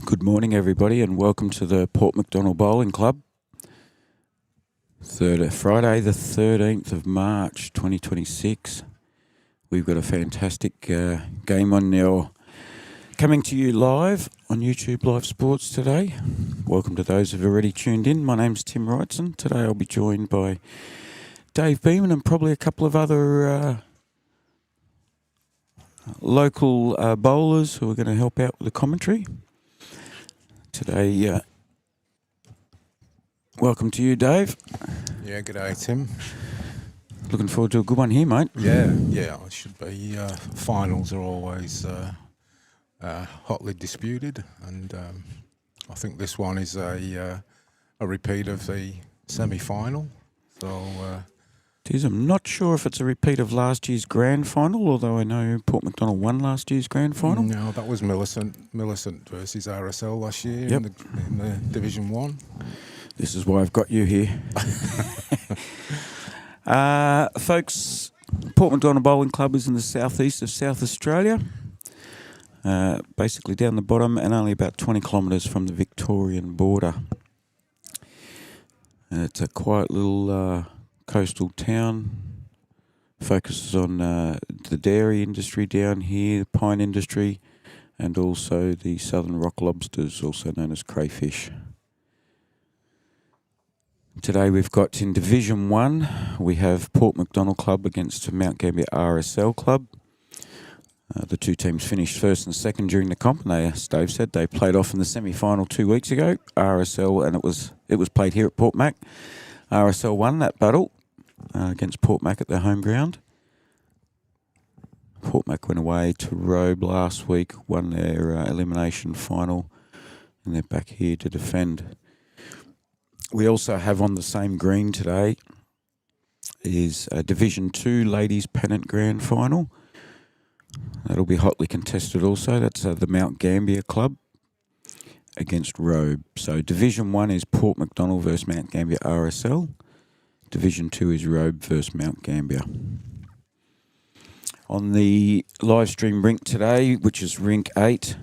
Good morning, everybody, and welcome to the Port MacDonnell Bowling Club. Friday, the 13th of March, 2026. We've got a fantastic game on now, coming to you live on Youtubelivesports today. Welcome to those who've already tuned in. My name's Tim Wrightson. Today I'll be joined by Dave Beeman and probably a couple of other local bowlers who are going to help out with the commentary. Today, welcome to you, Dave. Yeah, g'day, Tim. Looking forward to a good one here, mate. Yeah, it should be. Finals are always hotly disputed, and I think this one is a repeat of the semi-final. So, I'm not sure if it's a repeat of last year's grand final, although I know Port MacDonnell won last year's grand final. No, that was Millicent versus RSL last year. Yep. in the Division 1. This is why I've got you here. Folks, Port MacDonnell Bowling Club is in the southeast of South Australia, basically down the bottom and only about 20 kilometres from the Victorian border. It's a quiet little coastal town, focuses on the dairy industry down here, the pine industry, and also the southern rock lobsters, also known as crayfish. Today we've got in Division 1, we have Port MacDonnell Club against Mount Gambier RSL Club. The two teams finished first and second during the comp, and as Dave said, they played off in the semi-final 2 weeks ago. RSL, and it was played here at Port Mac. RSL won that battle against Port Mac at their home ground. Port Mac went away to Robe last week, won their elimination final, and they're back here to defend. We also have on the same green today is a Division 2 Ladies Pennant Grand Final. That'll be hotly contested also. That's the Mount Gambier Club against Robe. So Division 1 is Port MacDonnell versus Mount Gambier RSL. Division 2 is Robe versus Mount Gambier. On the live stream rink today, which is Rink 8,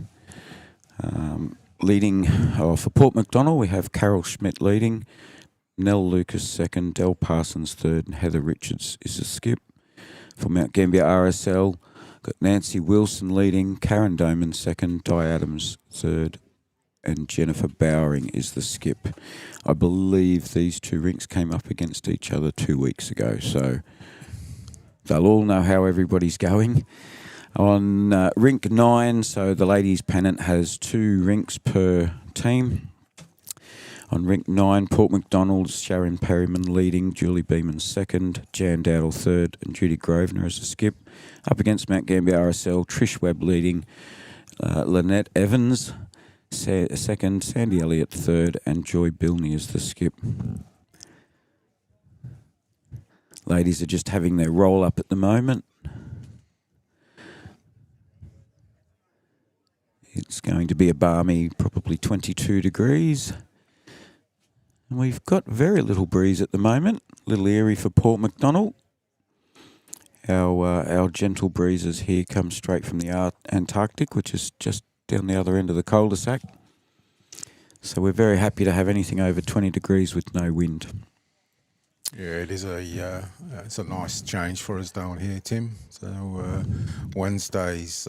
leading for Port MacDonnell, we have Carol Schmidt leading, Nell Lucas second, Del Parsons third, and Heather Richards is the skip. For Mount Gambier RSL, got Nancy Wilson leading, Karen Doman second, Di Adams third, and Jennifer Bowering is the skip. I believe these two rinks came up against each other 2 weeks ago, so they'll all know how everybody's going. On Rink 9, so the ladies' pennant has 2 rinks per team. On Rink 9, Port MacDonnell's Sharon Perryman leading, Julie Beeman second, Jan Dowdle third, and Judy Grosvenor as the skip. Up against Mount Gambier RSL, Trish Webb leading, Lynette Evans second, Sandy Elliott third, and Joy Bilney as the skip. Ladies are just having their roll up at the moment. It's going to be a balmy, probably 22 degrees. And we've got very little breeze at the moment, a little airy for Port MacDonnell. Our gentle breezes here come straight from the Antarctic, which is just down the other end of the cul-de-sac. So we're very happy to have anything over 20 degrees with no wind. yeah, it is it's a nice change for us down here, Tim. So Wednesday's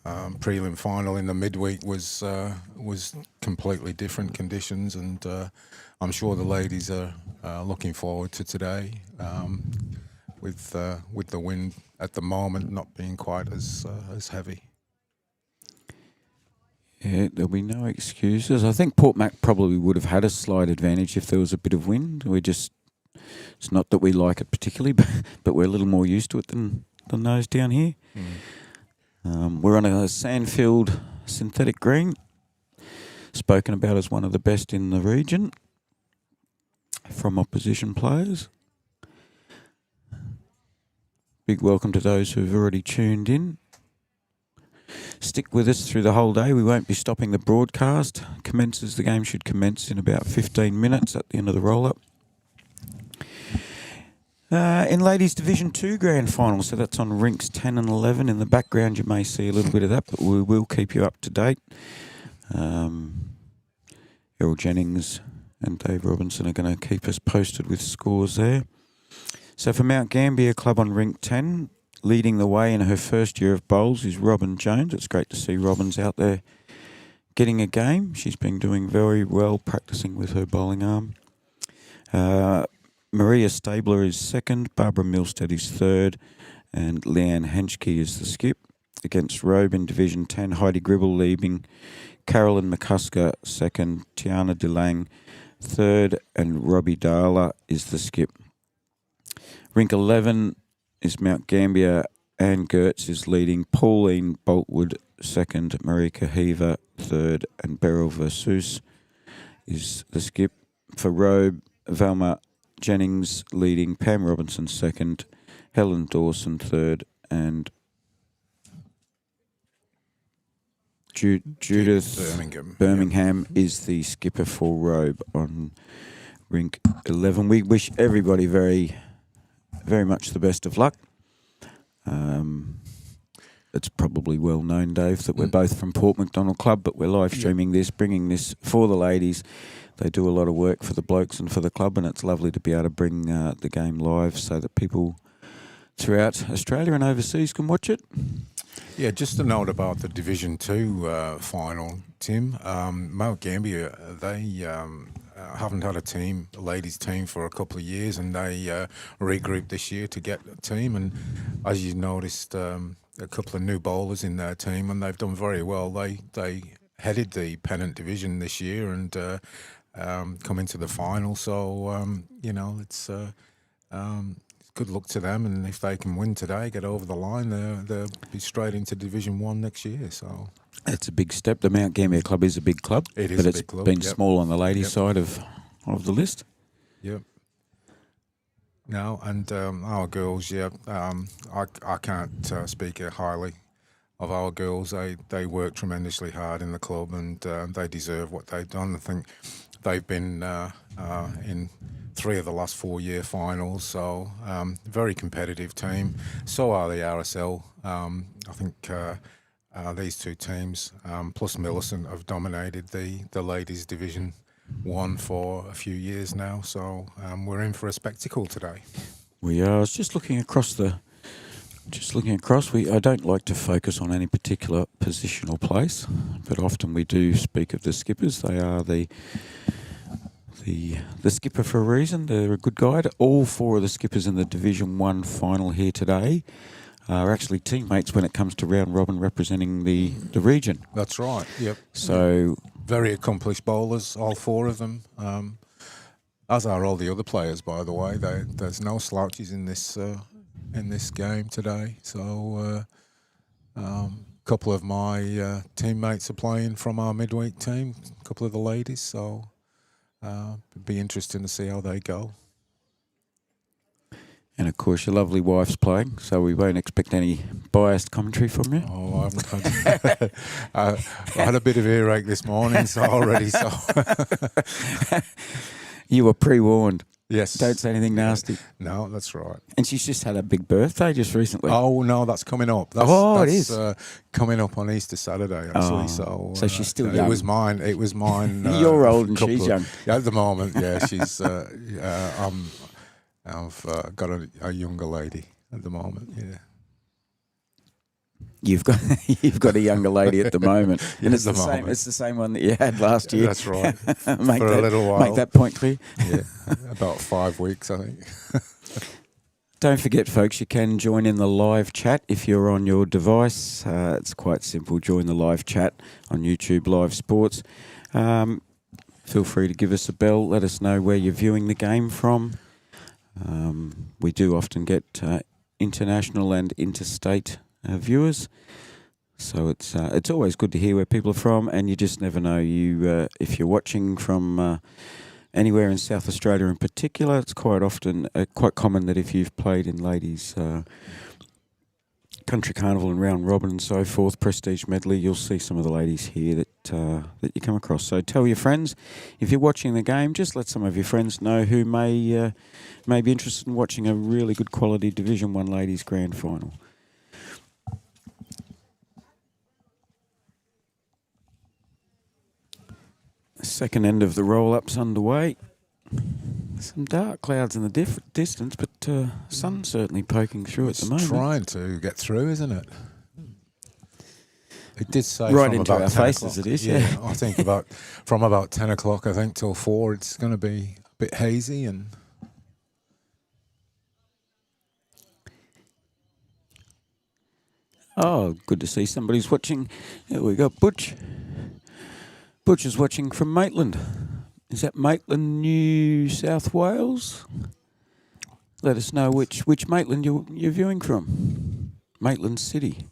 prelim final in the midweek was completely different conditions, and I'm sure the ladies are looking forward to today, with the wind at the moment not being quite as heavy. Yeah, there'll be no excuses. I think Port Mac probably would have had a slight advantage if there was a bit of wind. It's not that we like it particularly, but we're a little more used to it than those down here. We're on a sand-filled synthetic green, spoken about as one of the best in the region from opposition players. Big welcome to those who've already tuned in. Stick with us through the whole day. We won't be stopping the broadcast. The game should commence in about 15 minutes at the end of the roll-up. In Ladies Division 2 Grand Final, so that's on rinks 10 and 11. In the background you may see a little bit of that, but we will keep you up to date. Errol Jennings and Dave Robinson are going to keep us posted with scores there. So for Mount Gambier Club on Rink 10, leading the way in her first year of bowls is Robin Jones. It's great to see Robin's out there getting a game. She's been doing very well, practicing with her bowling arm. Maria Stabler is second, Barbara Milstead is third, and Leanne Henschke is the skip. Against Robe in Division 10, Heidi Gribble leading, Carolyn McCusker second, Tiana DeLang third, and Robbie Darla is the skip. Rink 11 is Mount Gambier. Anne Gertz is leading, Pauline Boltwood second, Marika Heaver third, and Beryl Versus is the skip. For Robe, Velma Jennings leading, Pam Robinson second, Helen Dawson third, and Judith Birmingham is the skipper for Robe on Rink 11. We wish everybody very, very much the best of luck. It's probably well known, Dave, that we're both from Port MacDonnell Club, but we're live streaming this, bringing this for the ladies. They do a lot of work for the blokes and for the club, and it's lovely to be able to bring the game live so that people throughout Australia and overseas can watch it. Yeah, just a note about the Division 2 final, Tim. Mount Gambier, they haven't had a ladies team for a couple of years, and they regrouped this year to get a team. And as you noticed, a couple of new bowlers in their team, and they've done very well. They headed the Pennant division this year and come into the final. So, it's good luck to them, and if they can win today, get over the line, they'll be straight into Division 1 next year. So it's a big step. The Mount Gambier Club is a big club. It is but a it's big club. Been small on the ladies' side of the list. Yep. No, and our girls, I can't speak highly of our girls. They work tremendously hard in the club, and they deserve what they've done. I think they've been in 3 of the last 4-year finals, so very competitive team. So are the RSL. I think these two teams, plus Millicent, have dominated the ladies' Division 1 for a few years now. So we're in for a spectacle today. We are. I was just looking across. I don't like to focus on any particular position or place, but often we do speak of the skippers. They are the skipper for a reason. They're a good guide. All 4 of the skippers in the Division 1 final here today are actually teammates when it comes to round robin representing the region. That's right, yep. So very accomplished bowlers, all 4 of them, as are all the other players, by the way. There's no slouches in this game today. So a couple of my teammates are playing from our midweek team, a couple of the ladies, so it'd be interesting to see how they go. And of course, your lovely wife's playing, so we won't expect any biased commentary from you. Oh, I haven't had. I had a bit of earache this morning, so already. So you were pre-warned. Yes. Don't say anything nasty. No, that's right. And she's just had a big birthday just recently. Oh no, that's coming up. It is coming up on Easter Saturday, actually. So she's still young. It was mine. You're old and she's young. At the moment, yeah, she's. I've got a younger lady at the moment. Yeah. You've got a younger lady at the moment, and It's the same one that you had last year. That's right. For a little while. Make that point clear. Yeah, about 5 weeks, I think. Don't forget, folks, you can join in the live chat if you're on your device. It's quite simple. Join the live chat on YouTube Live Sports. Feel free to give us a bell. Let us know where you're viewing the game from. We do often get international and interstate viewers, so it's always good to hear where people are from, and you just never know. If you're watching from anywhere in South Australia in particular, it's quite often quite common that if you've played in ladies country carnival and round robin and so forth, prestige medley, you'll see some of the ladies here that you come across. So tell your friends, if you're watching the game, just let some of your friends know who may be interested in watching a really good quality Division 1 ladies grand final. Second end of the roll-up's underway. Some dark clouds in the distance, but sun certainly poking through at the moment. It's trying to get through, isn't it? It did say right from into about our 10 faces o'clock. it is, Yeah, I think from about 10 o'clock, I think, till 4, it's going to be a bit hazy. And Oh, good to see somebody's watching. There we go, Butch. Butch is watching from Maitland. Is that Maitland, New South Wales? Let us know which Maitland you're viewing from. Maitland City.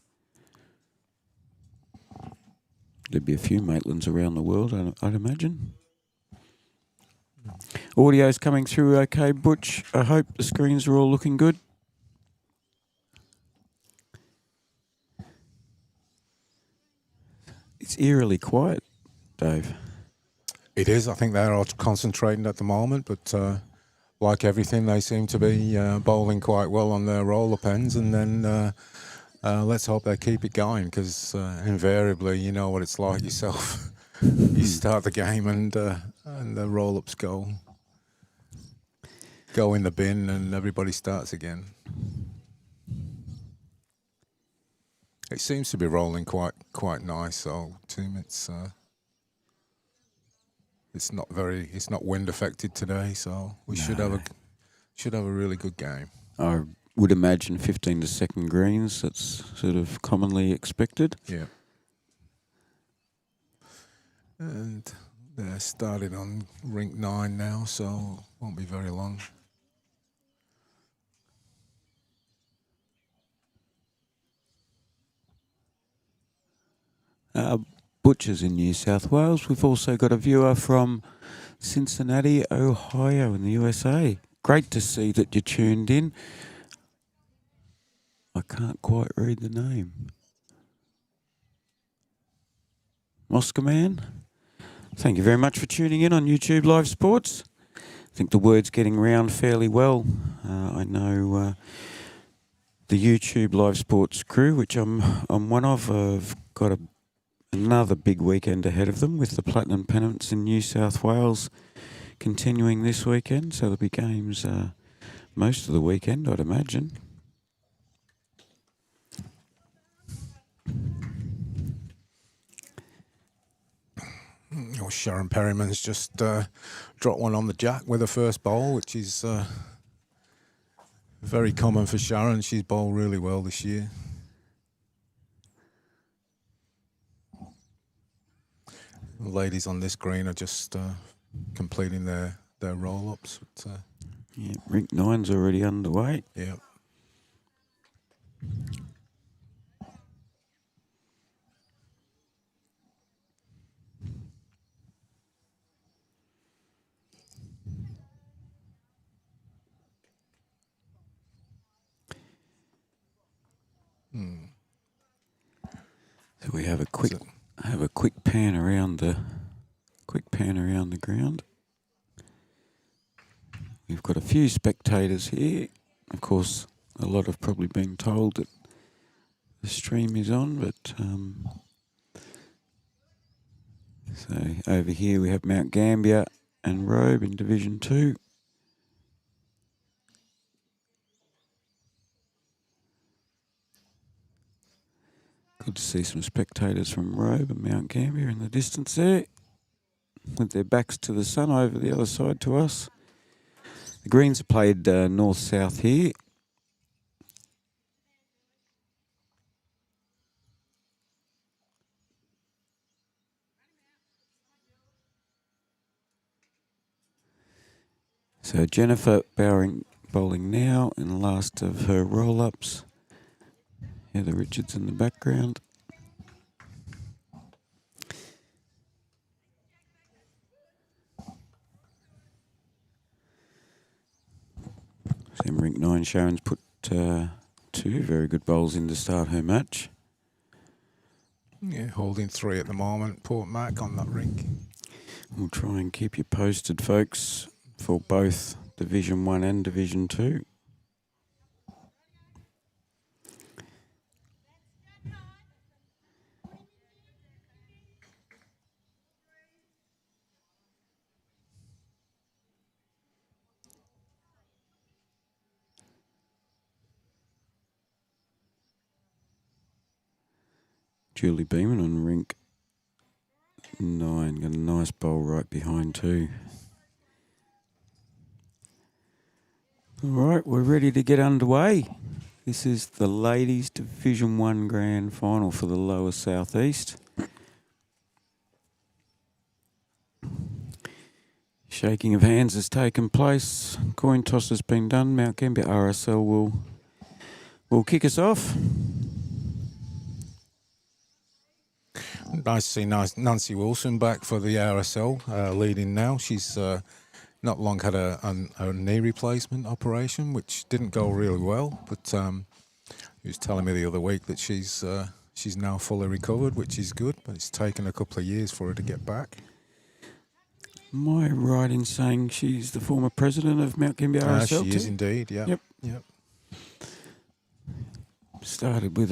There'd be a few Maitlands around the world, I'd imagine. Audio's coming through okay, Butch. I hope the screens are all looking good. It's eerily quiet, Dave. it is. I think they're all concentrating at the moment, but like everything, they seem to be bowling quite well on their roll-up ends. And then let's hope they keep it going, because invariably, you know what it's like yourself. You start the game and the roll-ups go in the bin, and everybody starts again. It seems to be rolling quite nice, so Tim, it's not wind affected today, so we should have a really good game. I would imagine 15 to second greens. That's sort of commonly expected. Yeah. And they're starting on rink 9 now, so won't be very long. Butchers in New South Wales. We've also got a viewer from Cincinnati, Ohio in the USA. Great to see that you're tuned in. I can't quite read the name. Moscow Man. Thank you very much for tuning in on YouTube Live Sports. I think the word's getting round fairly well. I know the YouTube Live Sports crew, which I'm one of, have got another big weekend ahead of them with the Platinum Pennants in New South Wales continuing this weekend. So there'll be games most of the weekend, I'd imagine. Sharon Perryman's just dropped one on the jack with her first bowl, which is very common for Sharon. She's bowled really well this year. The ladies on this green are just completing their roll-ups. Yeah, rink 9's already underway. Yeah. So we have a quick pan around the ground. We've got a few spectators here. Of course, a lot have probably been told that the stream is on, but so over here we have Mount Gambier and Robe in Division 2. Good to see some spectators from Robe and Mount Gambier in the distance there, with their backs to the sun over the other side to us. The greens are played north-south here. So Jennifer bowling now in the last of her roll-ups. Heather Richards in the background. Same rink 9, Sharon's put 2 very good bowls in to start her match. Yeah, holding 3 at the moment. Port Mac on that rink. We'll try and keep you posted, folks, for both Division 1 and Division 2. Julie Beeman on rink 9. Got a nice bowl right behind too. All right, we're ready to get underway. This is the Ladies Division 1 Grand Final for the Lower South East. Shaking of hands has taken place. Coin toss has been done. Mount Gambier RSL will kick us off. Nice to see Nancy Wilson back for the RSL, leading now. She's not long had a knee replacement operation, which didn't go really well. But he was telling me the other week that she's now fully recovered, which is good. But it's taken a couple of years for her to get back. Am I right in saying she's the former president of Mount Gambier RSL? She is indeed, yeah. Yep. Started with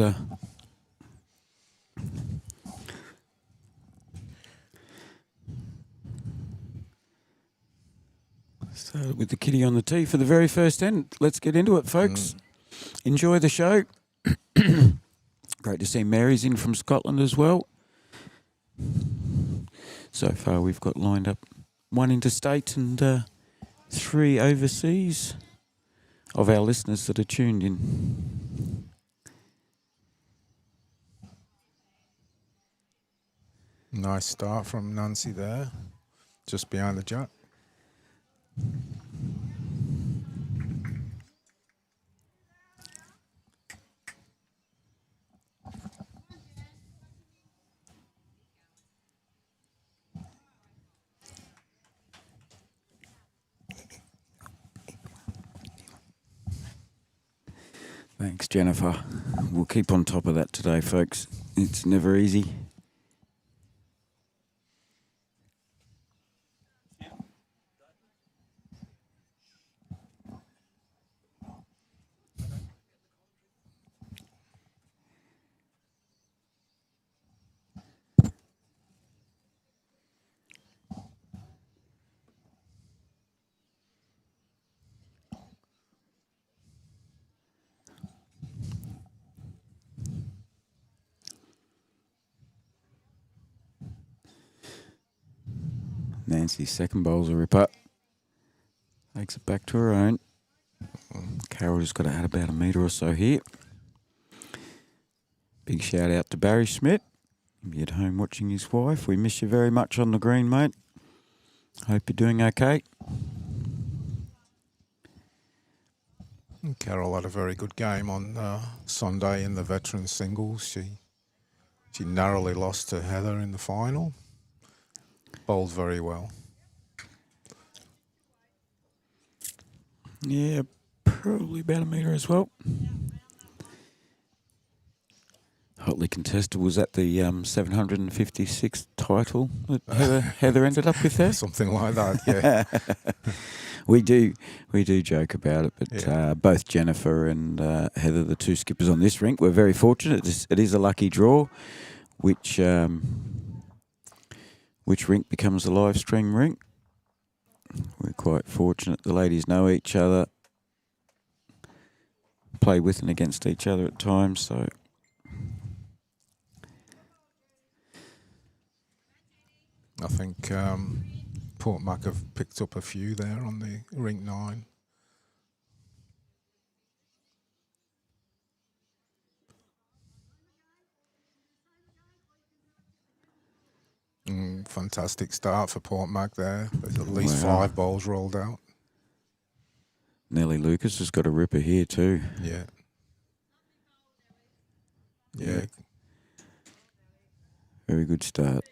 the kitty on the tee for the very first end. Let's get into it, folks. Enjoy the show. Great to see Mary's in from Scotland as well. So far we've got lined up 1 interstate and 3 overseas of our listeners that are tuned in. Nice start from Nancy there, just behind the jack. Thanks, Jennifer. We'll keep on top of that today, folks. It's never easy. Nancy's second bowl's a ripper. Takes it back to her own. Carol just got to add about a metre or so here. Big shout out to Barry Schmidt. He'll be at home watching his wife. We miss you very much on the green, mate. Hope you're doing okay. Carol had a very good game on Sunday in the veteran singles. She narrowly lost to Heather in the final. Bowled very well. Yeah, probably about a metre as well. Hotly contested. Was that the 756th title that Heather ended up with there? Something like that, yeah. We do joke about it, but both Jennifer and Heather, the 2 skippers on this rink, we're very fortunate. It is a lucky draw, which rink becomes a live stream rink. We're quite fortunate. The ladies know each other, play with and against each other at times, so... I think Port Mac have picked up a few there on the rink 9. Fantastic start for Port Mac there. There's at least 5 bowls rolled out. Nellie Lucas has got a ripper here too. Yeah. Yeah. Very good start.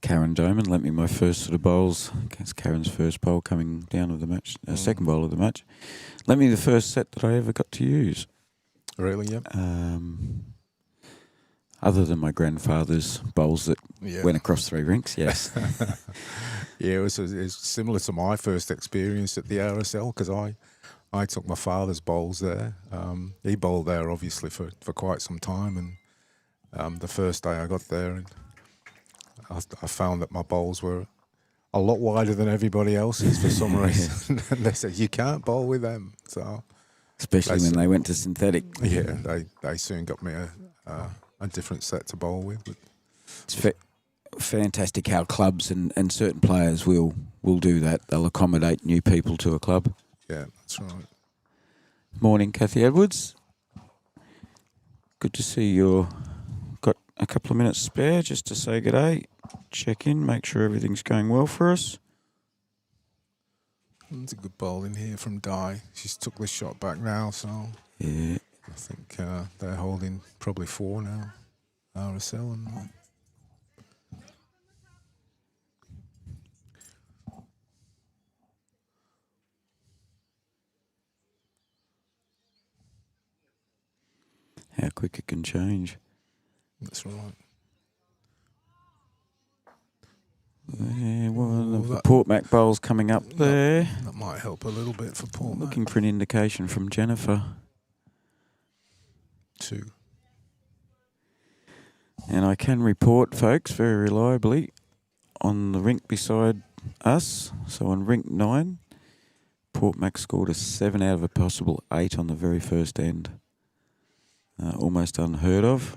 Karen Doman lent me my first sort of bowls. It's Karen's first bowl coming down of the match, second bowl of the match. Lent me the first set that I ever got to use. Really, yep. Other than my grandfather's bowls that went across 3 rinks, yes. Yeah, it was similar to my first experience at the RSL because I I took my father's bowls there. He bowled there obviously for quite some time, and the first day I got there, and I found that my bowls were a lot wider than everybody else's for some reason. And they said, you can't bowl with them. So Especially when they went to synthetic. yeah, they soon got me a different set to bowl with. But It's fantastic how clubs and certain players will do that. They'll accommodate new people to a club. yeah, that's right. Morning, Kathy Edwards. Good to see you. Got a couple of minutes spare just to say good day, check in, make sure everything's going well for us. It's a good bowl in here from Di. She's took the shot back now, so Yeah. I think they're holding probably 4 now. RSL and that. How quick it can change. That's right. Yeah, one of the that- Port Mac bowls coming up there. That might help a little bit for Port Mac. Looking for an indication from Jennifer. 2. And I can report, folks, very reliably on the rink beside us. So on rink 9, Port Mac scored a 7 out of a possible 8 on the very first end. Almost unheard of.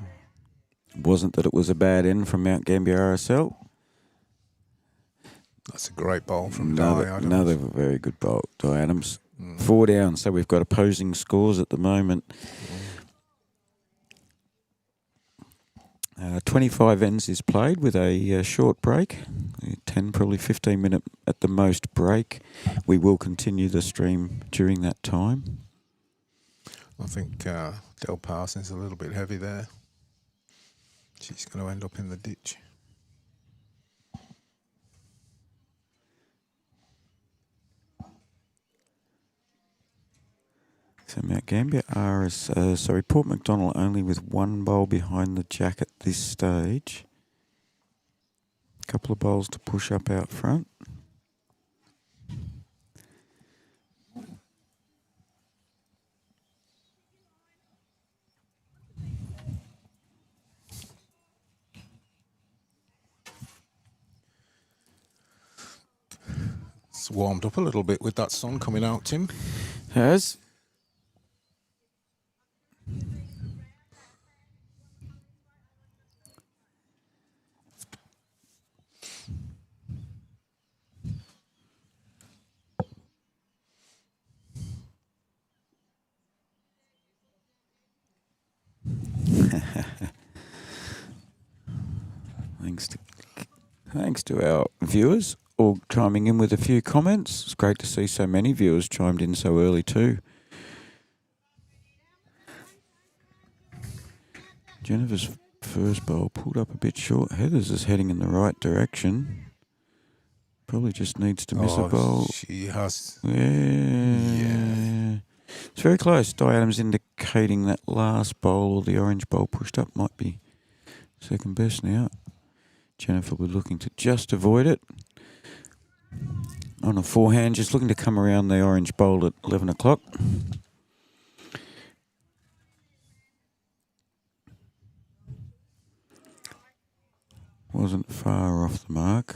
Wasn't that it was a bad end from Mount Gambier RSL. That's a great bowl from Another, Di Adams. another very good bowl, Di Adams. 4 down, so we've got opposing scores at the moment. 25 ends is played with a short break, 10, probably 15 minute at the most break. We will continue the stream during that time. I think Del Parsons a little bit heavy there. She's going to end up in the ditch. So Mount Gambier Port MacDonnell only with 1 bowl behind the jack at this stage. A couple of bowls to push up out front. It's warmed up a little bit with that sun coming out, Tim. Has. Thanks to our viewers all chiming in with a few comments. It's great to see so many viewers chimed in so early too. Jennifer's first bowl pulled up a bit short. Heather's is heading in the right direction. Probably just needs to miss a bowl. She has. Yeah. It's very close. Di Adams indicating that last bowl or the orange bowl pushed up might be second best now. Jennifer will be looking to just avoid it. On a forehand, just looking to come around the orange bowl at 11 o'clock. Wasn't far off the mark.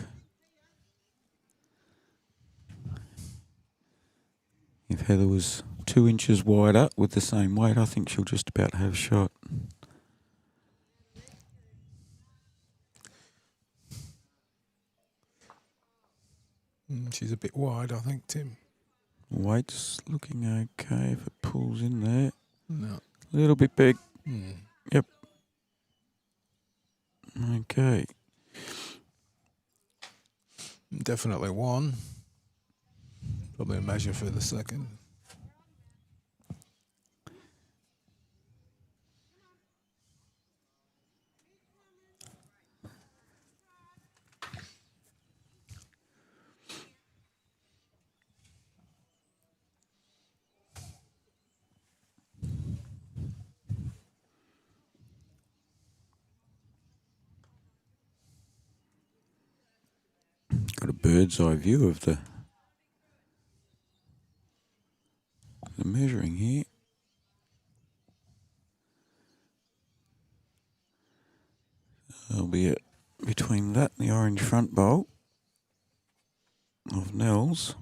If Heather was 2 inches wider with the same weight, I think she'll just about have shot. She's a bit wide, I think, Tim. Weight's looking okay if it pulls in there. No. A little bit big. Yep. Okay. Definitely 1. Probably a measure for the second. Got a bird's eye view of the There'll be between that and the orange front bowl of Nell's.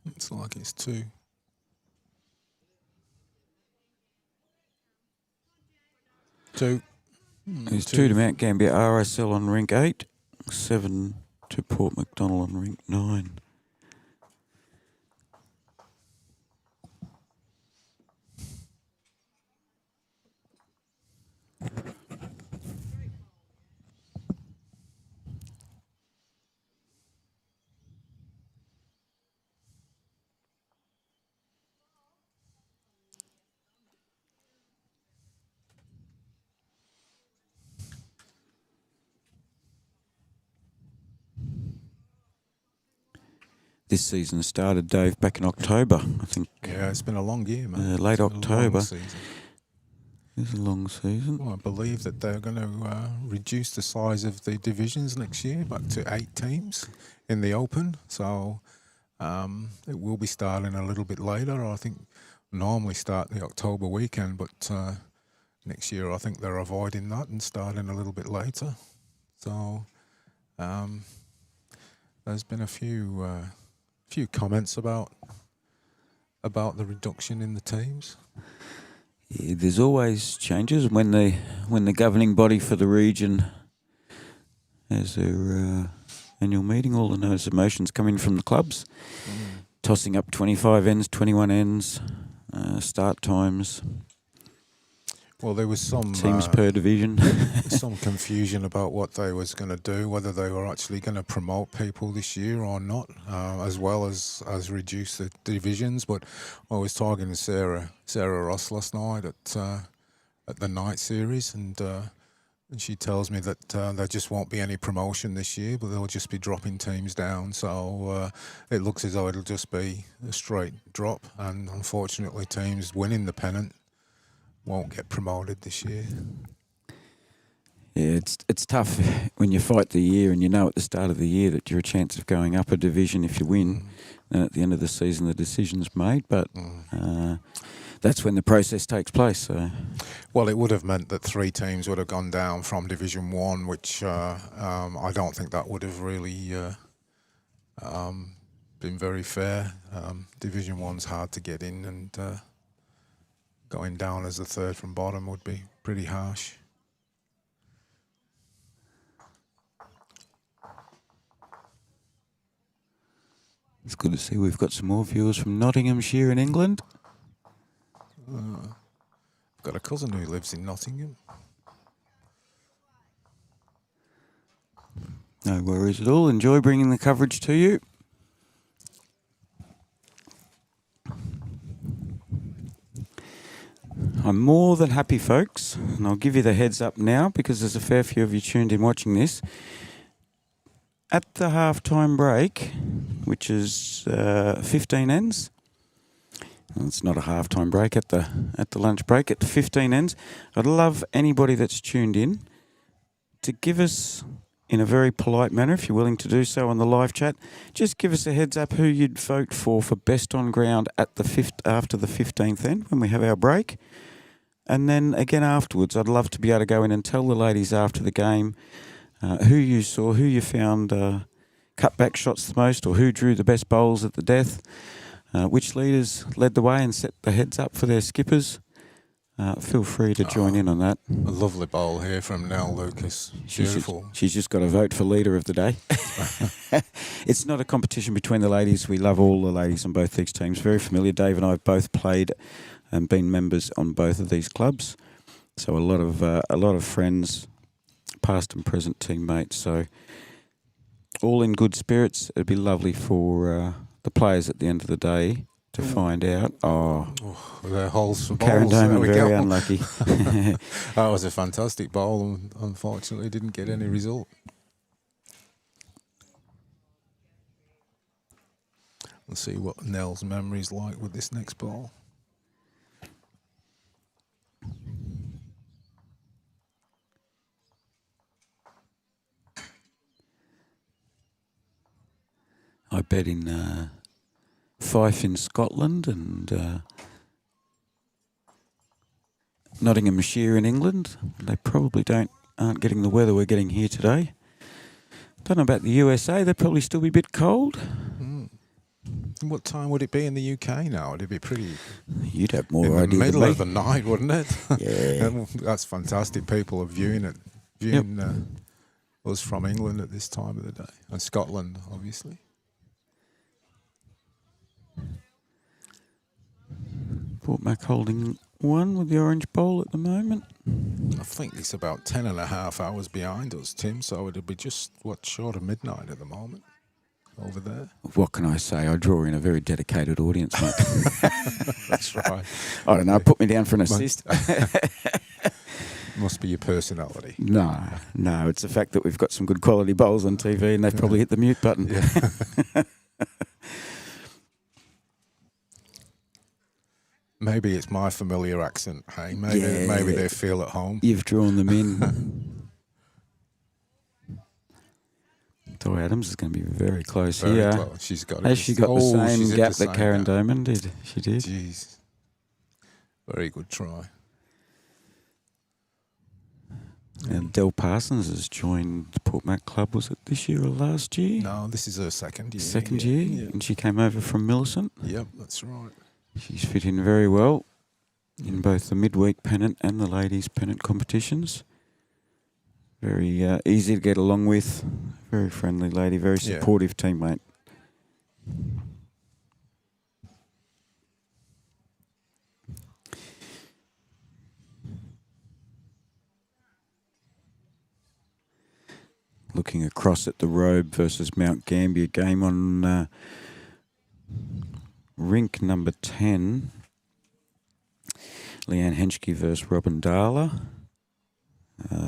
Looks like it's 2. There's 2 to Mount Gambier RSL on rink 8, 7 to Port MacDonnell on rink 9. This season started, Dave, back in October, I think. Yeah, it's been a long year, man. Late October. It's a long season. Well, I believe that they're going to reduce the size of the divisions next year back to 8 teams in the Open. So it will be starting a little bit later. I think normally start the October weekend, but next year I think they're avoiding that and starting a little bit later. So there's been a few comments about the reduction in the teams. Yeah, there's always changes when the governing body for the region has their annual meeting. All the notice of motions coming from the clubs, tossing up 25 ends, 21 ends, start times. Well, there was some teams per division. some confusion about what they was going to do, whether they were actually going to promote people this year or not, as well as reduce the divisions. But I was talking to Sarah Ross last night at the night series, and she tells me that there just won't be any promotion this year, but they'll just be dropping teams down. So it looks as though it'll just be a straight drop, and unfortunately, teams winning the pennant won't get promoted this year. Yeah, it's tough when you fight the year and you know at the start of the year that you're a chance of going up a division if you win. And at the end of the season, the decision's made. But that's when the process takes place. So. Well, it would have meant that 3 teams would have gone down from Division 1, which I don't think that would have really been very fair. Division 1's hard to get in, and going down as the 3rd from bottom would be pretty harsh. It's good to see we've got some more viewers from Nottinghamshire in England. I've got a cousin who lives in Nottingham. No worries at all. Enjoy bringing the coverage to you. I'm more than happy, folks, and I'll give you the heads up now because there's a fair few of you tuned in watching this. At the half-time break, which is 15 ends, well, it's not a half-time break, at the lunch break, at the 15 ends, I'd love anybody that's tuned in to give us, in a very polite manner, if you're willing to do so on the live chat, just give us a heads up who you'd vote for best on ground at the after the 15th end when we have our break. And then again afterwards, I'd love to be able to go in and tell the ladies after the game who you saw, who you found cut back shots the most, or who drew the best bowls at the death, which leaders led the way and set the heads up for their skippers. Feel free to join in on that. A lovely bowl here from Nell Lucas. Beautiful. She's just got to vote for leader of the day. It's not a competition between the ladies. We love all the ladies on both these teams. Very familiar. Dave and I have both played and been members on both of these clubs. So a lot of friends, past and present teammates. So all in good spirits. It'd be lovely for the players at the end of the day to find out. The holes for Karen bowls. Doman, very unlucky. That was a fantastic bowl, and unfortunately didn't get any result. Let's see what Nell's memory's like with this next ball. I bet in Fife in Scotland and Nottinghamshire in England. They probably don't aren't getting the weather we're getting here today. Don't know about the USA. They'd probably still be a bit cold. What time would it be in the UK now? It'd be pretty You'd have more in the idea middle than me. of the night, wouldn't it? Yeah. That's fantastic. People are viewing us from England at this time of the day, and Scotland, obviously. Port Mac holding 1 with the orange bowl at the moment. I think it's about 10.5 hours behind us, Tim, so it'll be just, short of midnight at the moment over there. What can I say? I draw in a very dedicated audience, mate. That's right. I don't know. Put me down for an assist. Must be your personality. No. It's the fact that we've got some good quality bowls on TV and they've probably hit the mute button. Yeah. Maybe it's my familiar accent, hey? Maybe they feel at home. You've drawn them in. Toy Adams is going to be very close Very here. close. She's got Has she got the same gap that Karen gap. Doman did? She did. Jeez. Very good try. And Del Parsons has joined the Port Mac Club, was it this year or last year? No, this is her second year. Second year? Yeah. And she came over from Millicent? Yep, that's right. She's fit in very well in both the midweek pennant and the ladies' pennant competitions. Very easy to get along with. Very friendly lady, very supportive teammate. Looking across at the Robe versus Mount Gambier game on rink number 10. Leanne Henschke versus Robin Darla.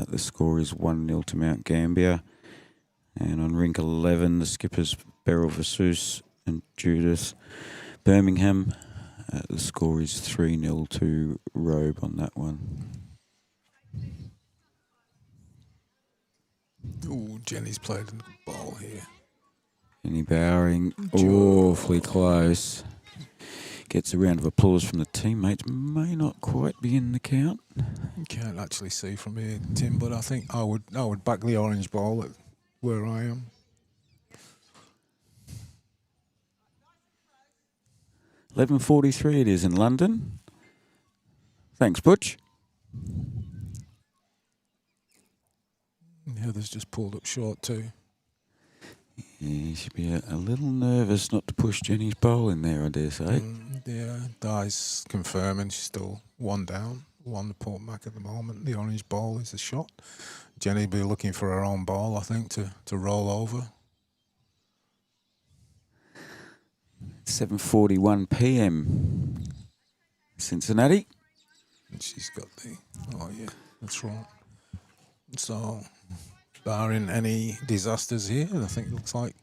The score is 1-0 to Mount Gambier. And on rink 11, the skippers Beryl Versus and Judith Birmingham. The score is 3-0 to Robe on that one. Ooh, Jenny's played a good ball here. Jenny Bowering, awfully close. Gets a round of applause from the teammates. May not quite be in the count. You can't actually see from here, Tim, but I think I would back the orange ball at where I am. $11.43 it is in London. Thanks, Butch. Heather's just pulled up short too. Yeah, you should be a little nervous not to push Jenny's bowl in there, I dare say. Yeah, Di's confirming she's still 1 down. 1 to Port Mac at the moment. The orange ball is a shot. Jenny will be looking for her own ball, I think, to roll over. 7:41 p.m. Cincinnati. And she's got that's right. So, barring any disasters here, I think it looks like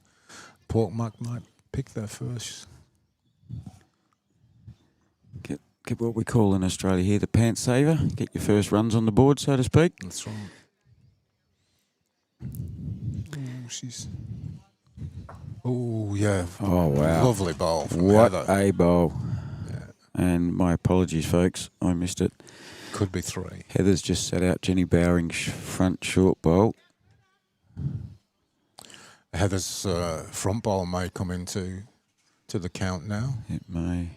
Port Mac might pick their first. Get what we call in Australia here the pants saver. Get your first runs on the board, so to speak. That's right. Oh, yeah. Oh, wow. Lovely ball from What Heather. a bowl. Yeah. And my apologies, folks. I missed it. Could be 3. Heather's just set out Jenny Bowering's front short bowl. Heather's front ball may come into the count now. It may.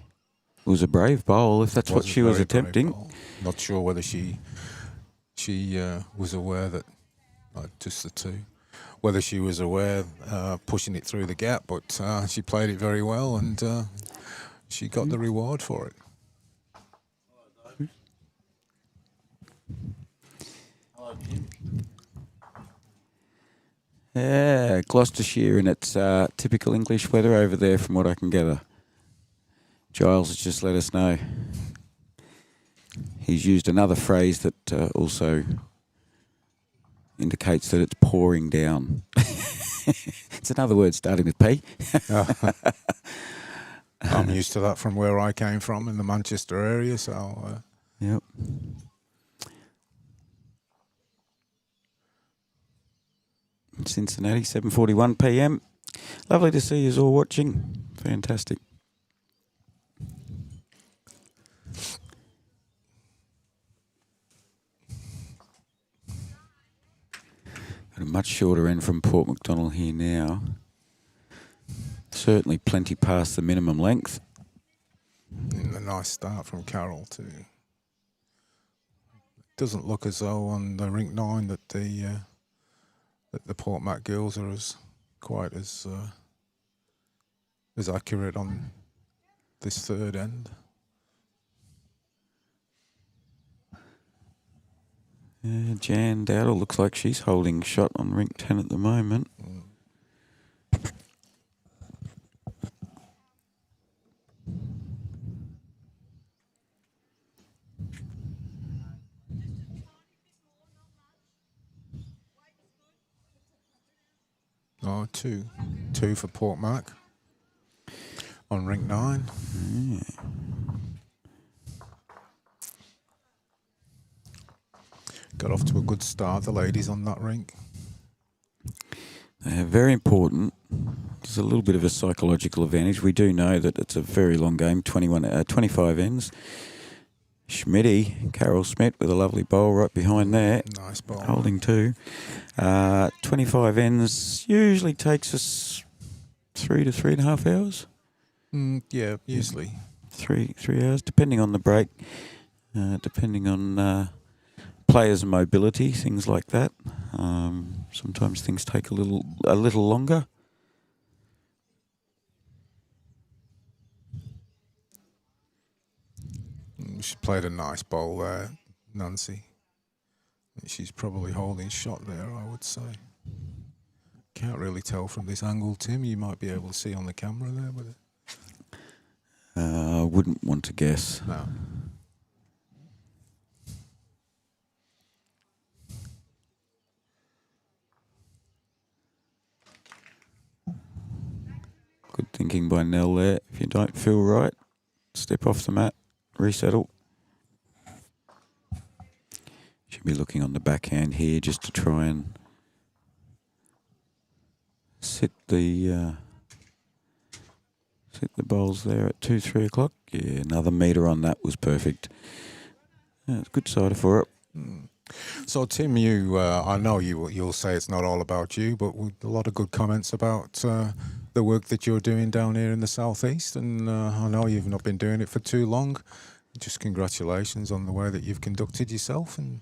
It was a brave bowl, if that's what she was attempting. Not sure whether she was aware that, just the 2, whether she was aware pushing it through the gap, but she played it very well and she got the reward for it. Yeah, Gloucestershire in its typical English weather over there, from what I can gather. Giles has just let us know. He's used another phrase that also indicates that it's pouring down. It's another word starting with P. I'm used to that from where I came from in the Manchester area, so... Yep. Cincinnati, 7:41 p.m. Lovely to see you all watching. Fantastic. much shorter end from Port MacDonnell here now. Certainly plenty past the minimum length. And a nice start from Carol too. Doesn't look as though on the rink 9 that the Port Mac girls are quite as accurate on this third end. Jan Dowdle looks like she's holding shot on rink 10 at the moment. Oh, two for Port Mac on rink 9. Yeah. Got off to a good start, the ladies on that rink. Very important. There's a little bit of a psychological advantage. We do know that it's a very long game, 25 ends. Schmitty, Carol Schmidt with a lovely bowl right behind there. Nice bowl. Holding 2. 25 ends usually takes us 3 to 3.5 hours. Yeah, usually. 3 hours, depending on the break, depending on players' mobility, things like that. Sometimes things take a little longer. She played a nice bowl there, Nancy. She's probably holding shot there, I would say. Can't really tell from this angle, Tim. You might be able to see on the camera there with it. I wouldn't want to guess. No. Good thinking by Nell there. If you don't feel right, step off the mat, resettle. Should be looking on the backhand here just to try and sit the bowls there at 2-3 o'clock. Yeah, another metre on that was perfect. Yeah, it's a good side for it. So Tim, you I know you'll say it's not all about you, but with a lot of good comments about the work that you're doing down here in the southeast, and I know you've not been doing it for too long. Just congratulations on the way that you've conducted yourself, and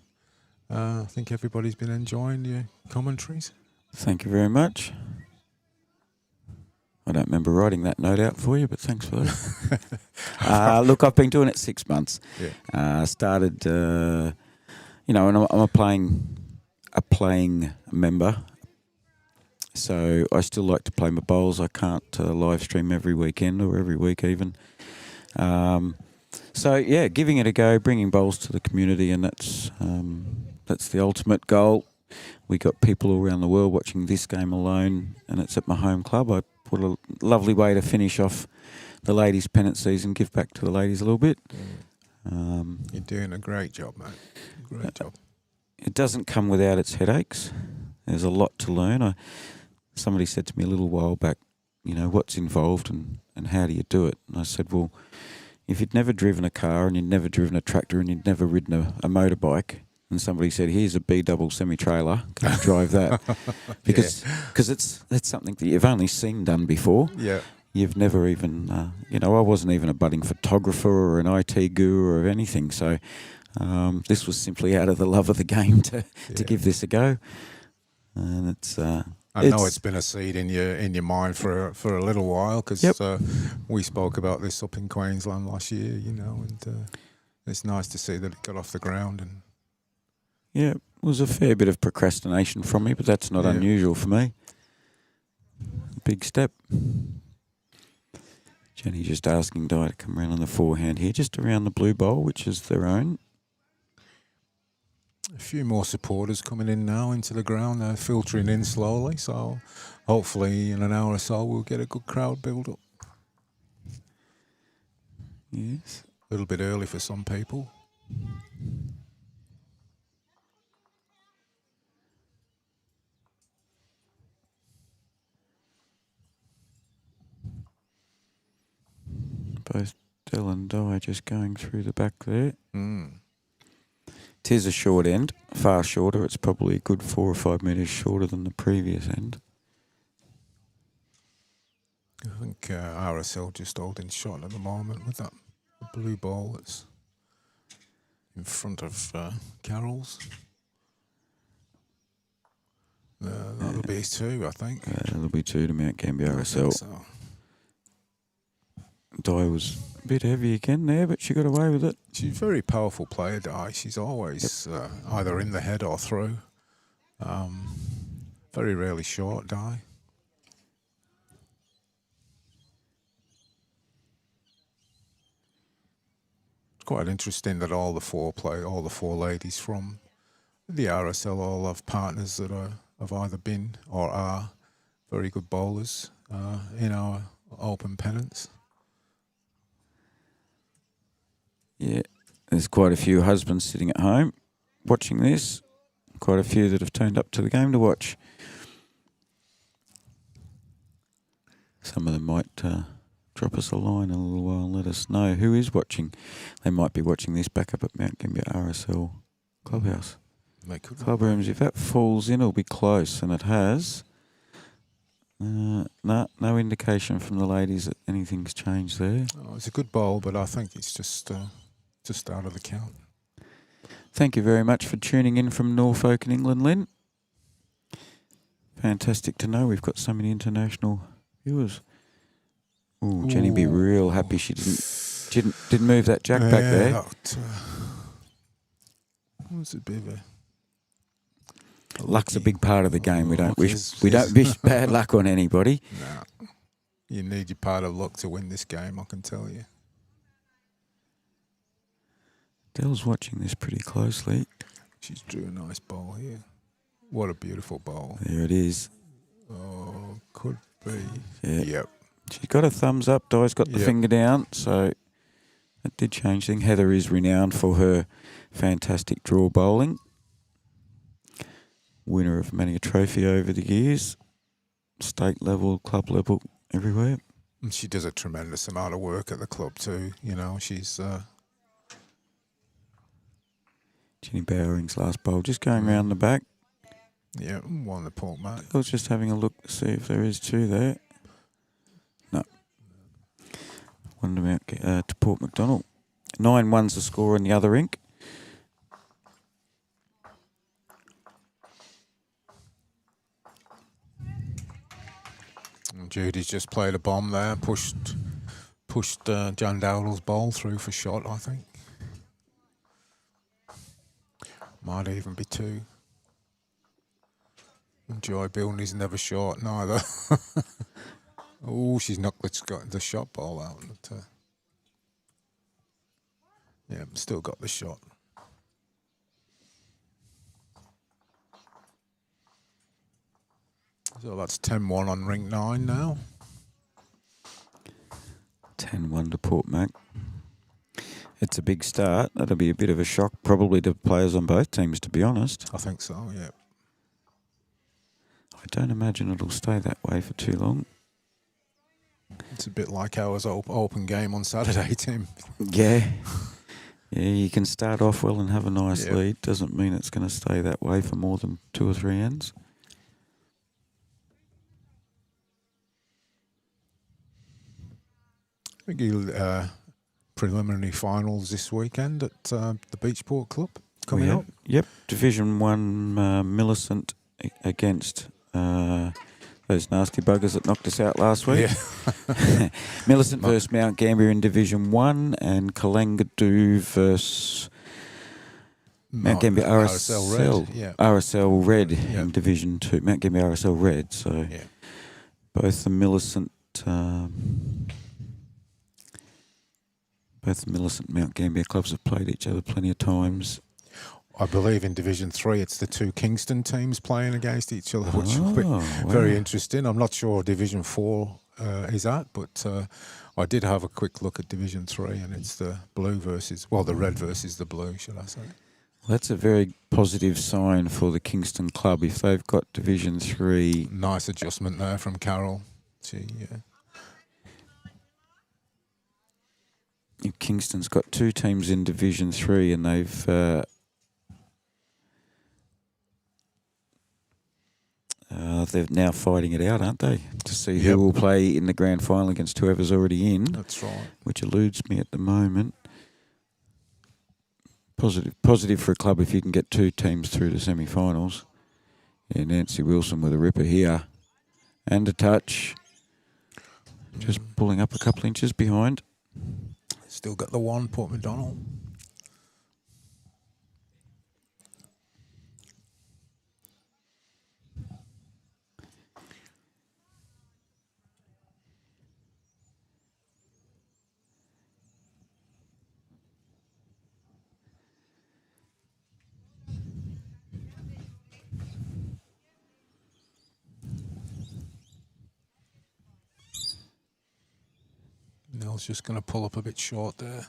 I think everybody's been enjoying your commentaries. Thank you very much. I don't remember writing that note out for you, but thanks for that. Look, I've been doing it 6 months. Yeah. Started, and I'm a playing member, so I still like to play my bowls. I can't live stream every weekend or every week even. So yeah, giving it a go, bringing bowls to the community, and that's the ultimate goal. We got people all around the world watching this game alone, and it's at my home club. I put a lovely way to finish off the ladies' pennant season, give back to the ladies a little bit. You're doing a great job, mate. Great job. It doesn't come without its headaches. There's a lot to learn. Somebody said to me a little while back, what's involved and how do you do it? And I said, well, if you'd never driven a car and you'd never driven a tractor and you'd never ridden a motorbike, and somebody said, here's a B-double semi-trailer, can you drive that? Because that's something that you've only seen done before. Yeah. You've never even, I wasn't even a budding photographer or an IT guru or anything. So this was simply out of the love of the game to give this a go. And it's... I know it's been a seed in your mind for a little while, because we spoke about this up in Queensland last year, and it's nice to see that it got off the ground. And yeah, it was a fair bit of procrastination from me, but that's not unusual for me. Big step. Jenny just asking Di to come around on the forehand here, just around the blue bowl, which is their own. A few more supporters coming in now into the ground. They're filtering in slowly, so hopefully in an hour or so we'll get a good crowd build up. Yes. A little bit early for some people. Both Del and Di just going through the back there. 'Tis a short end, far shorter. It's probably a good 4 or 5 metres shorter than the previous end. I think RSL just holding shot at the moment with that blue ball that's in front of Carroll's. That'll be 2, I think. That'll be 2 to Mount Gambier I RSL. think so. Di was a bit heavy again there, but she got away with it. She's a very powerful player, Di. She's always either in the head or through. Very rarely short, Di. It's quite interesting that all the four ladies from the RSL all have partners that have either been or are very good bowlers in our open pennants. Yeah, there's quite a few husbands sitting at home watching this. Quite a few that have turned up to the game to watch. Some of them might drop us a line in a little while and let us know who is watching. They might be watching this back up at Mount Gambier RSL Clubhouse. Club rooms, if that falls in, it'll be close, and it has. No indication from the ladies that anything's changed there. Oh, it's a good bowl, but I think it's just out of the count. Thank you very much for tuning in from Norfolk in England, Lynn. Fantastic to know we've got so many international viewers. Ooh, Jenny be real happy she didn't move that jack back there. That was a bit of a... Luck's a big part of the game. We don't wish bad luck on anybody. No, you need your part of luck to win this game, I can tell you. Dell's watching this pretty closely. She's drew a nice ball here. What a beautiful ball. There it is. Oh, could be. Yeah. Yep. She's got a thumbs up. Di's got the finger down, so that did change things. Heather is renowned for her fantastic draw bowling. Winner of many a trophy over the years. State level, club level, everywhere. And she does a tremendous amount of work at the club too. You know, she's... Jenny Bowering's last bowl, just going round the back. Yeah, won the Port Mac. I was just having a look to see if there is 2 there. No. One to Port MacDonnell. 9-1's the score in the other ink. And Judy's just played a bomb there, pushed John Dowdall's ball through for shot, I think. Might even be 2. Joy Bilney's never short neither. Oh, she's knocked the shot ball out. But, yeah, still got the shot. So that's 10-1 on ring 9 now. 10-1 to Port Mac. It's a big start. That'll be a bit of a shock probably to players on both teams, to be honest. I think so, yeah. I don't imagine it'll stay that way for too long. It's a bit like our open game on Saturday, Tim. Yeah. Yeah, you can start off well and have a nice lead. Doesn't mean it's going to stay that way for more than 2 or 3 ends. I think preliminary finals this weekend at the Beachport Club coming up. Yep, Division 1 Millicent against those nasty buggers that knocked us out last week. Yeah. Millicent versus Mount Gambier in Division 1 and Kalangadoo versus Mount Gambier RSL Red. Yeah. RSL Red in Division 2. Mount Gambier RSL Red. So both the Millicent Mount Gambier clubs have played each other plenty of times. I believe in Division 3 it's the 2 Kingston teams playing against each other, which will be very interesting. I'm not sure Division 4 is at, but I did have a quick look at Division 3 and it's the the red versus the blue, should I say. Well, that's a very positive sign for the Kingston club if they've got Division 3. Nice adjustment there from Carol. If Kingston's got 2 teams in Division 3 and they've They're now fighting it out, aren't they? To see Yep. who will play in the grand final against whoever's already in. That's right. Which eludes me at the moment. Positive for a club if you can get 2 teams through to semi-finals. Yeah, Nancy Wilson with a ripper here. And a touch. Just pulling up a couple inches behind. Still got the one, Port MacDonnell. Nell's just going to pull up a bit short there.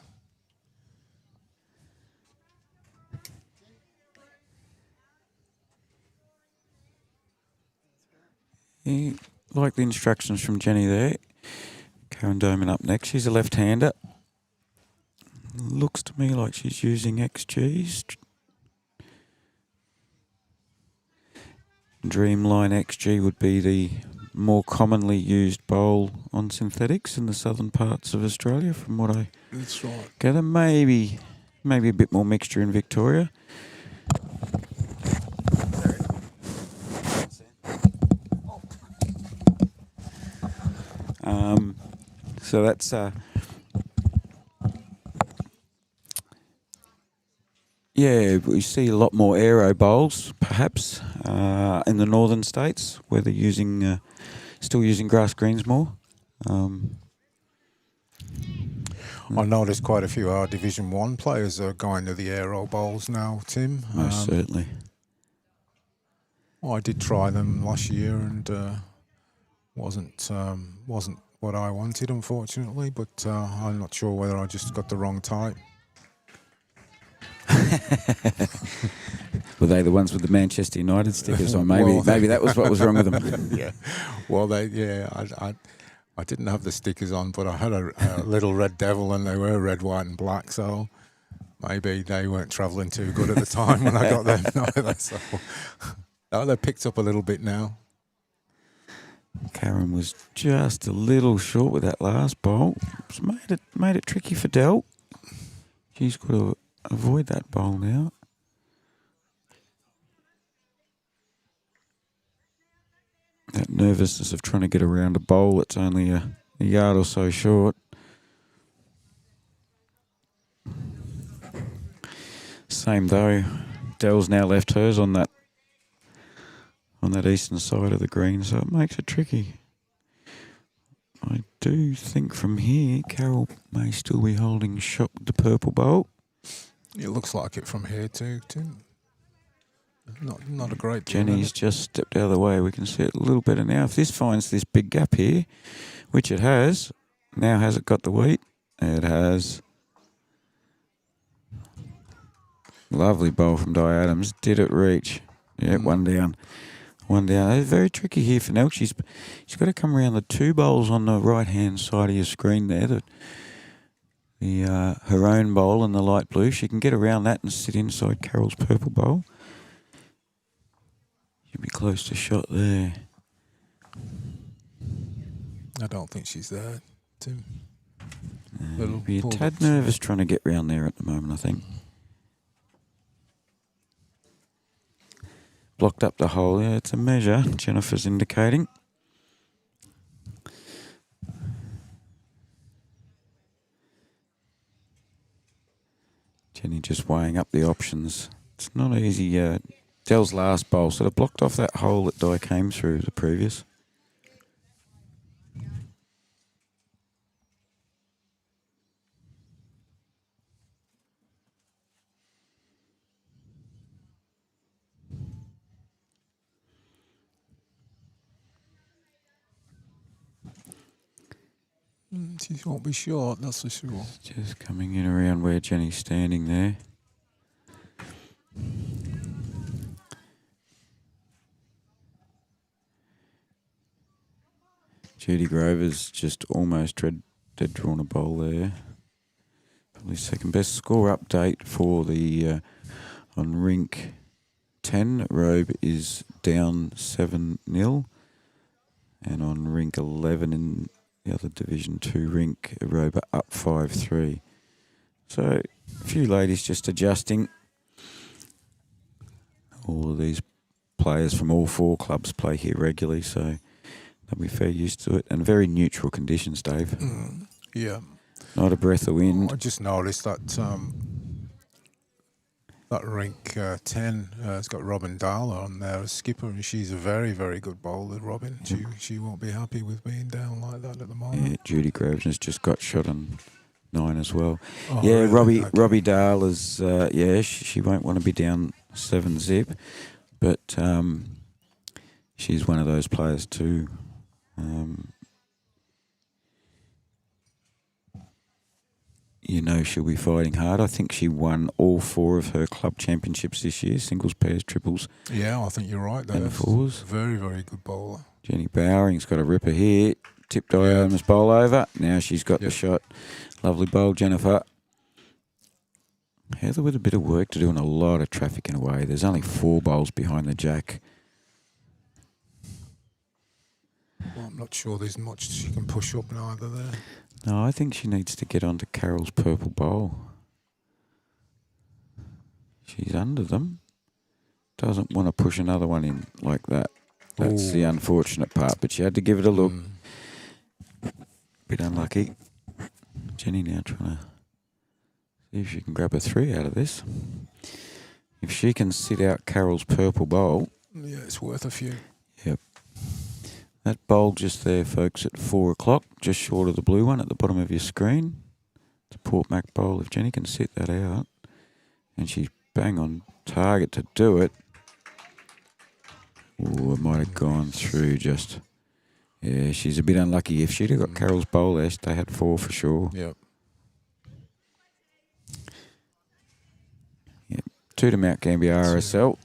Yeah, like the instructions from Jenny there. Karen Doman up next. She's a left-hander. Looks to me like she's using XGs. Dreamline XG would be the more commonly used bowl on synthetics in the southern parts of Australia, from what I That's right. gather. Maybe a bit more mixture in Victoria. So that's yeah, we see a lot more aero bowls, perhaps, in the northern states where they're using still using grass greens more. I noticed quite a few of our Division 1 players are going to the aero bowls now, Tim. Most certainly. I did try them last year and wasn't what I wanted, unfortunately, but I'm not sure whether I just got the wrong type. Were they the ones with the Manchester United stickers on? Well, Maybe that was what was wrong with them. Yeah. Well, I didn't have the stickers on, but I had a little red devil, and they were red, white, and black. So maybe they weren't travelling too good at the time when I got them. Either, so they're picked up a little bit now. Karen was just a little short with that last bowl. It's made it tricky for Del. She's got to avoid that bowl now. That nervousness of trying to get around a bowl that's only a yard or so short. Same though. Del's now left hers on that eastern side of the green, so it makes it tricky. I do think from here, Carol may still be holding shot with the purple bowl. It looks like it from here too, Tim. Not a great deal. Jenny's just stepped out of the way. We can see it a little better now. If this finds this big gap here, which it has, now has it got the wheat? It has. Lovely bowl from Di Adams. Did it reach? Yeah, one down. It's very tricky here for Nell. She's got to come around the 2 bowls on the right-hand side of your screen there. Her own bowl in the light blue. She can get around that and sit inside Carol's purple bowl. She'll be close to shot there. I don't think she's there, Tim. Be a tad nervous trying to get round there at the moment, I think. Blocked up the hole. Yeah, it's a measure, Jennifer's indicating. Jenny just weighing up the options. It's not easy. Del's last bowl sort of blocked off that hole that Di came through the previous. She won't be short, that's for sure. Just coming in around where Jenny's standing there. Judy Grover's just almost dead drawn a bowl there. Probably second best score update for the on rink 10, Robe is down 7-0. And on rink 11 in the other Division 2 rink, Robe are up 5-3. So a few ladies just adjusting. All of these players from all 4 clubs play here regularly, so they'll be fair used to it. And very neutral conditions, Dave. Yeah. Not a breath of wind. I just noticed that that rink 10 has got Robin Darla on there as skipper, and she's a very, very good bowler, Robin. She won't be happy with being down like that at the moment. Yeah, Judy Grosvenor's just got shot on 9 as well. Oh, yeah, really? Okay. Robbie Darla's, she won't want to be down 7-zip, but she's one of those players too. She'll be fighting hard. I think she won all 4 of her club championships this year, singles, pairs, triples. Yeah, I think you're right there. And fours. Very, very good bowler. Jenny Bowering's got a ripper here. Tipped Ioma's bowl over. Now she's got the shot. Lovely bowl, Jennifer. Heather with a bit of work to do and a lot of traffic in a way. There's only 4 bowls behind the jack. Well, I'm not sure there's much she can push up neither there. No, I think she needs to get onto Carol's purple bowl. She's under them. Doesn't want to push another one in like that. That's the unfortunate part, but she had to give it a look. Bit unlucky. Jenny now trying to see if she can grab a 3 out of this. If she can sit out Carol's purple bowl. Yeah, it's worth a few. Yep. That bowl just there, folks, at 4 o'clock, just short of the blue one at the bottom of your screen. It's a Port Mac bowl. If Jenny can sit that out, and she's bang on target to do it. Oh, it might have gone through just. Yeah, she's a bit unlucky. If she'd have got Carol's bowl there, they had 4 for sure. Yep. Yep. 2 to Mount Gambier RSL.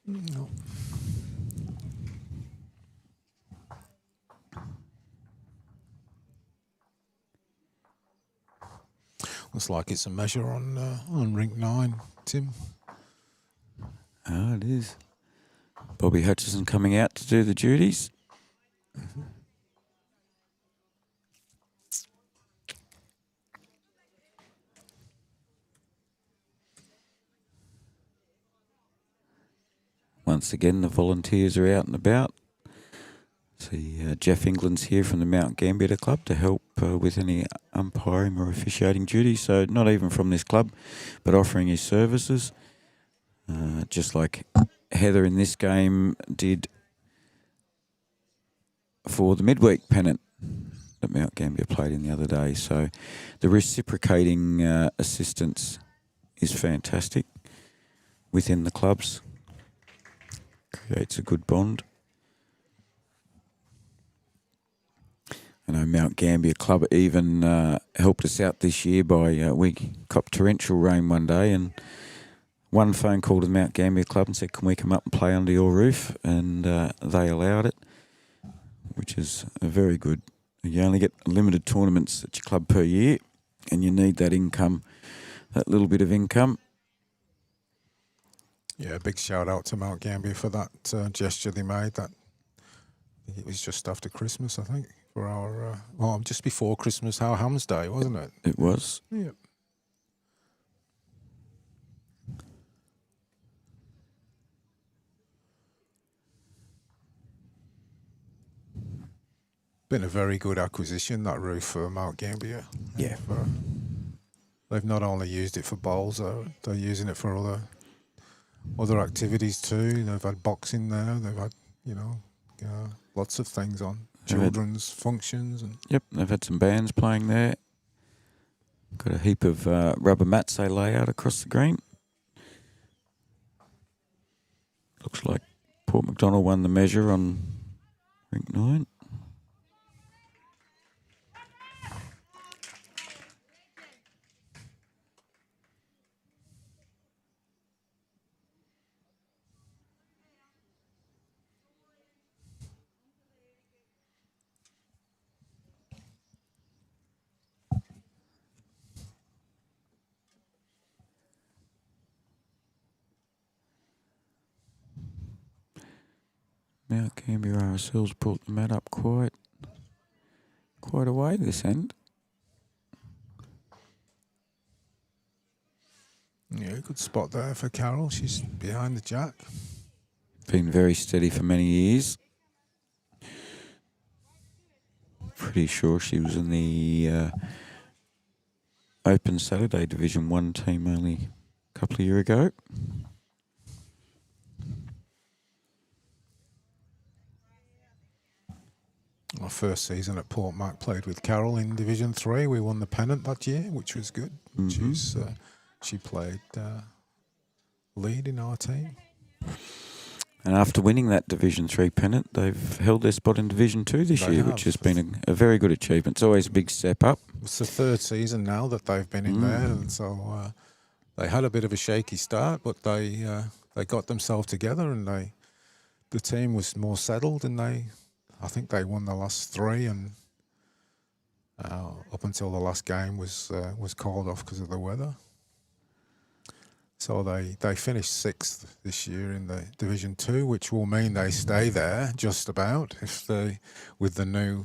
No. Looks like it's a measure on rink 9, Tim. Oh, it is. Bobby Hutchison coming out to do the duties. Once again, the volunteers are out and about. See, Jeff England's here from the Mount Gambier Club to help with any umpiring or officiating duties. So not even from this club, but offering his services. Just like Heather in this game did for the midweek pennant that Mount Gambier played in the other day. So the reciprocating assistance is fantastic within the clubs. Creates a good bond. I know Mount Gambier Club even helped us out this year by we copped torrential rain one day, and one phone call to the Mount Gambier Club and said, "Can we come up and play under your roof?" And they allowed it, which is a very good. You only get limited tournaments at your club per year, and you need that income, that little bit of income. Yeah, big shout out to Mount Gambier for that gesture they made. That it was just after Christmas, I think, for our just before Christmas, our Hams Day, wasn't it? It was. Yeah. Been a very good acquisition, that roof for Mount Gambier. Yeah. They've not only used it for bowls, they're using it for other activities too. They've had boxing there. They've had, lots of things on. Children's functions. And yep, they've had some bands playing there. Got a heap of rubber mats they lay out across the green. Looks like Port MacDonnell won the measure on rink 9. now Gambier RSL's brought the mat up quite a way this end. Yeah, good spot there for Carol. She's behind the jack. Been very steady for many years. Pretty sure she was in the Open Saturday Division 1 team only a couple of years ago. Our first season at Port Mac played with Carol in Division 3. We won the pennant that year, which was good. She played lead in our team. And after winning that Division 3 pennant, they've held their spot in Division 2 this year, which has been a very good achievement. It's always a big step up. It's the third season now that they've been in there, and so they had a bit of a shaky start, but they got themselves together, and the team was more settled, and I think they won the last 3, and up until the last game was called off because of the weather. So they finished 6th this year in the Division 2, which will mean they stay there just about if they with the new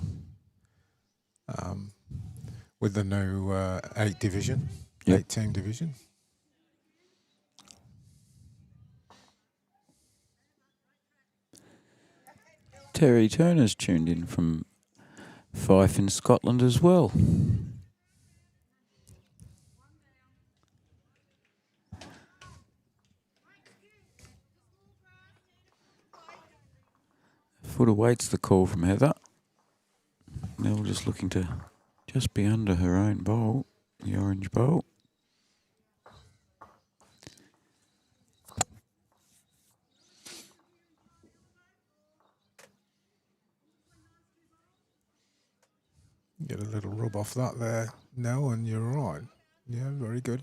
8 division, 8-team division. Terry Turner's tuned in from Fife in Scotland as well. Foot awaits the call from Heather. Nell just looking to just be under her own bowl, the orange bowl. Get a little rub off that there, Nell, and you're right. Yeah, very good.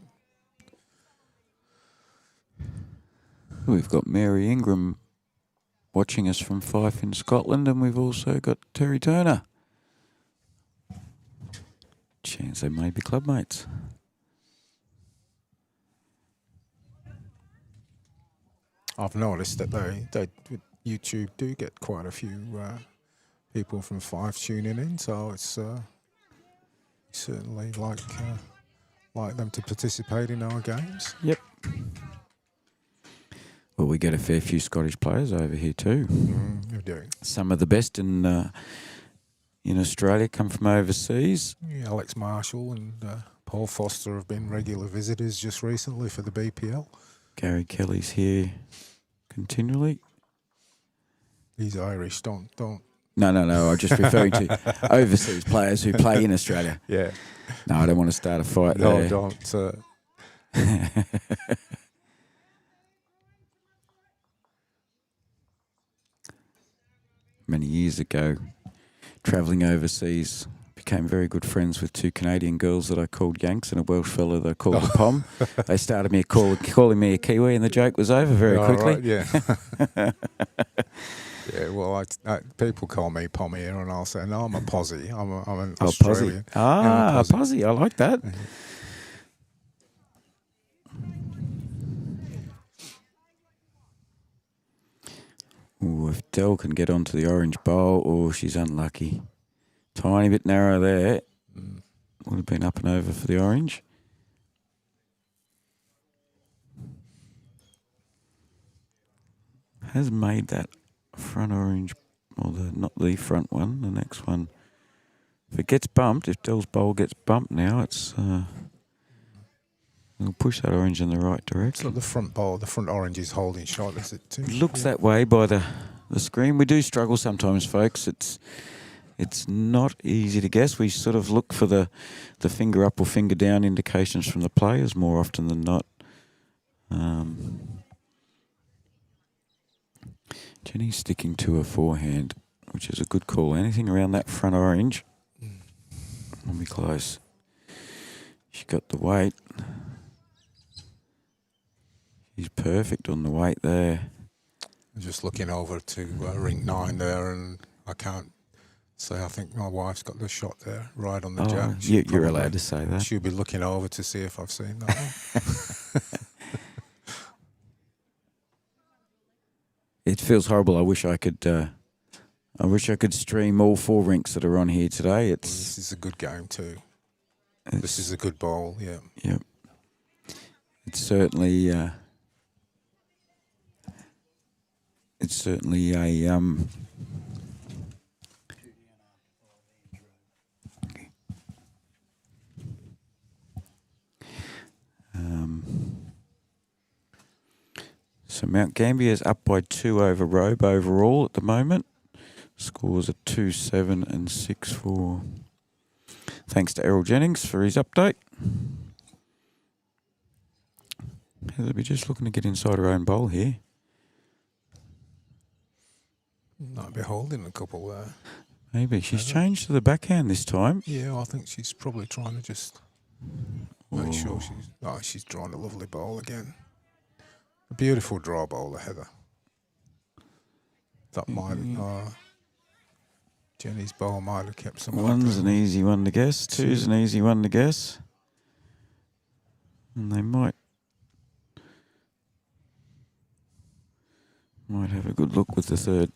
We've got Mary Ingram watching us from Fife in Scotland, and we've also got Terry Turner. Chance they may be clubmates. I've noticed that they YouTube do get quite a few people from Fife tuning in, so it's certainly like them to participate in our games. Yep. Well, we get a fair few Scottish players over here too. You do. Some of the best in Australia come from overseas. Yeah, Alex Marshall and Paul Foster have been regular visitors just recently for the BPL. Gary Kelly's here continually. He's Irish. Don't. No. I'm just referring to overseas players who play in Australia. Yeah. No, I don't want to start a fight there. No, don't. Many years ago, travelling overseas, became very good friends with 2 Canadian girls that I called Yanks and a Welsh fella that I called a Pom. They started me calling me a Kiwi, and the joke was over very quickly. Right, yeah. Yeah, well, people call me Pom here, and I'll say, no, I'm a Possie. I'm an Australian. A Possie. I like that. Ooh, if Dell can get onto the orange bowl, she's unlucky. Tiny bit narrow there. Would have been up and over for the orange. Has made that front orange, or not the front one, the next one. If it gets bumped, if Dell's bowl gets bumped now, it'll push that orange in the right direction. So the front bowl, the front orange is holding short, is it too? It looks that way by the screen. We do struggle sometimes, folks. It's not easy to guess. We sort of look for the finger up or finger down indications from the players more often than not. Jenny's sticking to her forehand, which is a good call. Anything around that front orange will be close. She got the weight. She's perfect on the weight there. I'm just looking over to ring 9 there, and I can't say. I think my wife's got the shot there, right on the jack. You're allowed to say that. She'll be looking over to see if I've seen that one. It feels horrible. I wish I could I wish I could stream all 4 rinks that are on here today. This is a good game too. It's This is a good bowl, yeah. Yep. It's certainly a so Mount Gambier is up by 2 over Robe overall at the moment. Scores are 2-7 and 6-4. Thanks to Errol Jennings for his update. Heather, we're just looking to get inside her own bowl here. Might be holding a couple there. Maybe. She's changed to the backhand this time. Yeah, I think she's probably trying to just make sure she's drawing a lovely bowl again. A beautiful draw bowler, Heather. That might, Jenny's bowl might have kept some. One's an easy one to guess. Two's an easy one to guess. And they might have a good look with the third.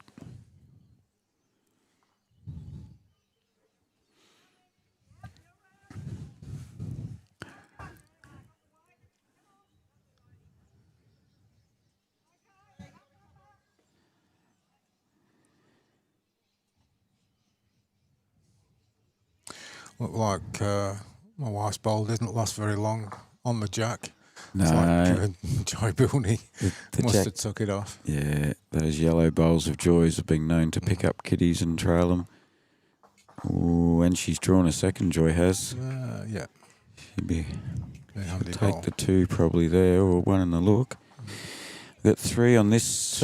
Look like my wife's bowl didn't last very long on the jack. No. It's like Joy Bilney The must jack, have took it off. yeah, those yellow bowls of joys have been known to pick up kiddies and trail them. Oh, and she's drawn a second, Joy has. Yeah. She'd be Handy take bowl. the 2 probably there, or 1 in the look. We've got 3 on this.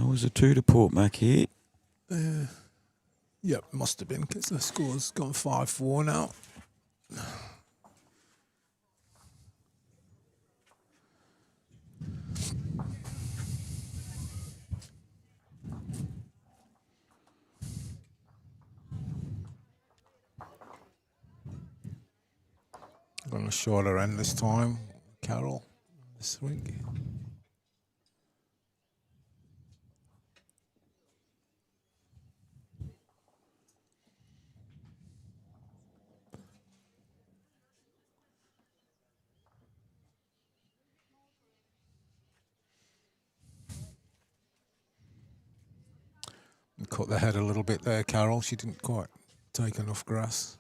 Was a 2 to Port Mac here. Yep, must have been because the score's gone 5-4 now. On a shorter end this time, Carol, this week. Cut the head a little bit there, Carol. She didn't quite take enough grass.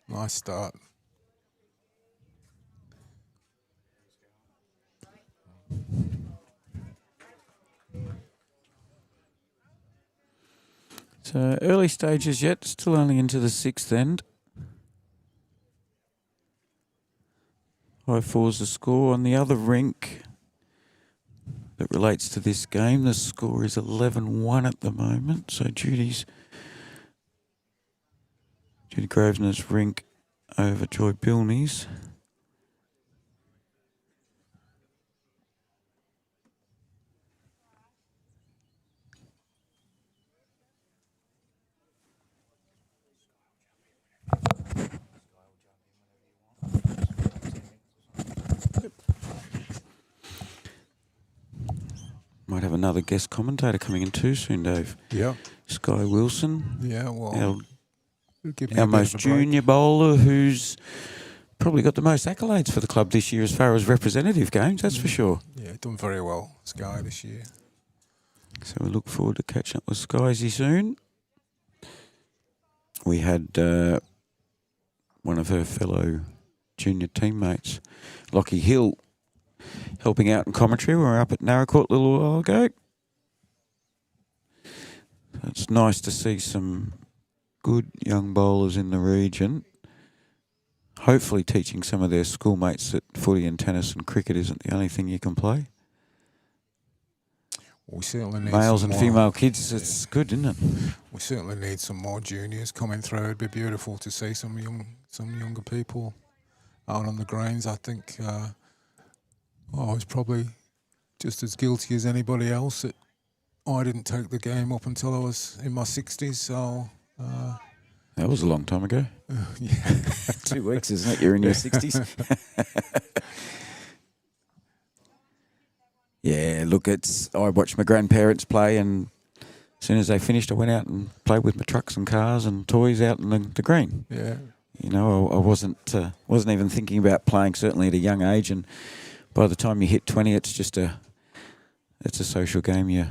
Nice start. So early stages yet, still only into the 6th end. 5-4's the score. On the other rink that relates to this game, the score is 11-1 at the moment. So Judy Grosvenor's rink over Joy Bilney's. Might have another guest commentator coming in too soon, Dave. Yeah. Sky Wilson. Yeah, well, Our most junior bowler, who's probably got the most accolades for the club this year as far as representative games, that's for sure. Yeah, done very well, Sky, this year. So we look forward to catching up with Skysy soon. We had one of her fellow junior teammates, Lockie Hill, helping out in commentary. We were up at Narracourt a little while ago. It's nice to see some good young bowlers in the region, hopefully teaching some of their schoolmates that footy and tennis and cricket isn't the only thing you can play. We certainly need males some and more, female kids. It's good, isn't it? We certainly need some more juniors coming through. It'd be beautiful to see some younger people out on the greens. I think I was probably just as guilty as anybody else that I didn't take the game up until I was in my 60s. So That was a long time ago. yeah. 2 weeks, isn't it? You're in your 60s. Yeah, look, I watched my grandparents play, and as soon as they finished, I went out and played with my trucks and cars and toys out in the green. Yeah. You know, I wasn't even thinking about playing, certainly at a young age. And by the time you hit 20, it's a social game. You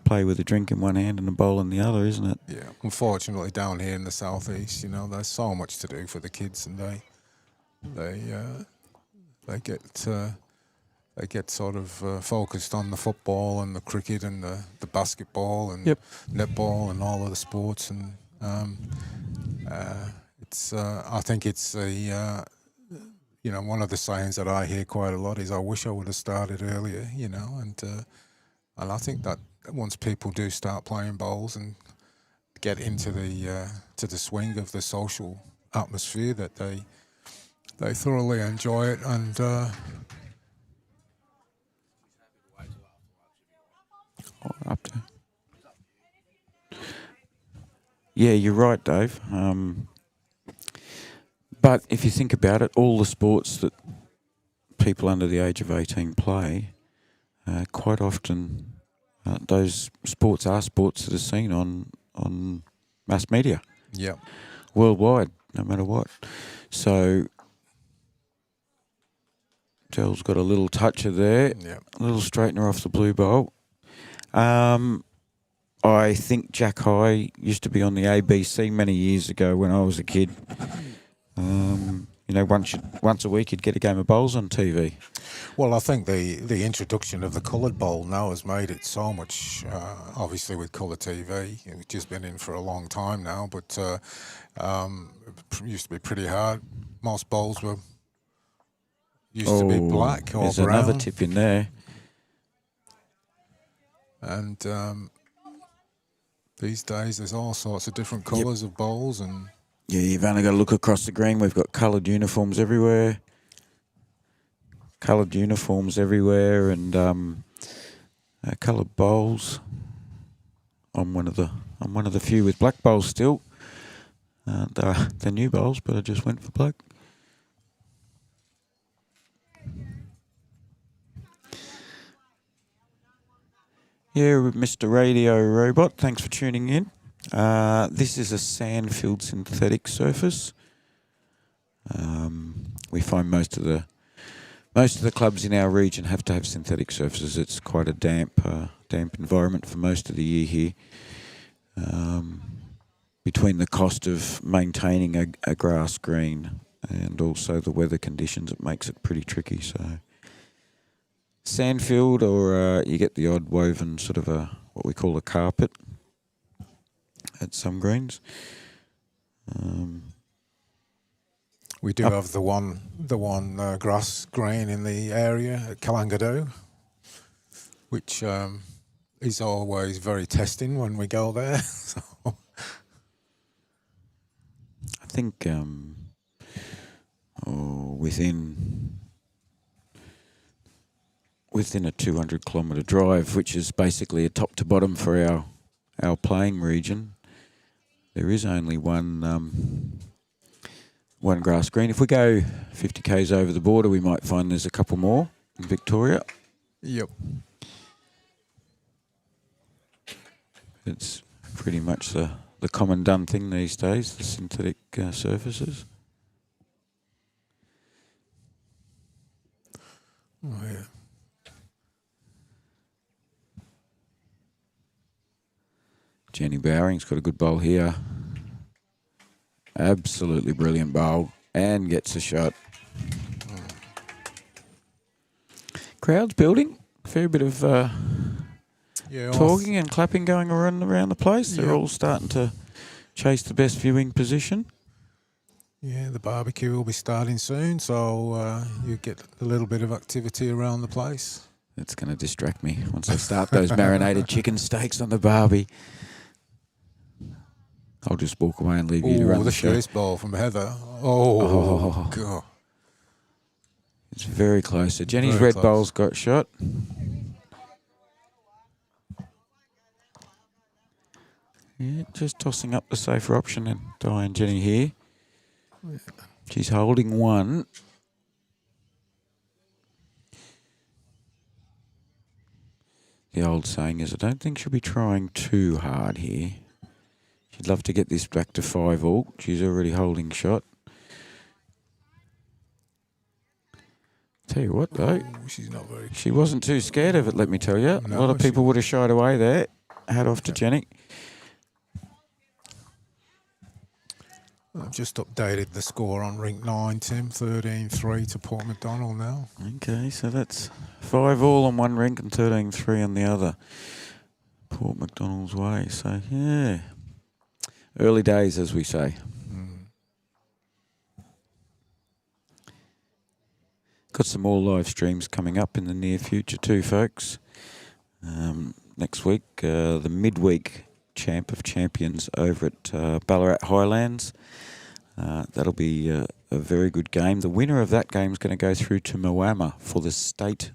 play with a drink in one hand and a bowl in the other, isn't it? Yeah. Unfortunately, down here in the southeast, there's so much to do for the kids, and they get sort of focused on the football and the cricket and the basketball and netball and all of the sports, and I think it's one of the sayings that I hear quite a lot is, I wish I would have started earlier, and I think that once people do start playing bowls and get into the swing of the social atmosphere, that they thoroughly enjoy it. And up to. Yeah, you're right, Dave. But if you think about it, all the sports that people under the age of 18 play, quite often those sports are sports that are seen on mass media. Yeah. Worldwide, no matter what. So Dell's got a little toucher there, a little straightener off the blue bowl. I think Jack High used to be on the ABC many years ago when I was a kid. Once a week you'd get a game of bowls on TV. Well, I think the introduction of the coloured bowl now has made it so much, obviously with colour TV, it's just been in for a long time now, but it used to be pretty hard. Most bowls used to be black or there's brown. Another tip in there. And these days there's all sorts of different colours of bowls. And yeah, you've only got to look across the green. We've got coloured uniforms everywhere. And coloured bowls. I'm one of the few with black bowls still. They're new bowls, but I just went for black. Yeah, Mr. Radio Robot, thanks for tuning in. This is a sand-filled synthetic surface. We find most of the clubs in our region have to have synthetic surfaces. It's quite a damp environment for most of the year here. Between the cost of maintaining a grass green and also the weather conditions, it makes it pretty tricky. So sand-filled, or you get the odd woven sort of what we call a carpet at some greens. We do have the one grass green in the area at Kalangado, which is always very testing when we go there. So. I think within a 200-kilometre drive, which is basically a top to bottom for our playing region, there is only one grass green. If we go 50 k's over the border, we might find there's a couple more in Victoria. Yep. It's pretty much the common done thing these days, the synthetic surfaces. Oh, yeah. Jenny Bowering's got a good bowl here. Absolutely brilliant bowl, and gets a shot. Crowd's building. Fair bit of talking and clapping going around the place. They're all starting to chase the best viewing position. Yeah, the barbecue will be starting soon, so you get a little bit of activity around the place. That's going to distract me once I start those marinated chicken steaks on the barbie. I'll just walk away and leave you to run the the show. first ball from Heather. Oh, God. It's very close. So Jenny's Very red close. bowl's got shot. Yeah, just tossing up the safer option and Diane Jenny here. She's holding one. The old saying is, I don't think she'll be trying too hard here. She'd love to get this back to 5-all. She's already holding shot. Tell you what, though, She's not very... she wasn't too scared of it, let me tell you. No, A lot of people would have shied away there. Hat off to Jenny. I've just updated the score on rink 9, Tim. 13-3 to Port MacDonnell now. Okay, so that's 5-all on one rink and 13-3 on the other. Port MacDonnell's way. So, yeah. Early days, as we say. Got some more live streams coming up in the near future too, folks. Next week, the midweek champ of champions over at Ballarat Highlands. That'll be a very good game. The winner of that game is going to go through to Moama for the state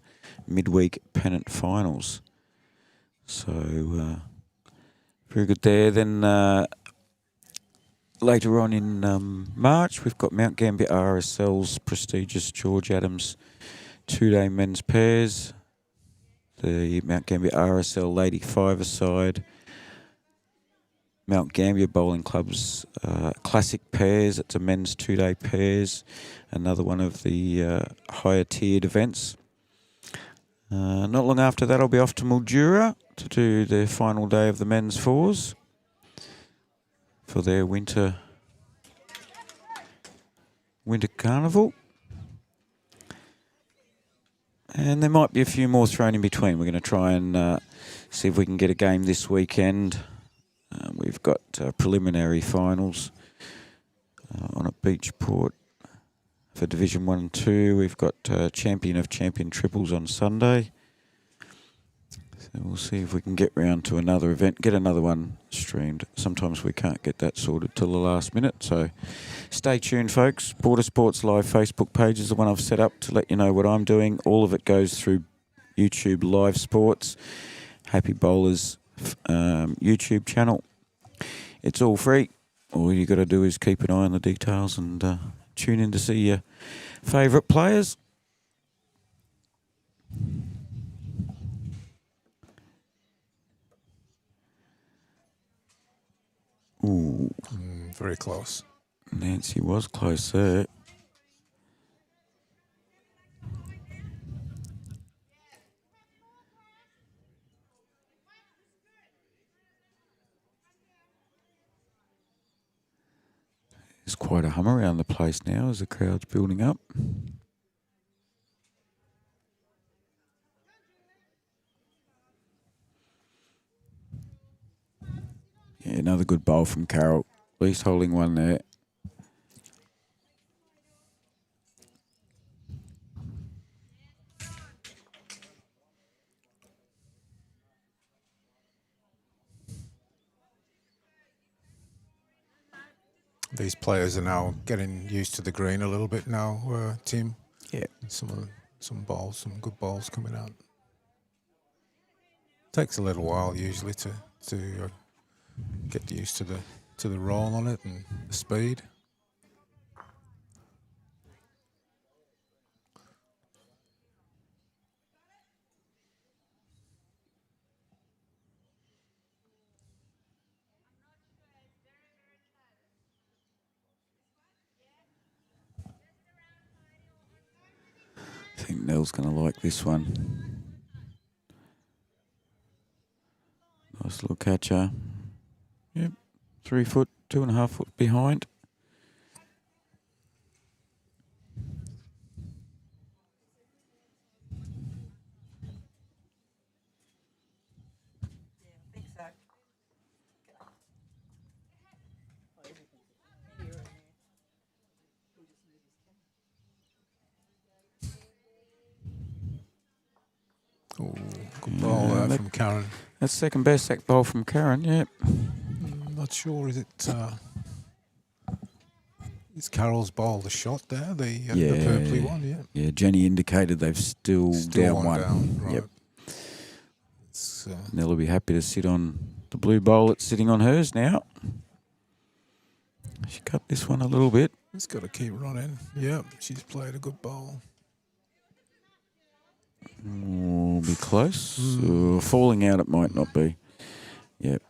midweek pennant finals. So, very good there. Then later on in March, we've got Mount Gambier RSL's prestigious George Adams two-day men's pairs. The Mount Gambier RSL Lady Five-a-side. Mount Gambier Bowling Club's classic pairs. It's a men's two-day pairs. Another one of the higher tiered events. Not long after that, I'll be off to Mildura to do the final day of the men's fours for their winter carnival. And there might be a few more thrown in between. We're going to try and see if we can get a game this weekend. We've got preliminary finals on at Beachport for Division 1 and 2. We've got Champion of Champion Triples on Sunday. So we'll see if we can get round to another event, get another one streamed. Sometimes we can't get that sorted till the last minute. So stay tuned, folks. Border Sports Live Facebook page is the one I've set up to let you know what I'm doing. All of it goes through YouTube Live Sports, Happy Bowlers YouTube channel. It's all free. All you got to do is keep an eye on the details and tune in to see your favourite players. Ooh. Very close. Nancy was close there. There's quite a hum around the place now as the crowd's building up. Yeah, another good bowl from Carol. At least holding one there. These players are now getting used to the green a little bit now, Tim. Yeah. Some good balls coming out. Takes a little while usually to get used to the roll on it and the speed. I think Nell's going to like this one. Nice little catcher. Yep, 3 foot, 2.5 foot behind. Oh, good ball there from Karen. That's second best sack bowl from Karen, yep. Not sure, is it... is Carol's ball the shot there, the purpley one, yeah? Yeah, Jenny indicated they've still down one. Down, right. Yep. Nell will be happy to sit on the blue bowl that's sitting on hers now. She cut this one a little bit. It's got to keep running. Yep, she's played a good ball. Will be close. Falling out it might not be. Yep.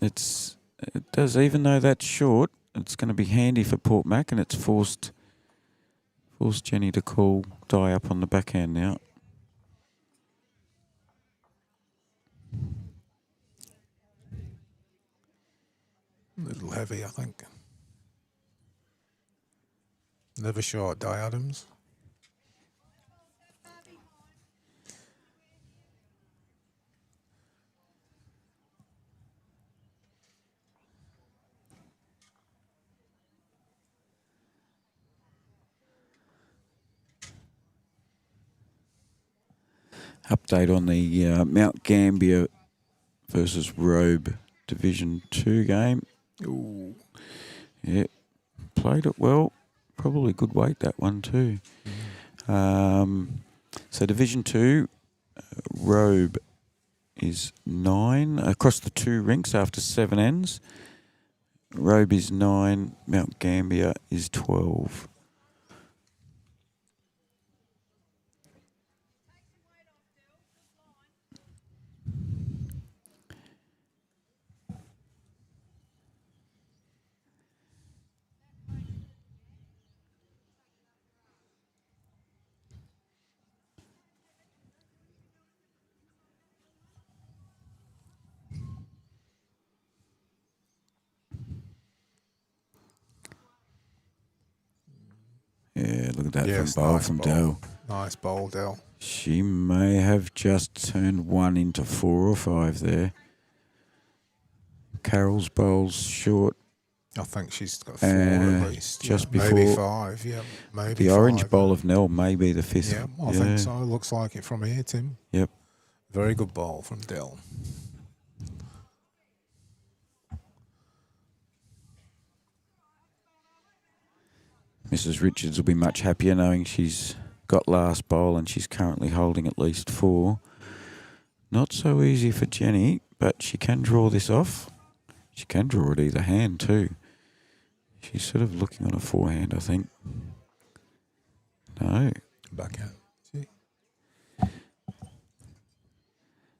It does, even though that's short, it's going to be handy for Port Mac, and it's forced Jenny to call die up on the backhand now. A little heavy, I think. Never short, Di Adams. Update on the Mount Gambier versus Robe Division 2 game. Ooh. Yeah, played it well. Probably good weight, that one too. So Division 2, Robe is 9 across the 2 rinks after 7 ends. Robe is 9, Mount Gambier is 12. Yeah, look at that from Dell. Nice bowl, Dell. She may have just turned 1 into 4 or 5 there. Carol's bowl's short. I think she's got 4 at least. Just before. Maybe 5, yeah. Maybe the orange 5, bowl of Nell may be the 5th. Yeah, I think so. Looks like it from here, Tim. Yep. Very good ball from Dell. Mrs. Richards will be much happier knowing she's got last bowl and she's currently holding at least 4. Not so easy for Jenny, but she can draw this off. She can draw it either hand too. She's sort of looking on a forehand, I think. No. Backhand. See?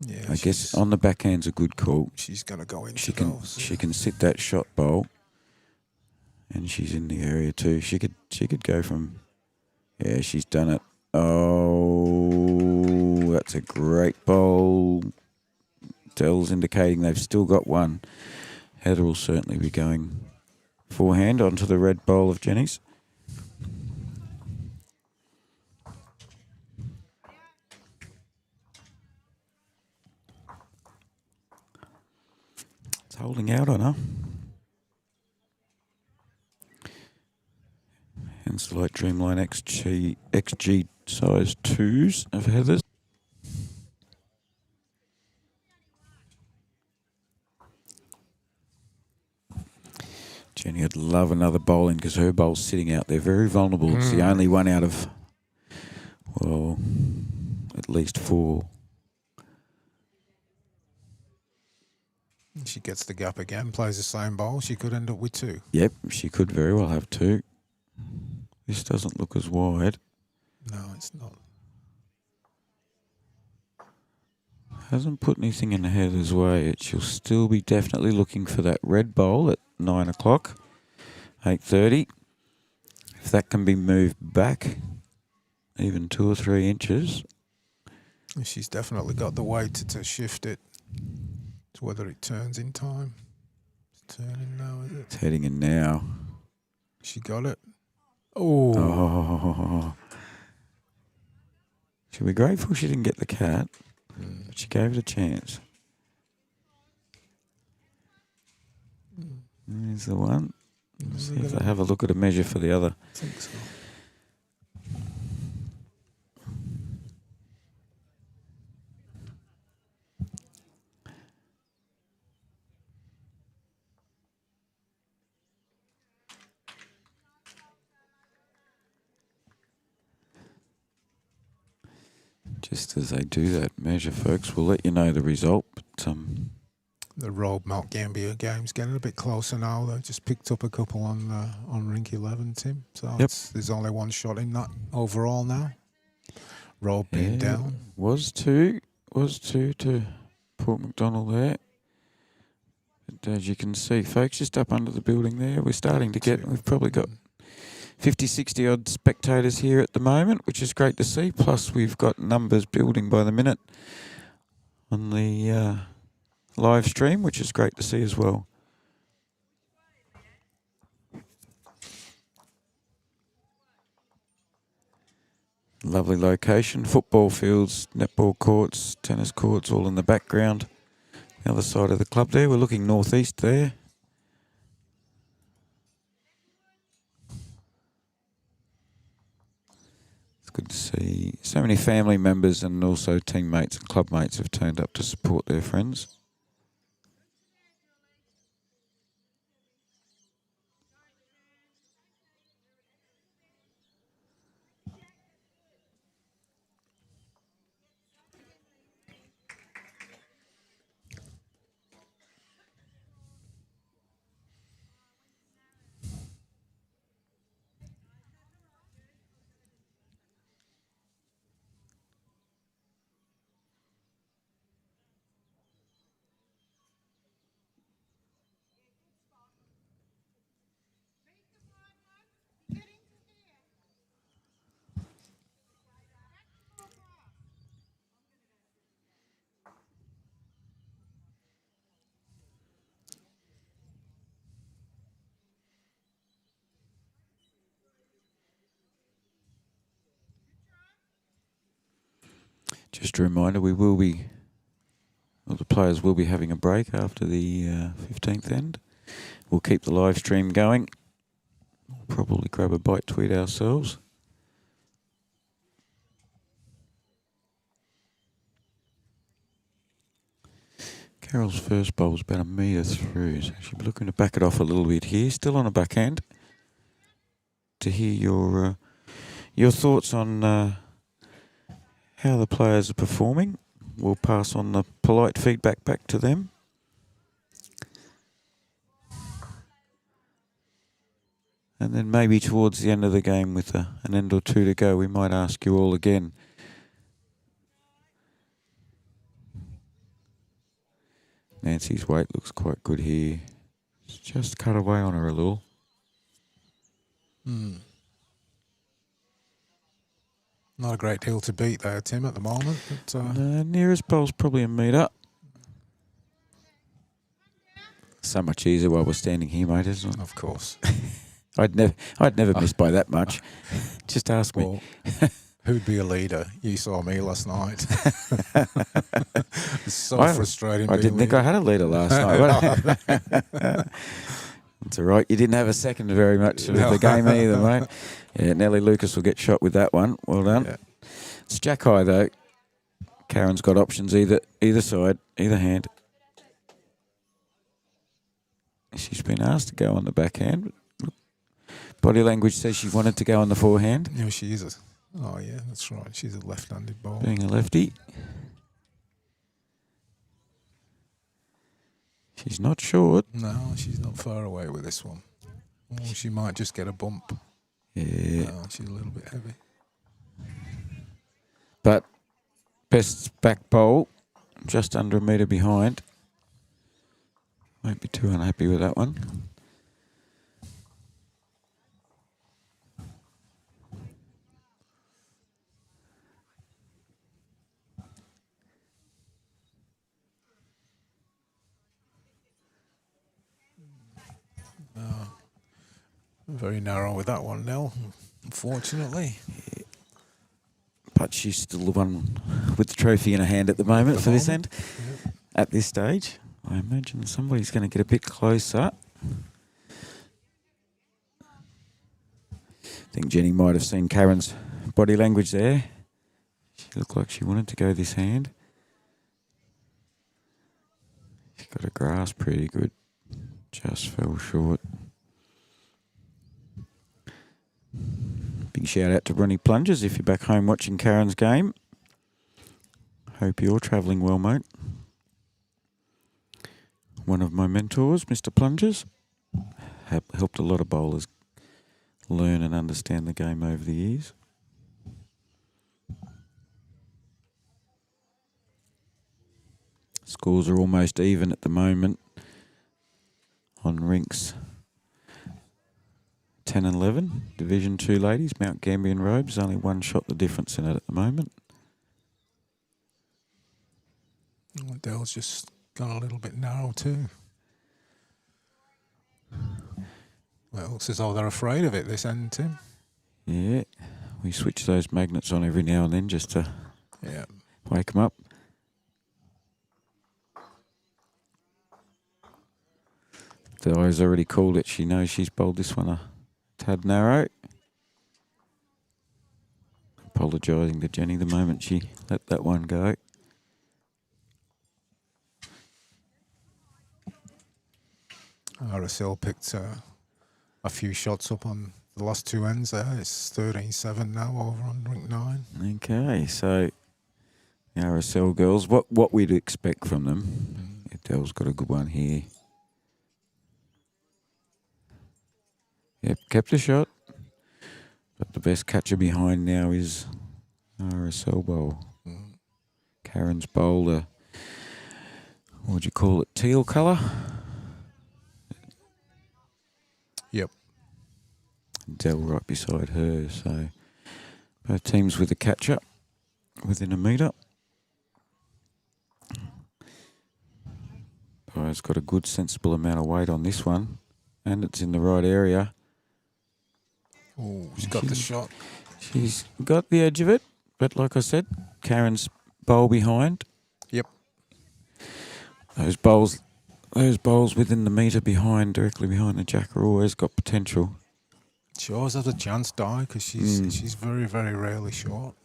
Yeah, I guess on the backhand's a good call. She's going to go into She can those. she can sit that shot bowl, and she's in the area too. She could go from. Yeah, she's done it. Oh, that's a great bowl. Dell's indicating they've still got one. Heather will certainly be going forehand onto the red bowl of Jenny's. It's holding out on her. Hence the light Dreamline XG size 2s of Heather's. Jenny would love another bowling because her bowl's sitting out there very vulnerable. It's the only one out of, well, at least 4. She gets the gap again, plays the same bowl. She could end up with 2. Yep, she could very well have 2. This doesn't look as wide. No, it's not. Hasn't put anything in Heather's way. She'll still be definitely looking for that red bowl at 9 o'clock, 8:30. If that can be moved back even 2 or 3 inches. She's definitely got the weight to shift it. It's whether it turns in time. It's turning now, is it? It's heading in now. She got it. Oh. She'll be grateful she didn't get the cat, but she gave it a chance. There's the one. See if they have a look at a measure for the other. I think so. Just as they do that measure, folks, we'll let you know the result. But The Robe Mount Gambier game's getting a bit closer now. They just picked up a couple on rink 11, Tim. So there's only one shot in that overall now. Robe being down. Was two to Port MacDonnell there. But as you can see, folks, just up under the building there, we're starting to get, we've probably got 50, 60 odd spectators here at the moment, which is great to see. Plus we've got numbers building by the minute on the live stream, which is great to see as well. Lovely location, football fields, netball courts, tennis courts, all in the background. The other side of the club there, we're looking northeast there. It's good to see so many family members and also teammates and club mates have turned up to support their friends. Just a reminder, the players will be having a break after the 15th end. We'll keep the live stream going. We'll probably grab a bite to eat ourselves. Carol's first bowl was about 1 metre through, so she'll be looking to back it off a little bit here. Still on a backhand. To hear your thoughts on how the players are performing. We'll pass on the polite feedback back to them. And then maybe towards the end of the game with an end or two to go, we might ask you all again. Nancy's weight looks quite good here. It's just cut away on her a little. Not a great deal to beat there, Tim, at the moment. But, nearest bowl's probably 1 metre. So much easier while we're standing here, mate, isn't it? Of course. I'd never miss by that much. Just ask me. Well, who'd be a leader? You saw me last night. It's so frustrating. I didn't think I had a leader last night. It's all right. You didn't have a second very much of the game either, mate. Yeah, Nellie Lucas will get shot with that one. Well done. Yeah. It's jack high, though. Karen's got options either side, either hand. She's been asked to go on the backhand. Body language says she wanted to go on the forehand. Yeah, she is. Oh, yeah, that's right. She's a left-handed bowler. Being a lefty. She's not short. No, she's not far away with this one. Oh, she might just get a bump. Yeah. No, she's a little bit heavy. But best back bowl, just under 1 metre behind. Won't be too unhappy with that one. Very narrow with that one, Nell, unfortunately. Yeah. But she's still the one with the trophy in her hand at the moment for this end. Yep. At this stage, I imagine somebody's going to get a bit closer. I think Jenny might have seen Karen's body language there. She looked like she wanted to go this hand. She got a grasp pretty good. Just fell short. Big shout out to Brunny Plungers if you're back home watching Karen's game. Hope you're travelling well, mate. One of my mentors, Mr. Plungers, helped a lot of bowlers learn and understand the game over the years. Scores are almost even at the moment on rinks 10 and 11. Division 2 ladies, Mount Gambier and Robe. Only one shot the difference in it at the moment. Dell's just gone a little bit narrow too. Well, it looks as though they're afraid of it this end, Tim. Yeah, we switch those magnets on every now and then just to wake them up. The eye's already called it. She knows she's bowled this one a tad narrow. Apologising to Jenny the moment she let that one go. RSL picked a few shots up on the last two ends there. It's 13-7 now over on rink 9. Okay, so the RSL girls, what we'd expect from them. Adele's got a good one here. Yep, kept a shot. But the best catcher behind now is RSL bowl. Karen's bowled a, what would you call it, teal colour? Yep. Dell right beside her, so both teams with a catcher within a metre. Oh, it's got a good sensible amount of weight on this one, and it's in the right area. Oh, she's got the shot. She's got the edge of it, but like I said, Karen's bowl behind. Yep. Those bowls within the metre behind, directly behind the jack, are always got potential. She always has a chance, Di, because she's very, very rarely short.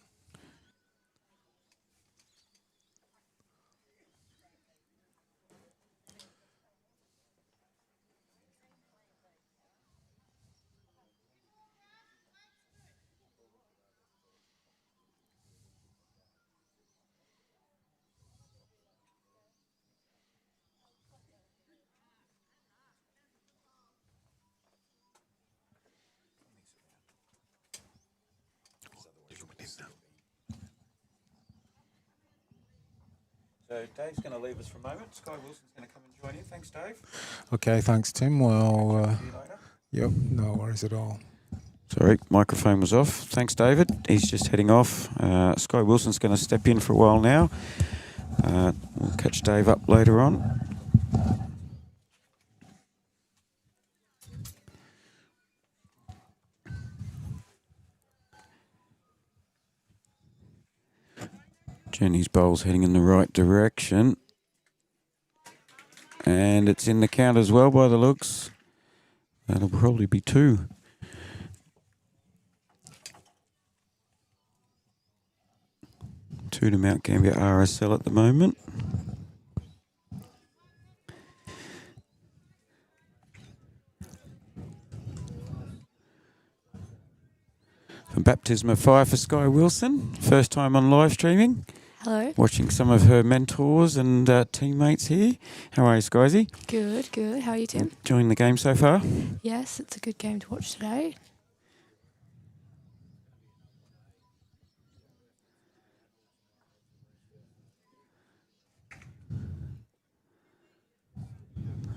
So Dave's going to leave us for a moment. Sky Wilson's going to come and join you. Thanks, Dave. Okay, thanks, Tim. Well, See you later. yep, no worries at all. Sorry, microphone was off. Thanks, David. He's just heading off. Sky Wilson's going to step in for a while now. We'll catch Dave up later on. Jenny's bowl's heading in the right direction. And it's in the count as well by the looks. That'll probably be 2. Two to Mount Gambier RSL at the moment. From Baptism of Fire for Sky Wilson. First time on live streaming. Hello. Watching some of her mentors and teammates here. How are you, Skysy? Good, good. How are you, Tim? Enjoying the game so far? Yes, it's a good game to watch today.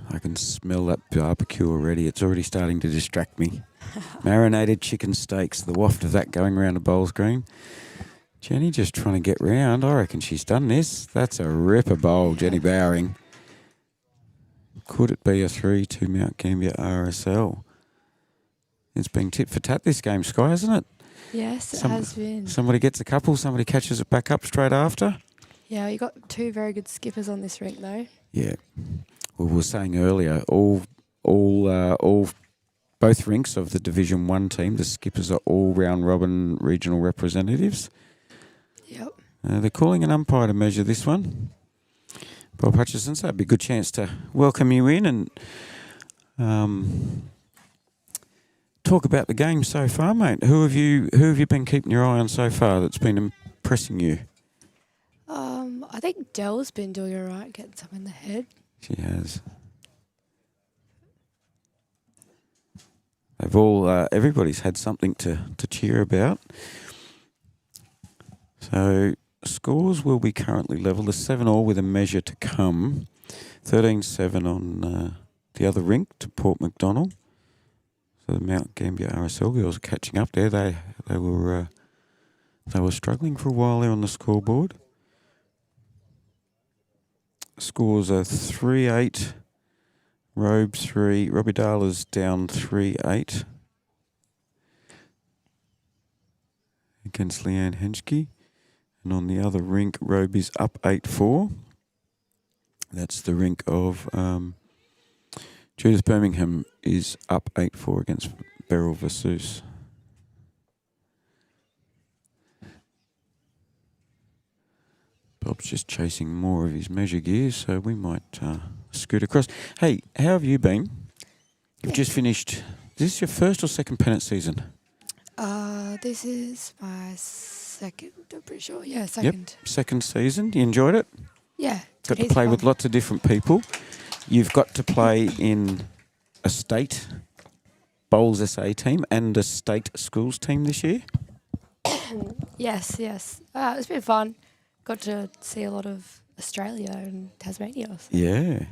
I can smell that barbecue already. It's already starting to distract me. Marinated chicken steaks, the waft of that going around the bowls green. Jenny just trying to get round. I reckon she's done this. That's a ripper bowl, Jenny Bowering. Could it be a 3 to Mount Gambier RSL? It's been tit for tat this game, Sky, hasn't it? Yes, it has been. Somebody gets a couple, somebody catches it back up straight after. Yeah, you got 2 very good skippers on this rink, though. Yeah. Well, we were saying earlier, both rinks of the Division 1 team, the skippers are all round robin regional representatives. Yep. They're calling an umpire to measure this one. Bob Hutchison, so that'd be a good chance to welcome you in and talk about the game so far, mate. Who have you been keeping your eye on so far that's been impressing you? I think Dell's been doing all right, getting some in the head. She has. They've all, everybody's had something to cheer about. So scores will be currently level. The 7-all with a measure to come. 13-7 on the other rink to Port MacDonnell. So the Mount Gambier RSL girls are catching up there. They were struggling for a while there on the scoreboard. Scores are 3-8. Robe 3. Robbie Darla's down 3-8 against Leanne Henschke. And on the other rink, Robe is up 8-4. That's the rink of Judith Birmingham is up 8-4 against Beryl Versus. Bob's just chasing more of his measure gear, so we might scoot across. Hey, how have you been? You've just finished. Is this your first or second pennant season? This is my second, I'm pretty sure. Yeah, second. Yep, second season. You enjoyed it? Yeah. Got to play with lots of different people. You've got to play in a state bowls SA team and a state schools team this year? Yes. It's been fun. Got to see a lot of Australia and Tasmania. So. Yeah.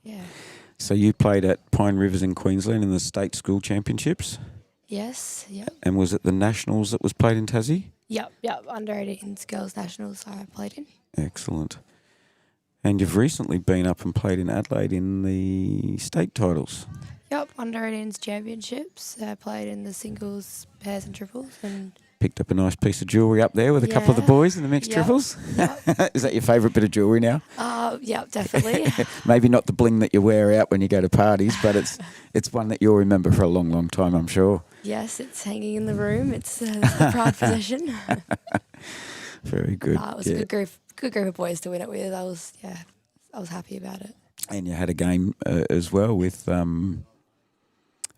Yeah. So you played at Pine Rivers in Queensland in the state school championships? Yes, yep. And was it the nationals that was played in Tassie? Yep. Under 18s girls nationals I played in. Excellent. And you've recently been up and played in Adelaide in the state titles? Yep, under 18s championships. I played in the singles, pairs and triples. And picked up a nice piece of jewellery up there with a couple of the boys in the mixed triples. Yep. Is that your favourite bit of jewellery now? Yeah, definitely. Maybe not the bling that you wear out when you go to parties, but it's one that you'll remember for a long, long time, I'm sure. Yes, it's hanging in the room. It's a proud possession. Very good. It was a good group of boys to win it with. I was happy about it. And you had a game as well with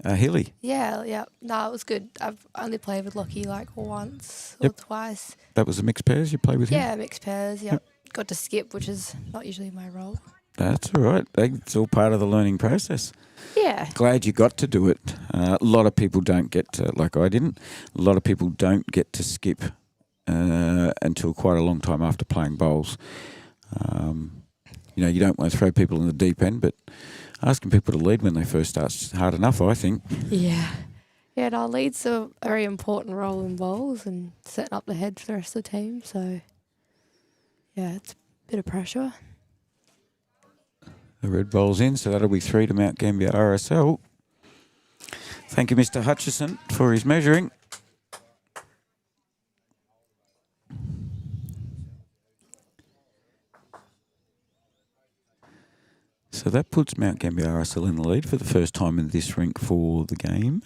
Hilly. Yeah. No, it was good. I've only played with Lockie like once or twice. That was a mixed pairs you played with him? Yeah, mixed pairs, yep. Got to skip, which is not usually my role. That's all right. It's all part of the learning process. Yeah. Glad you got to do it. A lot of people don't get to, like I didn't, a lot of people don't get to skip until quite a long time after playing bowls. You don't want to throw people in the deep end, but asking people to lead when they first start is hard enough, I think. Yeah. Yeah, no, lead's a very important role in bowls and setting up the head for the rest of the team. So, yeah, it's a bit of pressure. The red bowl's in, so that'll be 3 to Mount Gambier RSL. Thank you, Mr. Hutchison, for his measuring. So that puts Mount Gambier RSL in the lead for the first time in this rink for the game.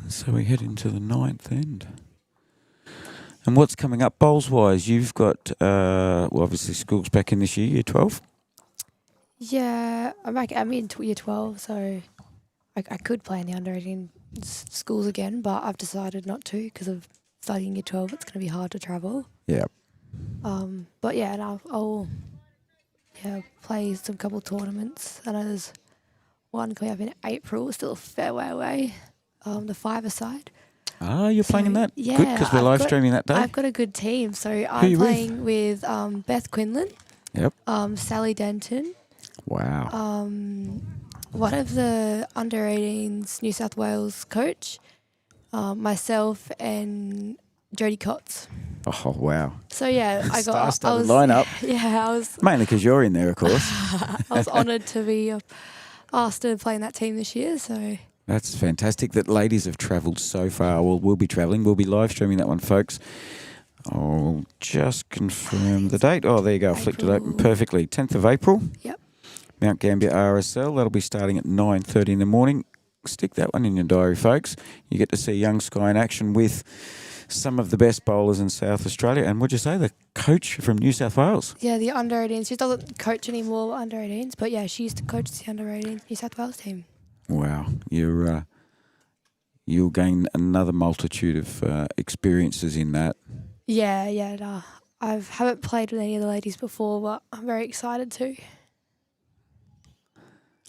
So we head into the 9th end. And what's coming up bowls-wise? You've got, obviously school's back in this year, year 12? Yeah, I'm in year 12, so I could play in the under 18 schools again, but I've decided not to because of studying year 12. It's going to be hard to travel. Yeah. But yeah, and I'll play some couple tournaments. I know there's one coming up in April, still a fair way away. The 5-a-side. Ah, you're playing in that? Yeah. Good, because we're live streaming that day. I've got a good team. So I'm playing with Beth Quinlan. Yep. Sally Denton. Wow. One of the under 18s New South Wales coach, myself and Jodie Cotts. Oh, wow. So yeah, I was lineup. Yeah, I was mainly because you're in there, of course. I was honoured to be asked to play in that team this year. So that's fantastic that ladies have travelled so far. Well, we'll be travelling. We'll be live streaming that one, folks. I'll just confirm the date. Oh, there you go. I flicked it open perfectly. 10th of April. Yep. Mount Gambier RSL. That'll be starting at 9:30 in the morning. Stick that one in your diary, folks. You get to see Young Sky in action with some of the best bowlers in South Australia. And would you say the coach from New South Wales? Yeah, the under-18s. She doesn't coach anymore under-18s, but yeah, she used to coach the under-18 New South Wales team. Wow, you'll gain another multitude of experiences in that. Yeah. No, I haven't played with any of the ladies before, but I'm very excited to.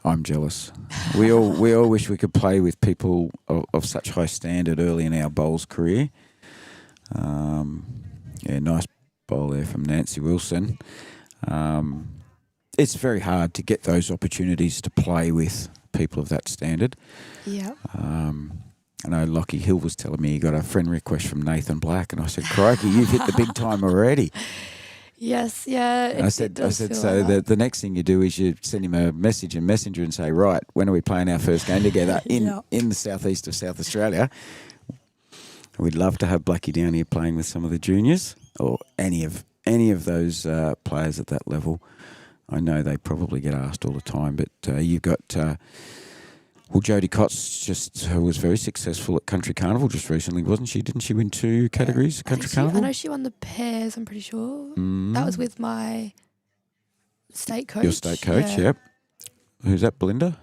I'm jealous. We all wish we could play with people of such high standard early in our bowls career. Nice bowl there from Nancy Wilson. It's very hard to get those opportunities to play with people of that standard. Yeah. I know Lockie Hill was telling me he got a friend request from Nathan Black, and I said, "Crikey, you've hit the big time already." Yes, yeah. I said, so the next thing you do is you send him a message in Messenger and say, right, when are we playing our first game together in the southeast of South Australia? We'd love to have Blackie down here playing with some of the juniors or any of those players at that level. I know they probably get asked all the time, but you've got Jodie Cots was very successful at Country Carnival just recently, wasn't she? Didn't she win 2 categories at Country Carnival? I know she won the pairs, I'm pretty sure. That was with my state coach. Your state coach, yep. Who's that, Belinda?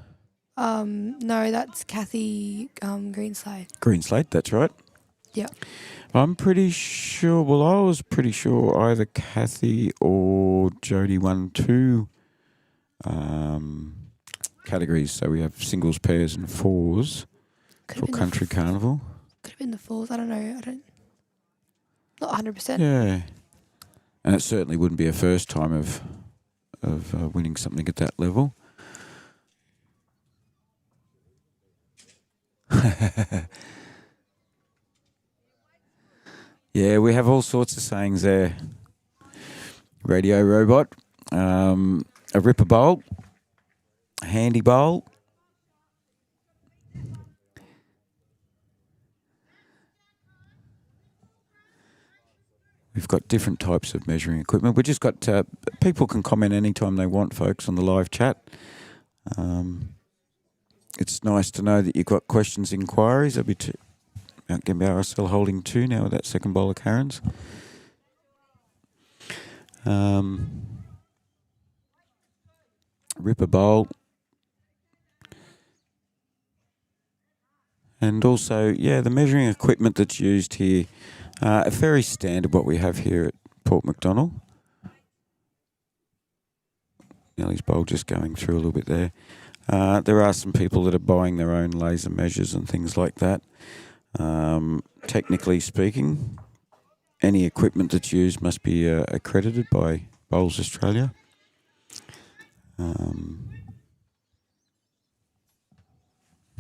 No, that's Kathy Greenslade. Greenslade, that's right. Yeah. I'm pretty sure, I was pretty sure either Kathy or Jodie won 2 categories. So we have singles, pairs and fours for Country Carnival. Could have been the fours. I don't know. Not 100%. Yeah. And it certainly wouldn't be a first time of winning something at that level. Yeah, we have all sorts of sayings there. Radio robot, a ripper bowl, a handy bowl, we've got different types of measuring equipment. We just got people can comment anytime they want, folks, on the live chat. It's nice to know that you've got questions, inquiries. There'll be Gambier RSL holding 2 now with that second bowler, Karen's. Ripper bowl. And also, the measuring equipment that's used here, very standard what we have here at Port MacDonnell. Nellie's bowl just going through a little bit there. There are some people that are buying their own laser measures and things like that. Technically speaking, any equipment that's used must be accredited by Bowls Australia.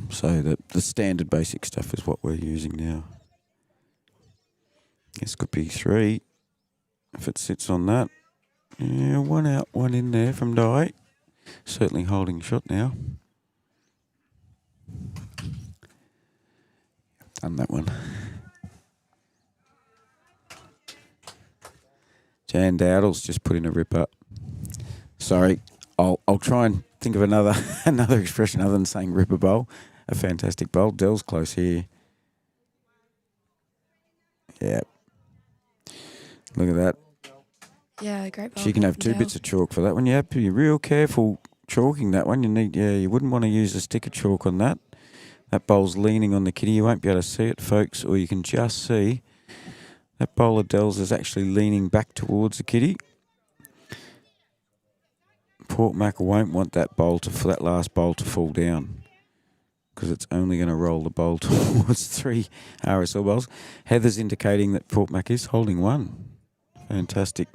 So the standard basic stuff is what we're using now. This could be 3 if it sits on that. Yeah, 1 out, 1 in there from Di. Certainly holding shot now. Done that one. Jan Dowdle's just put in a rip up. Sorry, I'll try and think of another expression other than saying ripper bowl. A fantastic bowl. Dell's close here. Yeah. Look at that. Yeah, great bowl. She can have 2 bits of chalk for that one. You have to be real careful chalking that one. You wouldn't want to use a stick of chalk on that. That bowl's leaning on the kitty. You won't be able to see it, folks, or you can just see that bowl of Dell's is actually leaning back towards the kitty. Port Mac won't want that last bowl to fall down because it's only going to roll the bowl towards 3 RSL bowls. Heather's indicating that Port Mac is holding 1. Fantastic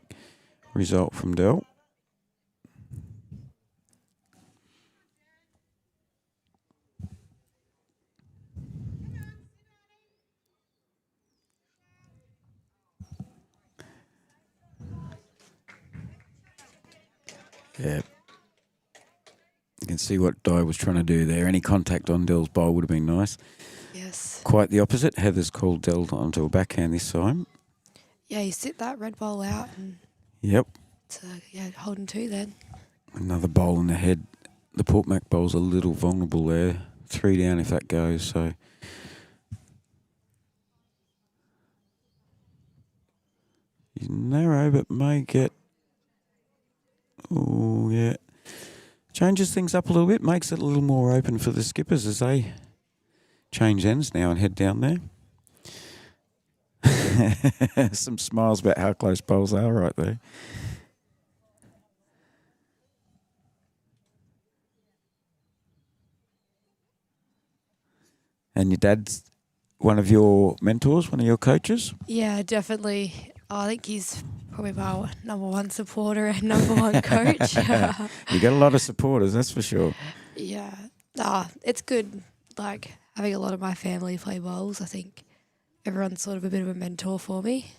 result from Dell. Yeah. You can see what Di was trying to do there. Any contact on Dell's bowl would have been nice. Yes. Quite the opposite. Heather's called Dell onto a backhand this time. Yeah, you sit that red bowl out and Yep. it's holding 2 then. Another bowl in the head. The Port Mac bowl's a little vulnerable there. 3 down if that goes, so narrow, but may get... Oh, yeah. Changes things up a little bit, makes it a little more open for the skippers as they change ends now and head down there. Some smiles about how close bowls are right there. And your dad's one of your mentors, one of your coaches? Yeah, definitely. I think he's probably my number one supporter and number one coach. You got a lot of supporters, that's for sure. Yeah. It's good, like, having a lot of my family play bowls. I think everyone's sort of a bit of a mentor for me.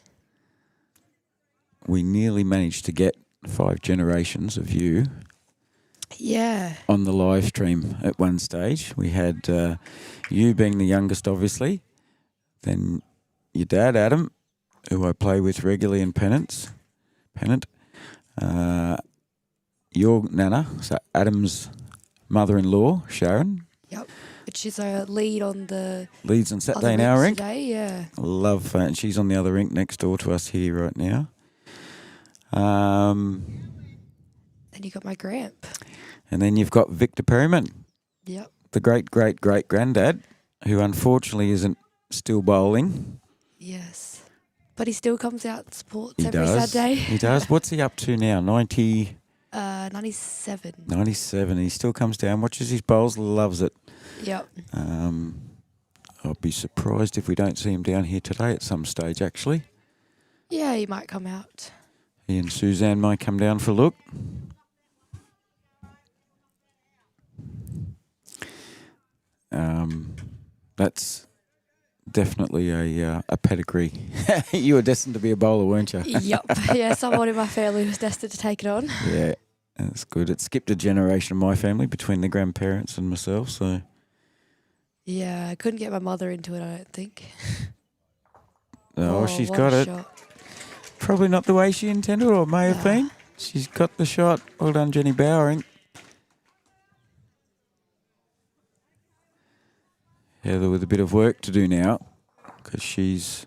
We nearly managed to get 5 generations of you Yeah. on the live stream at one stage. We had you being the youngest, obviously, then your dad, Adam, who I play with regularly in Pennant, your nana, so Adam's mother-in-law, Sharon. Yep. But she's a lead on the Leads on Saturday other in our rinks rink. today, yeah. Love that. And she's on the other rink next door to us here right now. Then you got my gramp. And then you've got Victor Perryman, Yep. the great-great-great-granddad, who unfortunately isn't still bowling. Yes. But he still comes out and supports He every does. Saturday. He does. What's he up to now? 97. 97. He still comes down, watches his bowls, loves it. Yep. I'll be surprised if we don't see him down here today at some stage, actually. Yeah, he might come out. He and Suzanne might come down for a look. That's definitely a pedigree. You were destined to be a bowler, weren't you? Yep. Yeah, someone in my family was destined to take it on. Yeah, that's good. It skipped a generation of my family between the grandparents and myself, so... Yeah, I couldn't get my mother into it, I don't think. Oh, she's what got a it. shot. Probably not the way she intended, or may have been. She's got the shot. Well done, Jenny Bowering. Heather with a bit of work to do now, because she's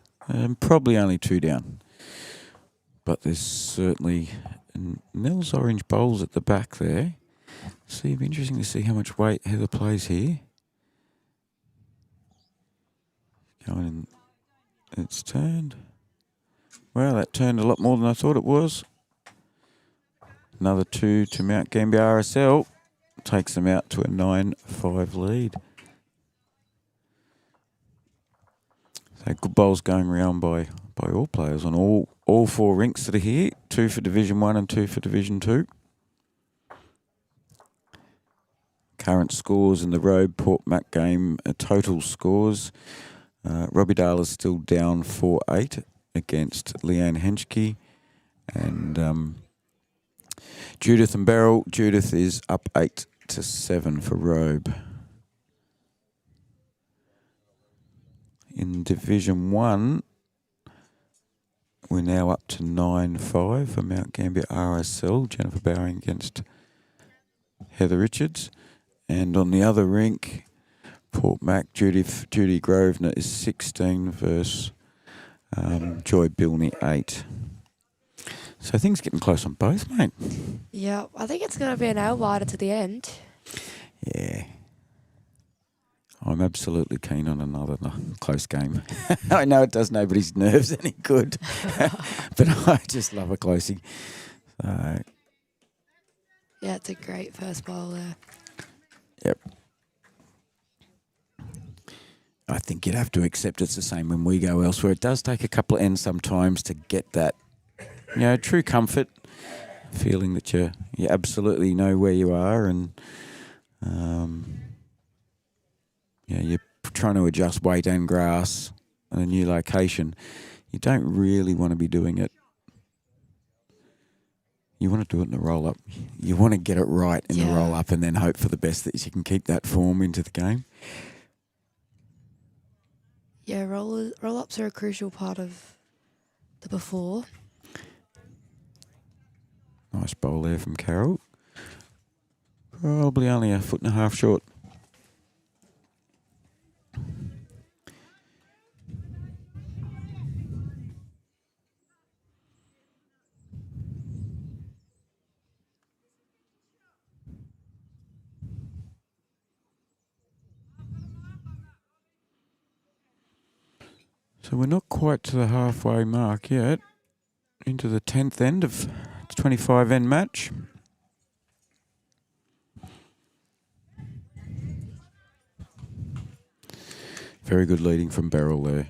probably only 2 down. But there's certainly Nell's orange bowls at the back there. So it'd be interesting to see how much weight Heather plays here. Going in, it's turned. Well, that turned a lot more than I thought it was. Another 2 to Mount Gambier RSL. Takes them out to a 9-5 lead. So good bowls going around by all players on all 4 rinks that are here. 2 for Division 1 and 2 for Division 2. Current scores in the Robe Port Mac game, total scores. Robbie Dale is still down 4-8 against Leanne Henschke. And Judith and Beryl. Judith is up 8-7 for Robe. In Division 1, we're now up to 9-5 for Mount Gambier RSL. Jennifer Bowering against Heather Richards. And on the other rink, Port Mac, Judy Grosvenor is 16 versus Joy Bilney 8. So things getting close on both, mate. Yeah, I think it's going to be an nail-biter to the end. Yeah. I'm absolutely keen on another close game. I know it does nobody's nerves any good, but I just love a closey. So, Yeah, it's a great first bowl there. yep. I think you'd have to accept it's the same when we go elsewhere. It does take a couple of ends sometimes to get that, true comfort, feeling that you absolutely know where you are, and you're trying to adjust weight and grass in a new location. You don't really want to be doing it. You want to do it in the roll-up. You want to get it right in the roll-up and then hope for the best that you can keep that form into the game. Yeah, roll-ups are a crucial part of the before. Nice bowl there from Carol. Probably only 1.5 foot short. So we're not quite to the halfway mark yet. Into the 10th end of the 25 end match. Very good leading from Beryl there.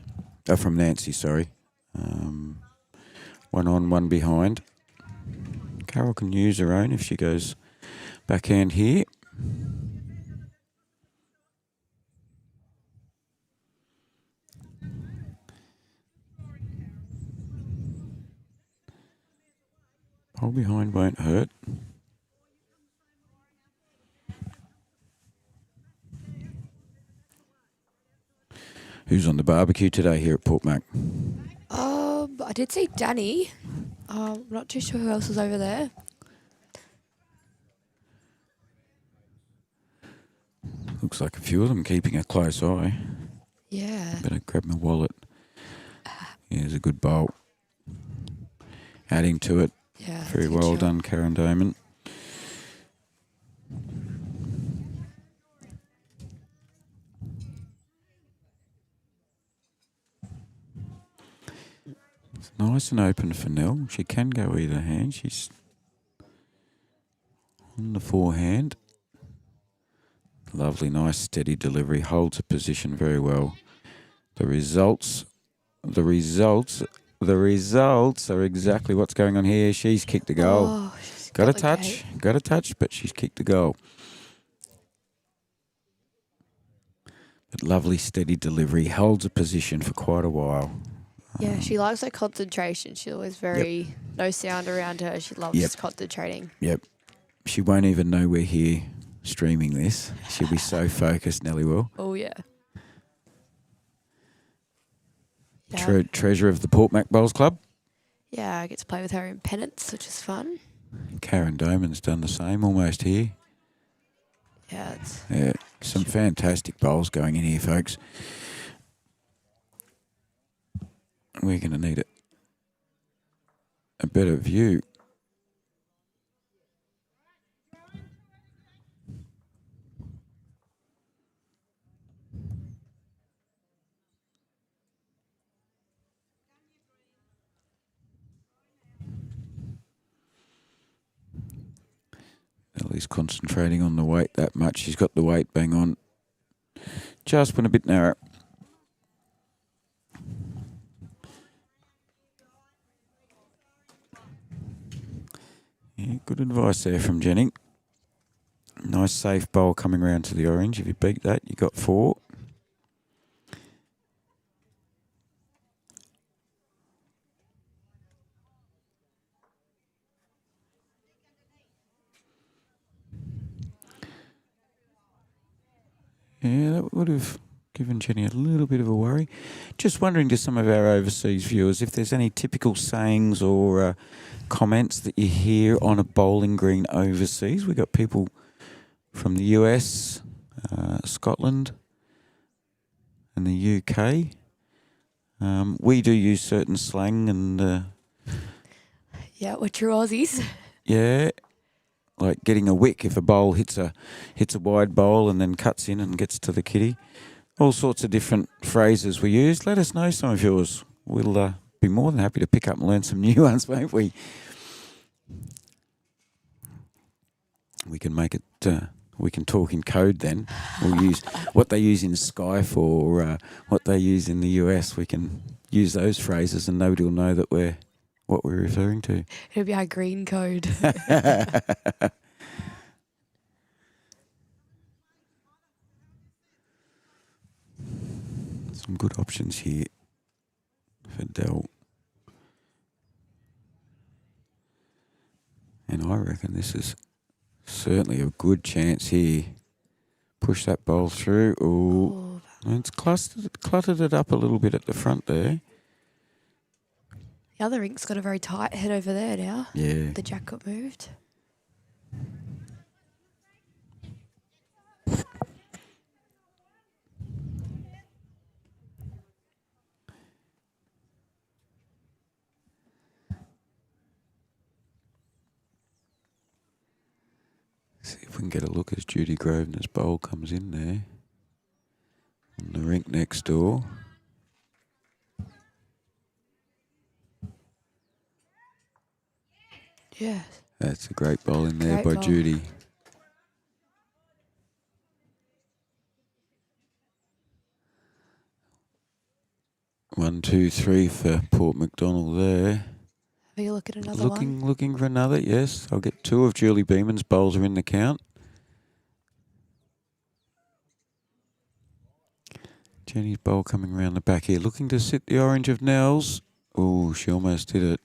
From Nancy, sorry. One on, one behind. Carol can use her own if she goes backhand here. Pole behind won't hurt. Who's on the barbecue today here at Port Mac? I did see Danny. I'm not too sure who else was over there. Looks like a few of them keeping a close eye. Yeah. Better grab my wallet. Here's a good bowl. Adding to it. Yeah. Very it's a good well shot. done, Karen Damon. It's nice and open for Nell. She can go either hand. She's on the forehand. Lovely, nice, steady delivery. Holds a position very well. The results are exactly what's going on here. She's kicked a goal. Oh, she's Got a the touch, gate. but she's kicked a goal. But lovely, steady delivery. Holds a position for quite a while. Yeah, she likes her concentration. She's always very no sound around her. She loves concentrating. Yep. She won't even know we're here streaming this. She'll be so focused, Nellie will. Oh yeah. Treasure of the Port Mac Bowls Club. Yeah, I get to play with her in pennants, which is fun. Karen Doman's done the same, almost here. Yeah, it's Yeah, some fantastic bowls going in here, folks. We're going to need a better view. Ellie's concentrating on the weight that much. She's got the weight bang on. Just went a bit narrow. Yeah, good advice there from Jenny. Nice safe bowl coming round to the orange. If you beat that, you got 4. Yeah, that would have given Jenny a little bit of a worry. Just wondering to some of our overseas viewers if there's any typical sayings or comments that you hear on a bowling green overseas. We've got people from the US, Scotland and the UK. We do use certain slang and... yeah, we're true Aussies. yeah, like getting a wick if a bowl hits a wide bowl and then cuts in and gets to the kitty. All sorts of different phrases we use. Let us know some of yours. We'll be more than happy to pick up and learn some new ones, won't we? We can make it... we can talk in code then. We'll use what they use in Skype or what they use in the US. We can use those phrases and nobody will know that what we're referring to. It'll be our green code. Some good options here for Dell. And I reckon this is certainly a good chance here. Push that bowl through. Ooh. Oh, it's cluttered it up a little bit at the front there. The other ink's got a very tight head over there now. Yeah. The jack got moved. See if we can get a look as Judy Grosvenor's bowl comes in there. On the rink next door. Yes. That's a great bowl in there Great by bowl. Judy. One, two, three for Port MacDonnell there. Have a look at another one. Looking for another, yes. I'll get two of Julie Beeman's bowls are in the count. Jenny's bowl coming around the back here, looking to sit the orange of Nell's. Oh, she almost did it.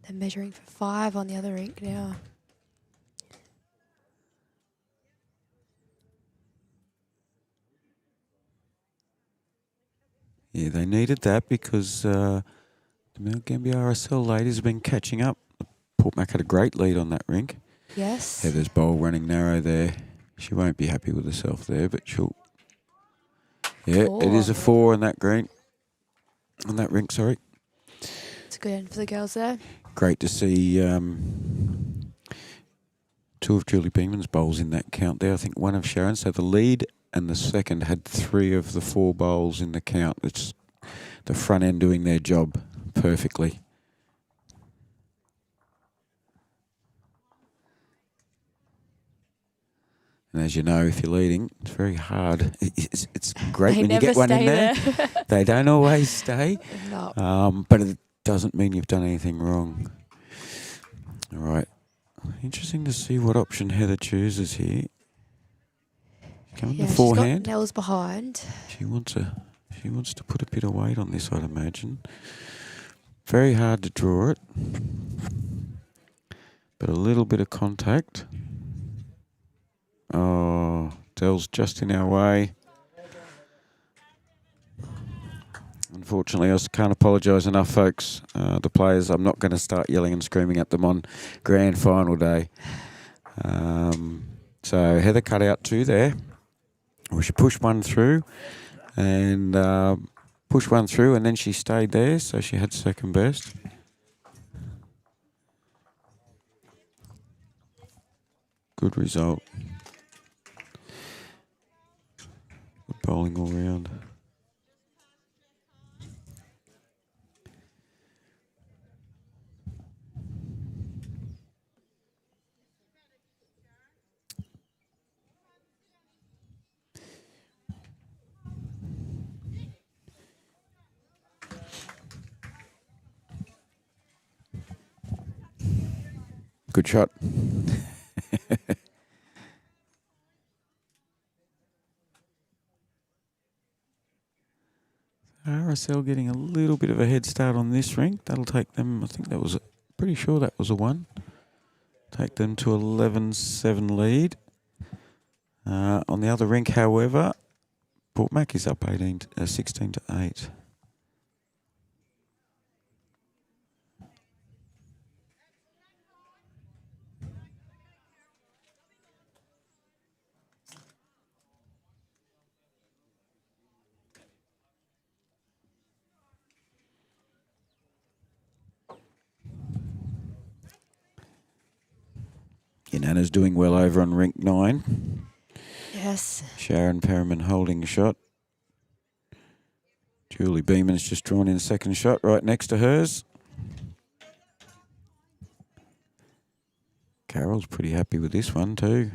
They're measuring for 5 on the other rink now. Yeah, they needed that because the Mount Gambier RSL ladies have been catching up. Port Mac had a great lead on that rink. Yes. Heather's bowl running narrow there. She won't be happy with herself there, but she'll... Yeah, 4. it is a 4 on that green. On that rink, sorry. It's a good end for the girls there. Great to see two of Julie Beeman's bowls in that count there. I think one of Sharon's. So the lead and the second had 3 of the 4 bowls in the count. It's the front end doing their job perfectly. And as you know, if you're leading, it's very hard. It's great They when you never get one in stay there. there. They don't always stay. No. But it doesn't mean you've done anything wrong. All right. Interesting to see what option Heather chooses here. Coming Yeah, to she's forehand. got Nels behind. She wants to put a bit of weight on this, I'd imagine. Very hard to draw it. But a little bit of contact. Oh, Dell's just in our way. Unfortunately, I can't apologise enough, folks. The players, I'm not going to start yelling and screaming at them on grand final day. So Heather cut out 2 there. Well, she pushed one through and and then she stayed there, so she had second best. Good result. Good bowling all round. Good shot. RSL getting a little bit of a head start on this rink. That'll take them, I think that was, pretty sure that was a 1. Take them to 11-7 lead. On the other rink, however, Port Mac is up 16 to 8. Inanna's doing well over on rink 9. Yes. Sharon Perriman holding a shot. Julie Beeman's just drawn in a second shot right next to hers. Carol's pretty happy with this one too.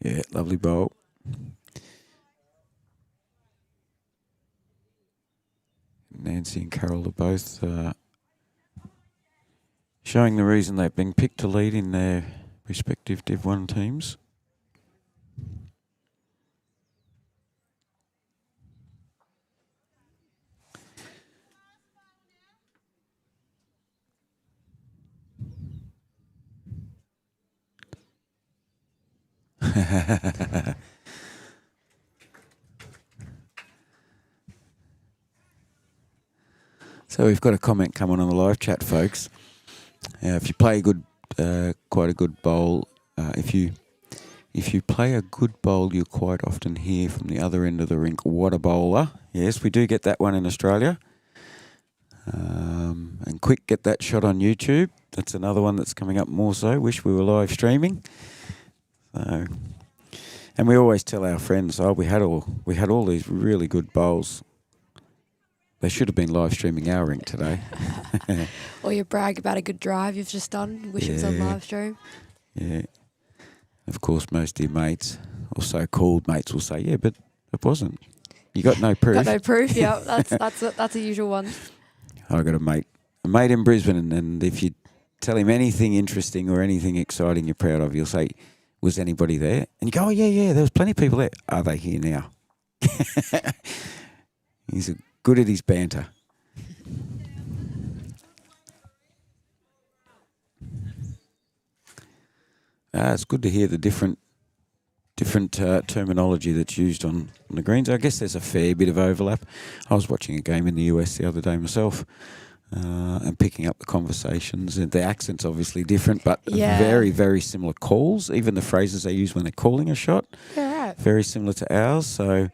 Yeah, lovely bowl. Nancy and Carol are both showing the reason they've been picked to lead in their respective Div 1 teams. So we've got a comment coming on the live chat, folks. If you play a good, quite a good bowl, if you play a good bowl, you quite often hear from the other end of the rink, "What a bowler!" Yes, we do get that one in Australia. And quick, get that shot on YouTube. That's another one that's coming up more so. Wish we were live streaming. So, and we always tell our friends, "Oh, we had all these really good bowls." They should have been live streaming our rink today. Or you brag about a good drive you've just done. Wish it was on Yeah. live stream. Yeah. Of course, most of your mates, or so-called mates, will say, "Yeah, but it wasn't. You got no proof." Got no proof. Yeah, that's a usual one. I got a mate in Brisbane, and if you tell him anything interesting or anything exciting you're proud of, he'll say, "Was anybody there?" And you go, "Oh yeah, there was plenty of people there." Are they here now? He's good at his banter. It's good to hear the different terminology that's used on the greens. I guess there's a fair bit of overlap. I was watching a game in the US the other day myself, and picking up the conversations. And the accent's obviously different, but Yeah. very, very similar calls. Even the phrases they use when they're calling a shot, Yeah, right. very similar to ours. So,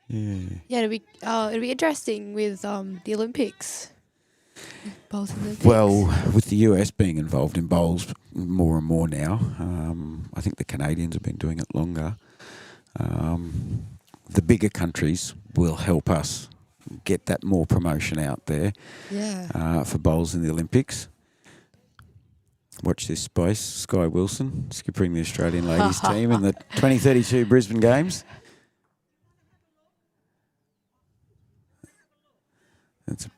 yeah. Yeah, it'll be interesting with the Olympics. Bowls in the Olympics. Well, with the US being involved in bowls more and more now, I think the Canadians have been doing it longer. The bigger countries will help us get that more promotion out there for bowls in the Olympics. Watch this space. Sky Wilson, skippering the Australian ladies team in the 2032 Brisbane Games. That's a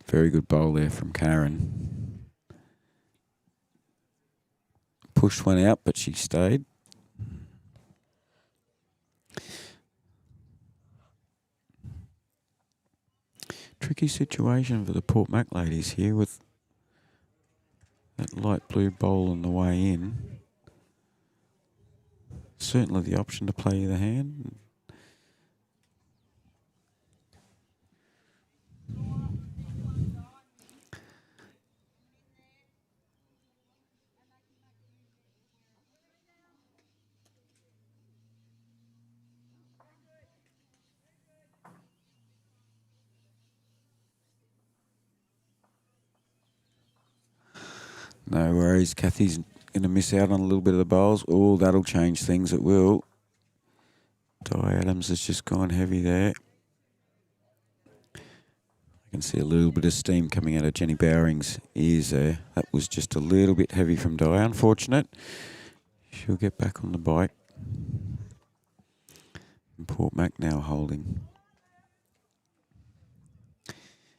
very good bowl there from Karen. Pushed one out, but she stayed. Tricky situation for the Port Mac ladies here with that light blue bowl on the way in. Certainly the option to play the hand. No worries. Kathy's going to miss out on a little bit of the bowls. Oh, that'll change things. It will. Di Adams has just gone heavy there. I can see a little bit of steam coming out of Jenny Bowring's ears there. That was just a little bit heavy from Di. Unfortunate. She'll get back on the bike. And Port Mac now holding.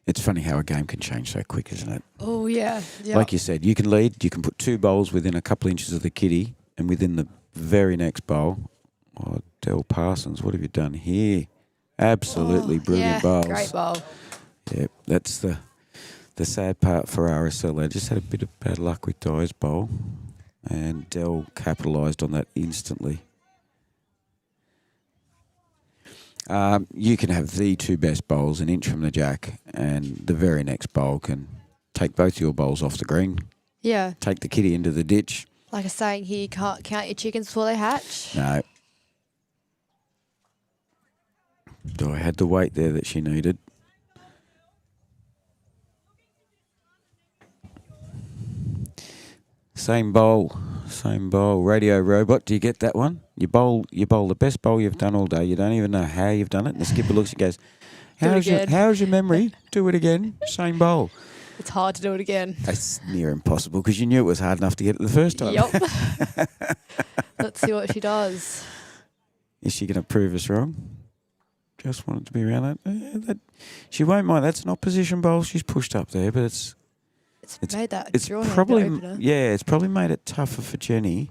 It's funny how a game can change so quick, isn't it? Oh, yeah. Like you said, you can lead, you can put two bowls within a couple inches of the kitty, and within the very next bowl, oh, Del Parsons, what have you done here? Absolutely brilliant bowls. Great bowl. Yeah, that's the sad part for RSL. They just had a bit of bad luck with Di's bowl, and Del capitalised on that instantly. You can have the two best bowls an inch from the jack, and the very next bowl can take both your bowls off the green, Yeah. take the kitty into the ditch. Like a saying here, you can't count your chickens before they hatch. No. Di had the weight there that she needed. Same bowl. Radio Robot, do you get that one? You bowl the best bowl you've done all day. You don't even know how you've done it. And the skipper looks and goes, how's your memory? Do it again. Same bowl. It's hard to do it again. It's near impossible because you knew it was hard enough to get it the first time. Yep. Let's see what she does. Is she going to prove us wrong? Just wanted to be around that. She won't mind. That's an opposition bowl. She's pushed up there, but it's made that it's draw hand probably opener. it's probably made it tougher for Jenny,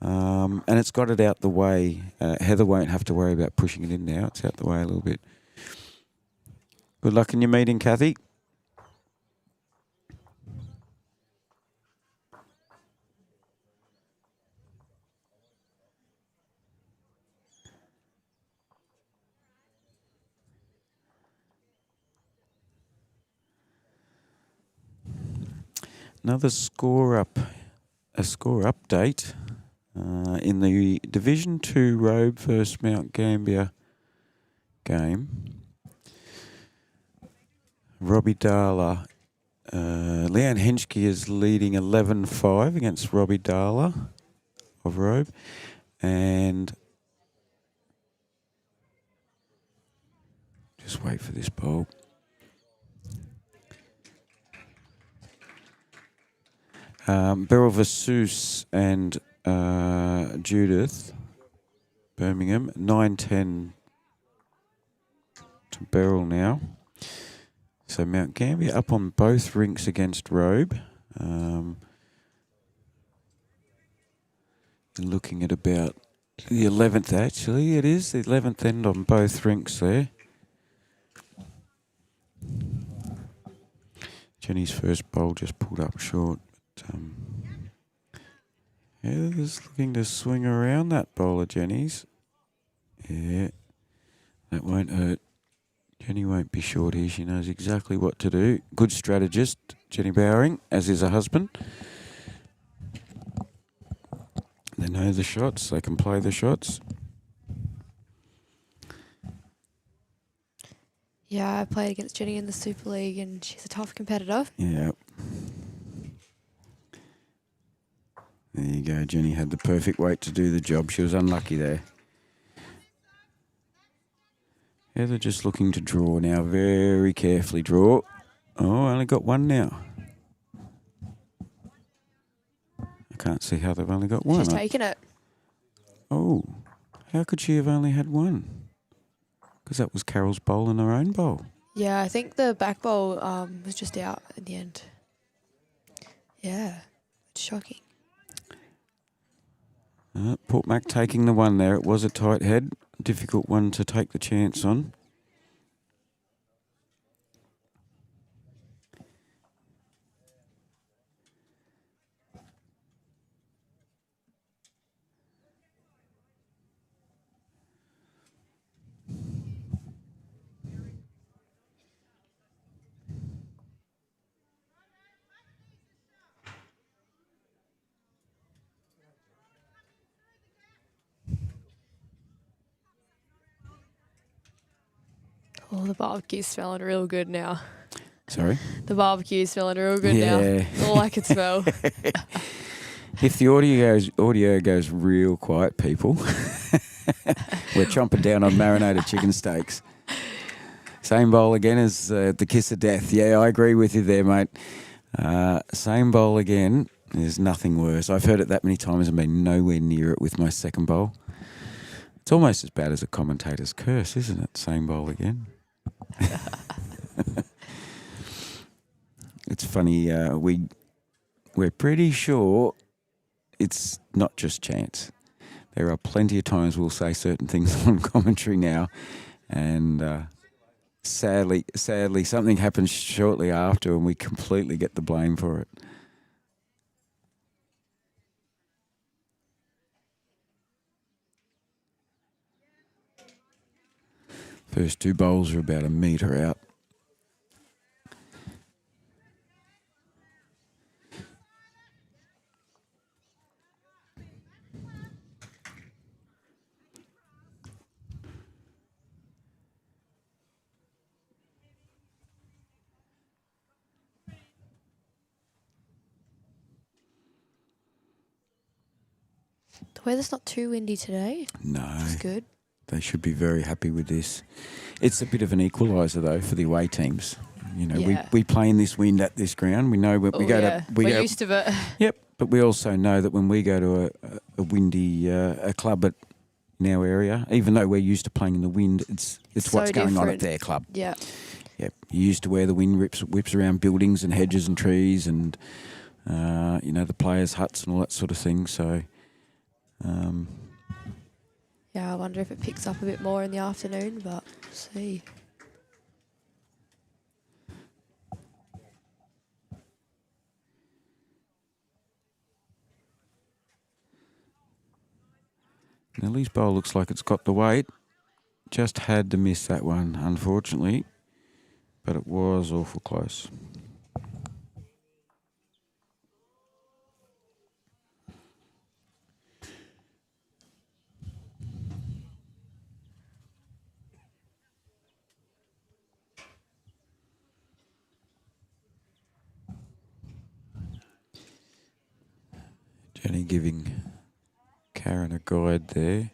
and it's got it out the way. Heather won't have to worry about pushing it in now. It's out the way a little bit. Good luck in your meeting, Kathy. Another score update in the Division 2 Robe versus Mount Gambier game. Robbie Darla, Leanne Henschke is leading 11-5 against Robbie Darla of Robe, and wait for this ball. Beryl Vasus and Judith Birmingham, 9-10 to Beryl now. So Mount Gambier up on both rinks against Robe. Looking at about the 11th, actually. It is the 11th end on both rinks there. Jenny's first bowl just pulled up short. But, Heather's looking to swing around that bowler, Jenny's. Yeah, that won't hurt. Jenny won't be short here. She knows exactly what to do. Good strategist, Jenny Bowering, as is her husband. They know the shots. They can play the shots. Yeah, I played against Jenny in the Super League, and she's a tough competitor. Yeah. There you go. Jenny had the perfect weight to do the job. She was unlucky there. Heather just looking to draw now. Very carefully draw. Oh, only got one now. I can't see how they've only got one. She's taken it. Oh, how could she have only had one? Because that was Carol's bowl and her own bowl. Yeah, I think the back bowl was just out at the end. Yeah, it's shocking. Port Mac taking the one there. It was a tight head. Difficult one to take the chance on. Oh, the barbecue's smelling real good now. Sorry? The barbecue's smelling real good now. That's all I can smell. If the audio goes real quiet, people, we're chomping down on marinated chicken steaks. Same bowl again as the kiss of death. Yeah, I agree with you there, mate. Same bowl again. There's nothing worse. I've heard it that many times and been nowhere near it with my second bowl. It's almost as bad as a commentator's curse, isn't it? Same bowl again. It's funny. We're pretty sure it's not just chance. There are plenty of times we'll say certain things on commentary now, and sadly, something happens shortly after, and we completely get the blame for it. First two bowls are about a metre out. The weather's not too windy today. No. It's good. They should be very happy with this. It's a bit of an equaliser though for the away teams. You know, Yeah. we play in this wind at this ground. We know when we go to we're used to it. Yep, but we also know that when we go to a windy a club at in our area, even though we're used to playing in the wind, it's So what's going on at different. their club. Yeah. Yep, you're used to where the wind whips around buildings and hedges and trees and you know, the players' huts and all that sort of thing. So. Yeah, I wonder if it picks up a bit more in the afternoon, but we'll see. Nellie's bowl looks like it's got the weight. Just had to miss that one, unfortunately. But it was awful close. Jenny giving Karen a guide there.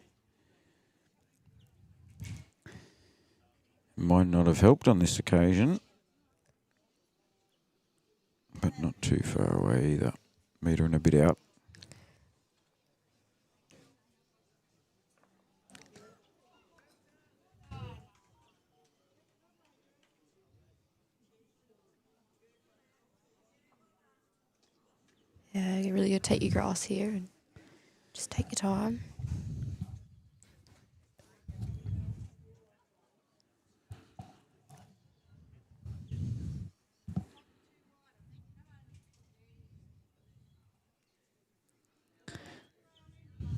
Might not have helped on this occasion, but not too far away either. Metre and a bit out. Yeah, you really got to take your grass here and just take your time.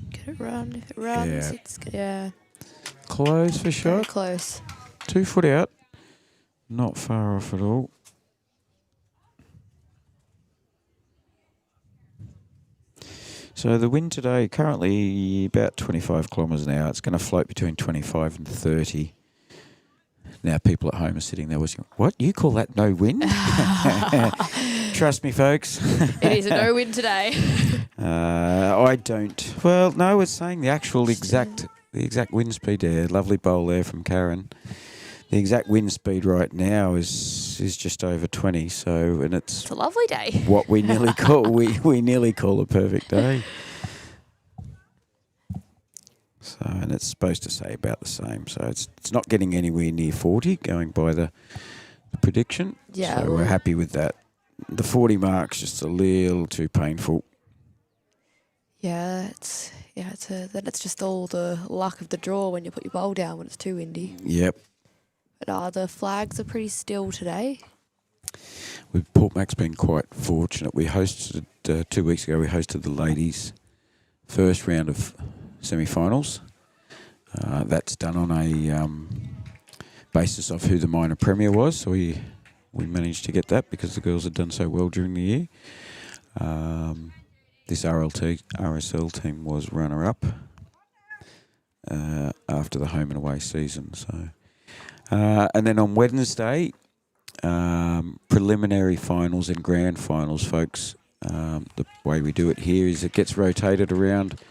Get it run. If it runs, Yeah. it's yeah, Close for very shot. close. 2 foot out. Not far off at all. So the wind today, currently about 25 kilometres an hour. It's going to float between 25 and 30. Now people at home are sitting there wishing, what? You call that no wind? Trust me, folks. It is a no win today. I don't. Well, no, it's saying the actual exact wind speed there. Lovely bowl there from Karen. The exact wind speed right now is just over 20. So, and it's a lovely day. what we nearly call we nearly call a perfect day. So, and it's supposed to say about the same. So it's not getting anywhere near 40, going by the prediction. Yeah, So we're happy with that. The 40 mark's just a little too painful. Yeah, it's just all the luck of the draw when you put your bowl down when it's too windy. Yep. But the flags are pretty still today. Port Mac's been quite fortunate. We hosted 2 weeks ago. We hosted the ladies' first round of semi-finals. That's done on a basis of who the minor premier was. So we managed to get that because the girls had done so well during the year. This RSL team was runner-up after the home and away season. So, and then on Wednesday, preliminary finals and grand finals, folks. The way we do it here is it gets rotated around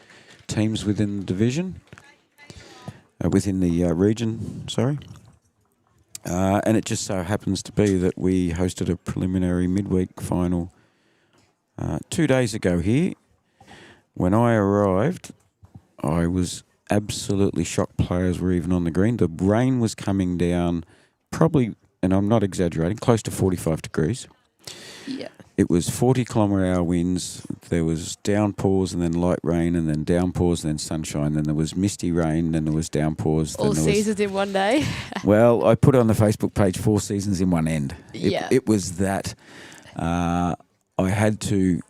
teams within the division, within the region, sorry. And it just so happens to be that we hosted a preliminary midweek final 2 days ago here. When I arrived, I was absolutely shocked players were even on the green. The rain was coming down probably, and I'm not exaggerating, close to 45 degrees. Yeah. It was 40-kilometre-hour winds. There was downpours and then light rain and then downpours and then sunshine. Then there was misty rain, then there was downpours. All seasons in one day. Well, I put on the Facebook page 4 seasons in one end. Yeah. It was that. I had to,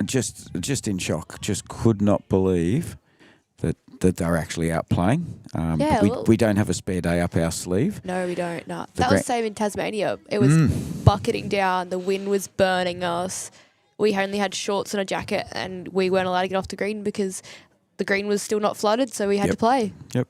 just in shock, just could not believe that they're actually out playing. We don't have a spare day up our sleeve. No, we don't. No. That was the same in Tasmania. It was bucketing down. The wind was burning us. We only had shorts and a jacket, and we weren't allowed to get off the green because the green was still not flooded, so we had to play. Yep.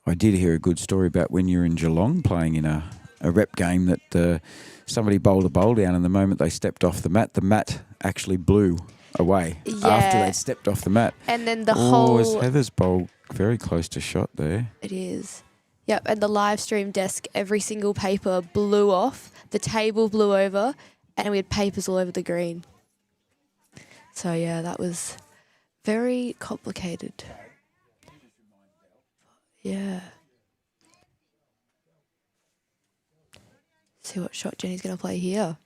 I did hear a good story about when you're in Geelong playing in a rep game that somebody bowled a bowl down, and the moment they stepped off the mat actually blew away after they stepped off the mat. And then the whole... was Heather's bowl very close to shot there. It is. Yep, and the live stream desk, every single paper blew off, the table blew over, and we had papers all over the green. So, yeah, that was very complicated. Yeah. See what shot Jenny's going to play here.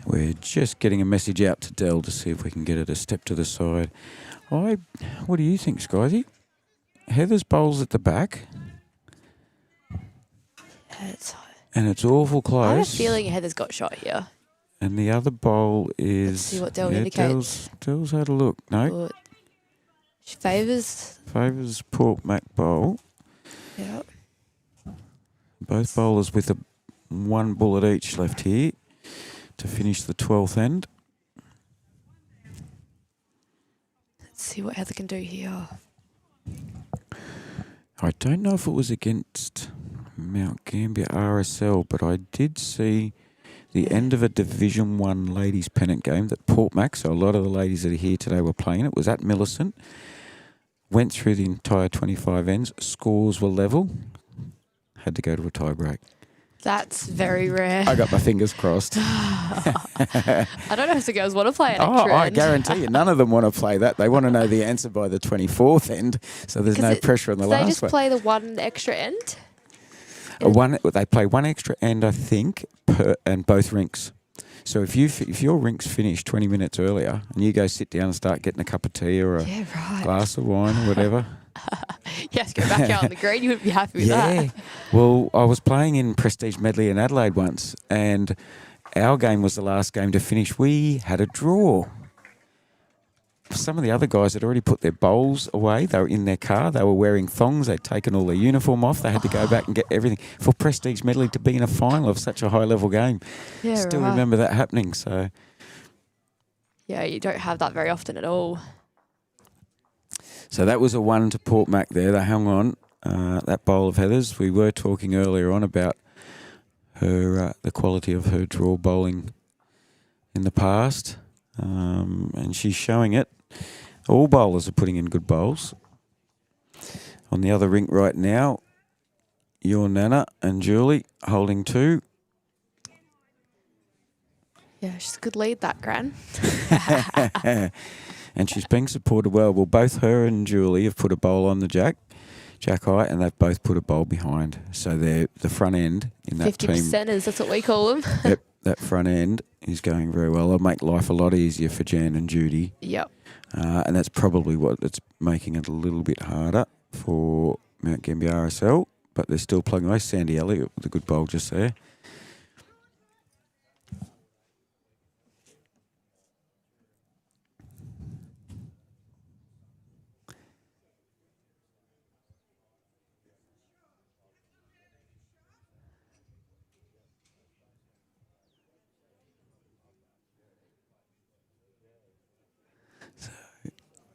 We're just getting a message out to Dell to see if we can get her to step to the side. What do you think, Skysy? Heather's bowl's at the back. And it's awful close. I have a feeling Heather's got shot here. And the other bowl is... Let's see what Dell indicates. Dell's had a look. No. Good. She favours Port Mac bowl. Yep. Both bowlers with one bullet each left here to finish the 12th end. Let's see what Heather can do here. I don't know if it was against Mount Gambier RSL, but I did see the end of a Division 1 ladies pennant game that Port Mac, so a lot of the ladies that are here today were playing it, was at Millicent. Went through the entire 25 ends. Scores were level. Had to go to a tie break. That's very rare. I got my fingers crossed. I don't know if the girls want to play an extra I end. guarantee you, none of them want to play that. They want to know the answer by the 24th end, so there's no pressure on the last one. They just play the one extra end? They play one extra end, I think, and both rinks. So if your rink's finished 20 minutes earlier and you go sit down and start getting a cup of tea or a glass of wine or whatever. Yes, go back out on the green. You wouldn't be happy with that. Well, I was playing in Prestige Medley in Adelaide once, and our game was the last game to finish. We had a draw. Some of the other guys had already put their bowls away. They were in their car. They were wearing thongs. They'd taken all their uniform off. They had to go back and get everything for Prestige Medley to be in a final of such a high-level game. Yeah, Still right. remember that happening. So, yeah, you don't have that very often at all. so that was a 1 to Port Mac there. They hung on that bowl of Heather's. We were talking earlier on about her the quality of her draw bowling in the past, and she's showing it. All bowlers are putting in good bowls. On the other rink right now, your Nana and Julie holding 2. Yeah, she's a good lead, that Gran. And she's being supported well. Well, both her and Julie have put a bowl on the jack high, and they've both put a bowl behind. So they're the front end in that 50 team. 50%ers, that's what we call them. Yep, that front end is going very well. It'll make life a lot easier for Jan and Judy. Yep. And that's probably what it's making it a little bit harder for Mount Gambier RSL, but they're still plugging away. Sandy Elliott with a good bowl just there.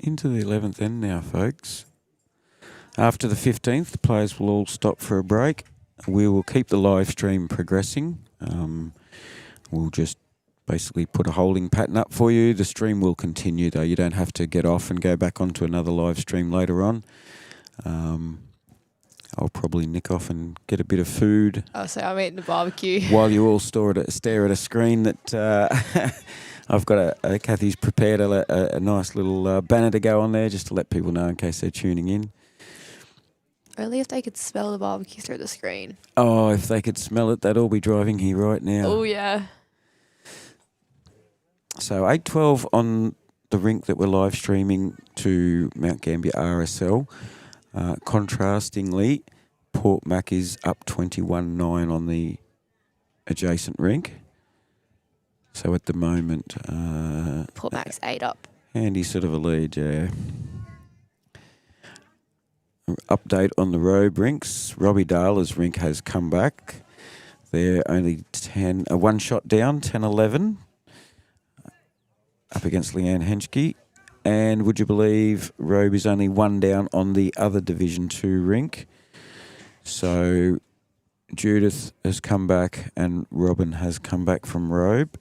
Into the 11th end now, folks. After the 15th, the players will all stop for a break. We will keep the live stream progressing. We'll just basically put a holding pattern up for you. The stream will continue, though. You don't have to get off and go back onto another live stream later on. I'll probably nick off and get a bit of food. Oh, so I'm eating a barbecue. While you all stare at a screen that... I've got Kathy's prepared a nice little banner to go on there just to let people know in case they're tuning in. Only if they could smell the barbecue through the screen. Oh, if they could smell it, they'd all be driving here right now. Oh, yeah. So 8:12 on the rink that we're live streaming to Mount Gambier RSL. Contrastingly, Port Mac is up 21-9 on the adjacent rink. So at the moment... Port Mac's 8 up. handy sort of a lead, yeah. Update on the Robe rinks. Robbie Darla's rink has come back. They're only 1 shot down, 10-11. Up against Leanne Henschke. And would you believe Robe is only 1 down on the other Division 2 rink. So Judith has come back and Robin has come back from Robe.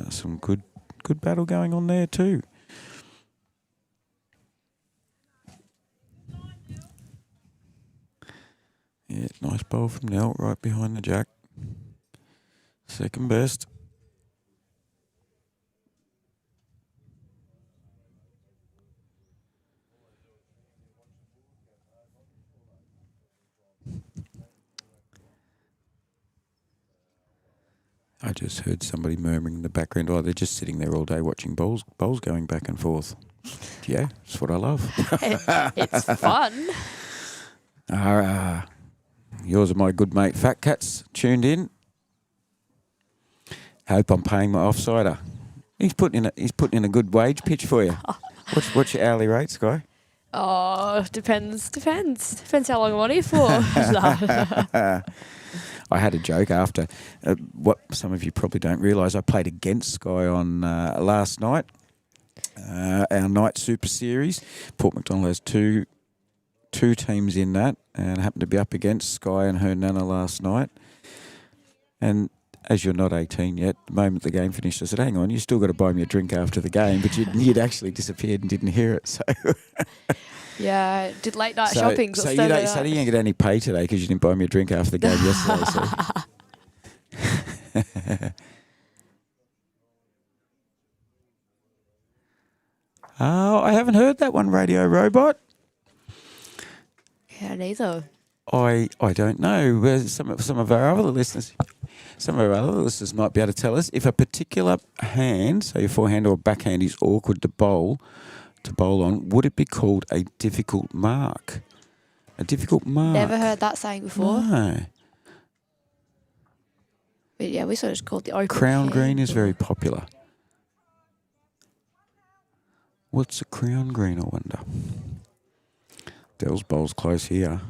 Some good battle going on there too. Yeah, nice bowl from Nell, right behind the jack. Second best. I just heard somebody murmuring in the background, oh, they're just sitting there all day watching bowls going back and forth. Yeah, that's what I love. It's fun. Yours are my good mate Fat Cats tuned in. Hope I'm paying my offsider. He's putting in a good wage pitch for you. What's your hourly rate, Sky? Oh, depends how long I'm on here for. I had a joke after what some of you probably don't realise. I played against Sky on last night, our night Super Series. Port MacDonnell has two teams in that, and happened to be up against Sky and her Nana last night. And as you're not 18 yet, the moment the game finished, I said, hang on, you still got to buy me a drink after the game, but you'd actually disappeared and didn't hear it. So Yeah, did late night so, shopping. so you don't get any pay today because you didn't buy me a drink after the game yesterday. So. Oh, I haven't heard that one, Radio Robot. Yeah, neither. I don't know. Some of our other listeners might be able to tell us if a particular hand, say your forehand or backhand, is awkward to bowl on. Would it be called a difficult mark? A difficult mark. Never heard that saying before. No. But yeah, we sort of just called the awkward Crown hand, green is or- very popular. What's a crown green, I wonder? Dell's bowl's close here.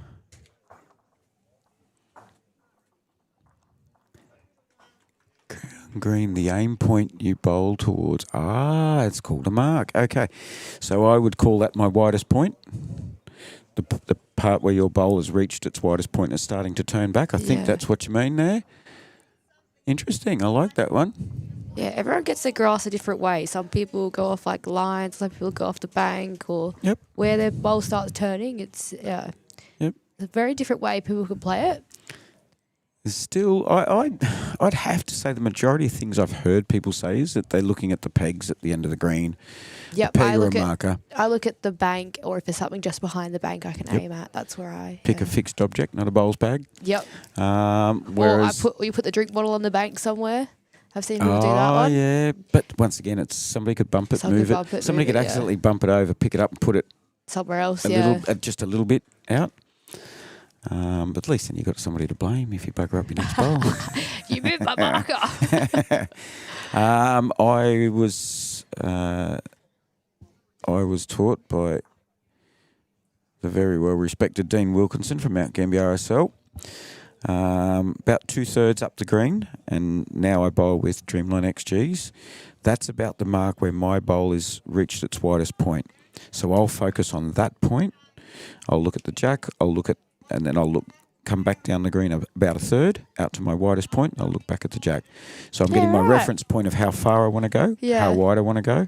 Crown green, the aim point you bowl towards. Ah, it's called a mark. Okay. So I would call that my widest point. The part where your bowl has reached its widest point and is starting to turn back. I think Yeah. that's what you mean there. Interesting. I like that one. Yeah, everyone gets their grass a different way. Some people go off like lines, some people go off the bank, or Yep. where their bowl starts turning. It's Yep. a very different way people can play it. Still, I'd have to say the majority of things I've heard people say is that they're looking at the pegs at the end of the green. Yep, Peg or a marker. I look at the bank, or if there's something just behind the bank I can Yep. aim at. That's where I Pick a fixed object, not a bowls bag. Yep. Whereas, Or you put the drink bottle on the bank somewhere. I've seen people do that oh one. yeah, but once again, it's somebody could bump it, Somebody move could bump it. it, Somebody move could it, yeah. accidentally bump it over, pick it up, and put it Somewhere else, just a little bit out. But at least then you got somebody to blame if you bugger up your next bowl. You moved my marker. I was taught by the very well respected Dean Wilkinson from Mount Gambier RSL. About 2/3 up the green, and now I bowl with Dreamline XGs. That's about the mark where my bowl is reached its widest point. So I'll focus on that point. I'll look at the jack. And then I'll come back down the green about 1/3 out to my widest point. And I'll look back at the jack. So I'm getting my right. reference point of how far I want to go, Yeah. how wide I want to go.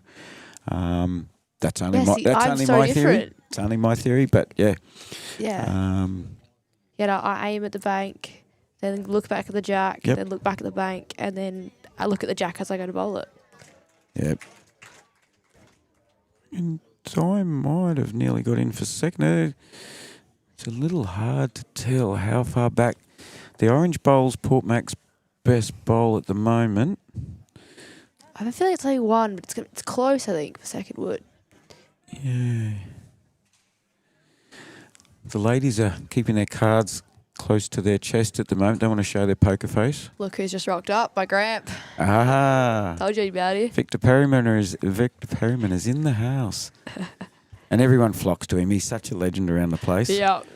That's only my different. theory. It's only my theory, but yeah. Yeah. I aim at the bank, then look back at the jack, Yep. then look back at the bank, and then I look at the jack as I go to bowl it. Yep. And so I might have nearly got in for second. It's a little hard to tell how far back. The orange bowl's Port Mac's best bowl at the moment. I have a feeling it's only one, but it's close, I think, for second wood. Yeah. The ladies are keeping their cards close to their chest at the moment. Don't want to show their poker face. Look who's just rocked up, my Gramp. Ah. Told you about it. Victor Perryman is in the house. And everyone flocks to him. He's such a legend around the place. Yep.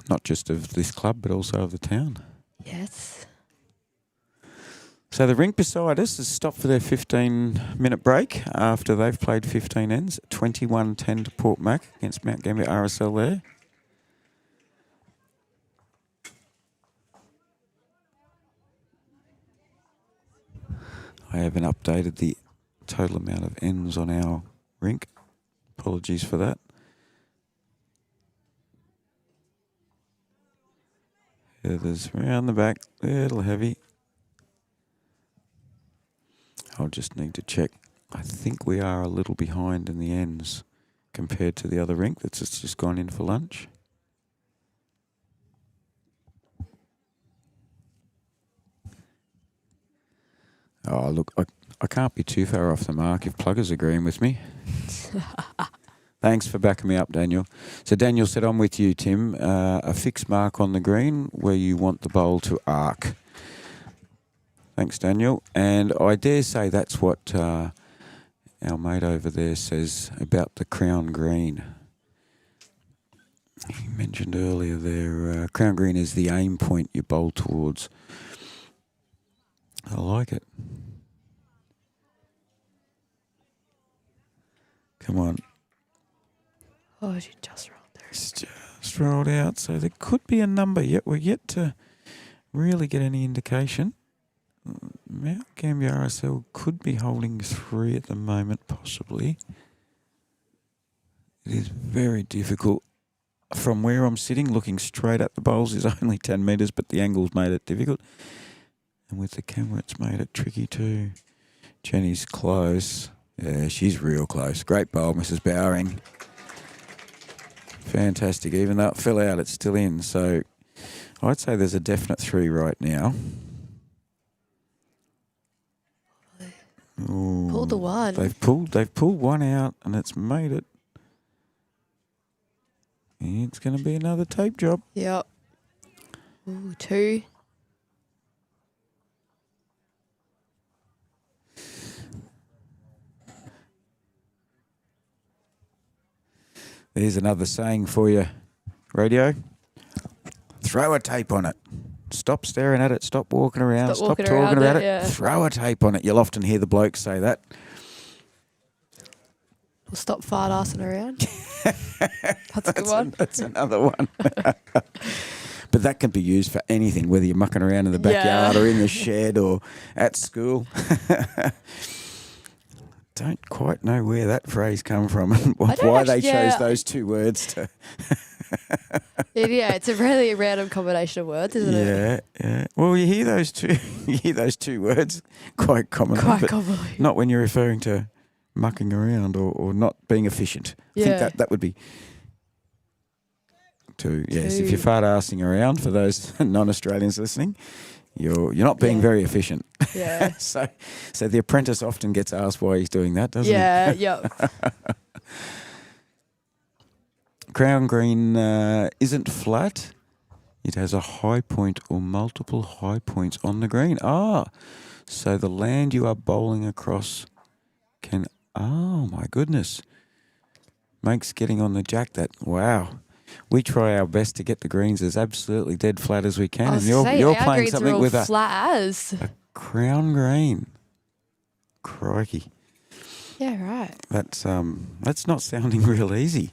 Not just of this club, but also of the town. Yes. So the rink beside us has stopped for their 15-minute break after they've played 15 ends. 21-10 to Port Mac against Mount Gambier RSL there. I haven't updated the total amount of ends on our rink. Apologies for that. Heather's round the back, a little heavy. I'll just need to check. I think we are a little behind in the ends compared to the other rink that's just gone in for lunch. Oh, look, I can't be too far off the mark if Plugger's agreeing with me. Thanks for backing me up, Daniel. So Daniel said, I'm with you, Tim. A fixed mark on the green where you want the bowl to arc. Thanks, Daniel. And I dare say that's what our mate over there says about the crown green. He mentioned earlier there, crown green is the aim point you bowl towards. I like it. Come on. Oh, she just rolled there. It's just strolled out. So there could be a number yet. We're yet to really get any indication. Mount Gambier RSL could be holding 3 at the moment, possibly. It is very difficult. From where I'm sitting, looking straight at the bowls is only 10 metres, but the angle's made it difficult. And with the camera, it's made it tricky too. Jenny's close. Yeah, she's real close. Great bowl, Mrs. Bowering. Fantastic. Even though it fell out, it's still in. So I'd say there's a definite 3 right now. Ooh, Pulled the one. They've pulled one out, and it's made it. It's going to be another tape job. Yep. Ooh, 2. There's another saying for you, radio. Throw a tape on it. Stop staring at it. Stop walking around. Stop talking about it. Yeah. Throw a tape on it. You'll often hear the blokes say that. We'll stop fart assing around. That's a good one. That's another one. But that can be used for anything, whether you're mucking around in the backyard or in the shed or at school. Don't quite know where that phrase come from and why they chose those 2 words to. Yeah, it's a really random combination of words, isn't it? Yeah. Well, you hear those two words quite commonly. Quite commonly. Not when you're referring to mucking around or not being efficient. I think that would be 2. Yes, if you're fart arsing around, for those non-Australians listening, you're not being very efficient. Yeah. So the apprentice often gets asked why he's doing that, doesn't he? Yeah, yep. Crown green isn't flat. It has a high point or multiple high points on the green. So the land you are bowling across can... Oh, my goodness. Makes getting on the jack that... Wow. We try our best to get the greens as absolutely dead flat as we can. And you're playing something with a flat as crown green. Crikey. Yeah, right. That's not sounding real easy.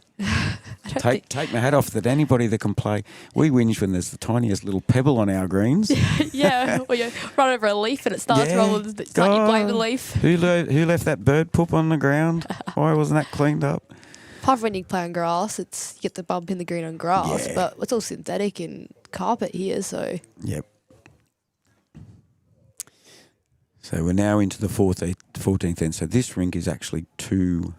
Take my hat off that anybody that can play. We whinge when there's the tiniest little pebble on our greens. Yeah, or you run over a leaf and it starts rolling. It's like you blame the leaf. Who left that bird poop on the ground? Why wasn't that cleaned up? Apart from when you play on grass, you get the bump in the green on grass, but it's all synthetic and carpet here, so... Yep. So we're now into the 14th end. So this rink is actually 2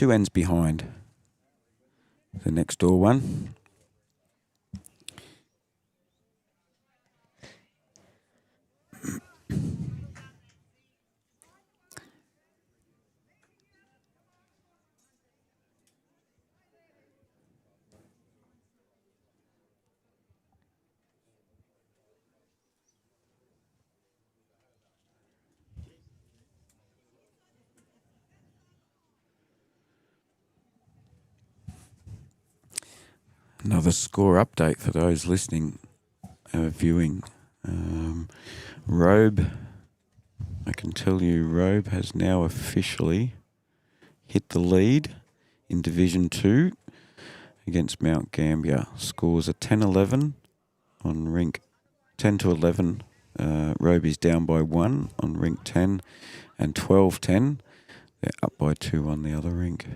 ends behind the next door one. Another score update for those listening, viewing. Robe, I can tell you Robe has now officially hit the lead in Division 2 against Mount Gambier. Scores are 10-11 on rink 10-11. Robe is down by 1 on rink 10 and 12-10. They're up by 2 on the other rink.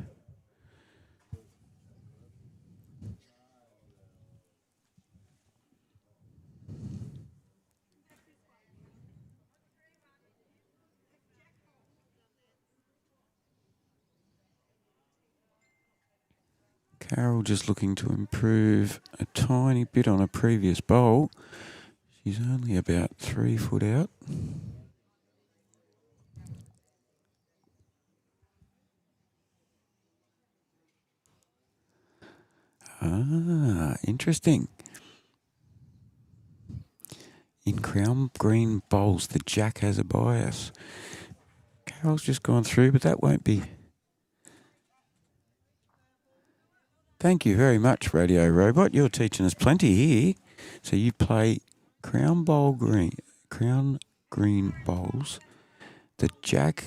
Carol just looking to improve a tiny bit on a previous bowl. She's only about 3 foot out. Interesting. In crown green bowls, the jack has a bias. Carol's just gone through, but that won't be... Thank you very much, Radio Robot. You're teaching us plenty here. So you play crown green bowls. The jack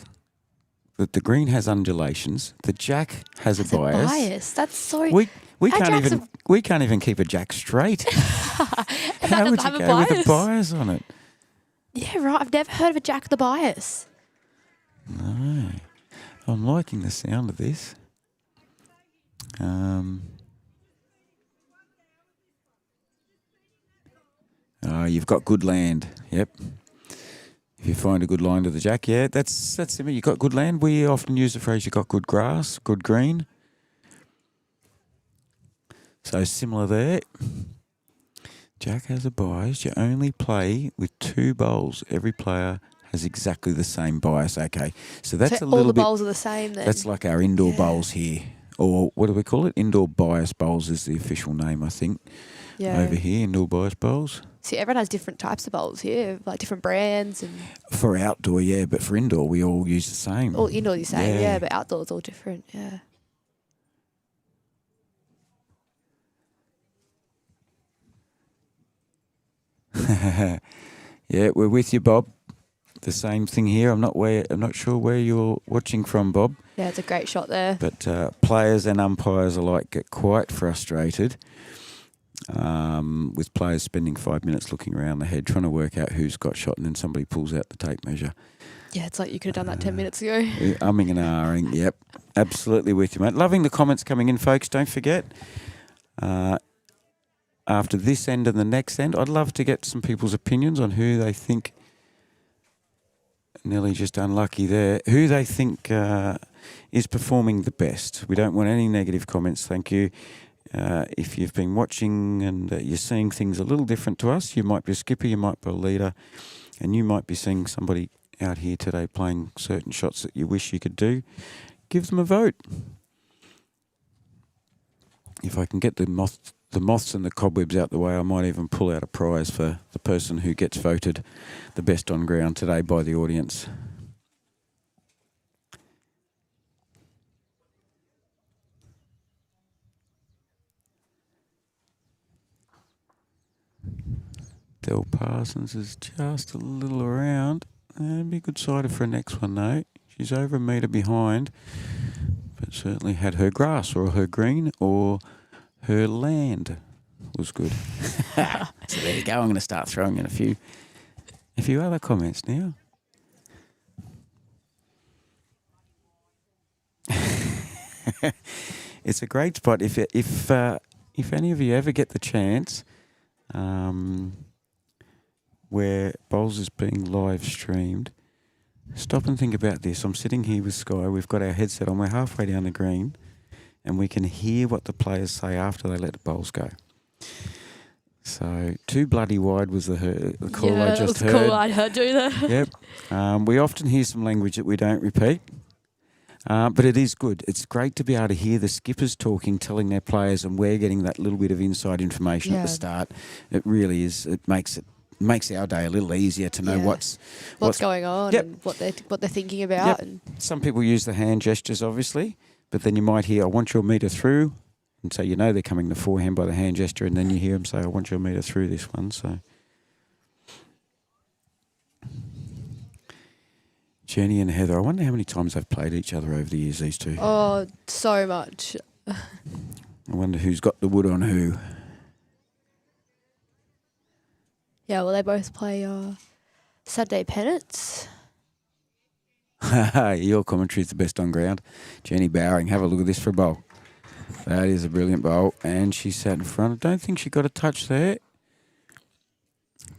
that the green has undulations. The jack has a That's a bias. bias. That's so. We Our can't jacks we can't even keep a jack straight. and How that would doesn't you have a go with a bias. bias on it? Yeah, right. I've never heard of a jack with a bias. No, I'm liking the sound of this. You've got good land. Yep. If you find a good line to the jack, yeah, that's simple. You got good land. We often use the phrase "you got good grass, good green." So similar there. Jack has a bias. You only play with 2 bowls. Every player has exactly the same bias. Okay, so that's So a all little the bit. bowls are the same then. That's like our indoor Yeah. bowls here, or what do we call it? Indoor bias bowls is the official name, I think. Yeah. Over here, indoor bias bowls. See, everyone has different types of bowls here, like different brands and For outdoor, yeah, but for indoor, we all use the same. all indoor the same. Yeah. Yeah, but outdoor it's all different. Yeah. Yeah, we're with you, Bob. The same thing here. I'm not sure where you're watching from, Bob. Yeah, it's a great shot there. But players and umpires alike get quite frustrated with players spending 5 minutes looking around the head trying to work out who's got shot, and then somebody pulls out the tape measure. Yeah, it's like you could have done that 10 minutes ago. Umming and ahhing. Yep, absolutely with you, mate. Loving the comments coming in, folks. Don't forget. After this end and the next end, I'd love to get some people's opinions on who they think. Nearly just unlucky there. Who they think is performing the best. We don't want any negative comments, thank you. If you've been watching and you're seeing things a little different to us, you might be a skipper, you might be a leader, and you might be seeing somebody out here today playing certain shots that you wish you could do. Give them a vote. If I can get the moths and the cobwebs out the way, I might even pull out a prize for the person who gets voted the best on ground today by the audience. Del Parsons is just a little around. That'd be a good sighter for a next one though. She's over a metre behind, but certainly had her grass or her green or her land was good. So there you go. I'm going to start throwing in a few other comments now. It's a great spot. If any of you ever get the chance, where bowls is being live streamed, stop and think about this. I'm sitting here with Sky. We've got our headset on. We're halfway down the green, and we can hear what the players say after they let the bowls go. So, too bloody wide was the call I just heard. Yeah, that was cool. I heard you there. Yep. We often hear some language that we don't repeat, but it is good. It's great to be able to hear the skippers talking, telling their players, and we're getting that little bit of inside information at the start. It really is. It makes our day a little easier to know what's going on and what they're thinking about. Yep. And Some people use the hand gestures, obviously, but then you might hear, "I want your metre through," and so you know they're coming the forehand by the hand gesture, and then you hear them say, "I want your metre through this one." So, Jenny and Heather, I wonder how many times they've played each other over the years, these two. oh, so much. I wonder who's got the wood on who. Yeah, well, they both play Saturday Pennants. Your commentary is the best on ground. Jenny Bowering, have a look at this for a bowl. That is a brilliant bowl, and she sat in front. I don't think she got a touch there,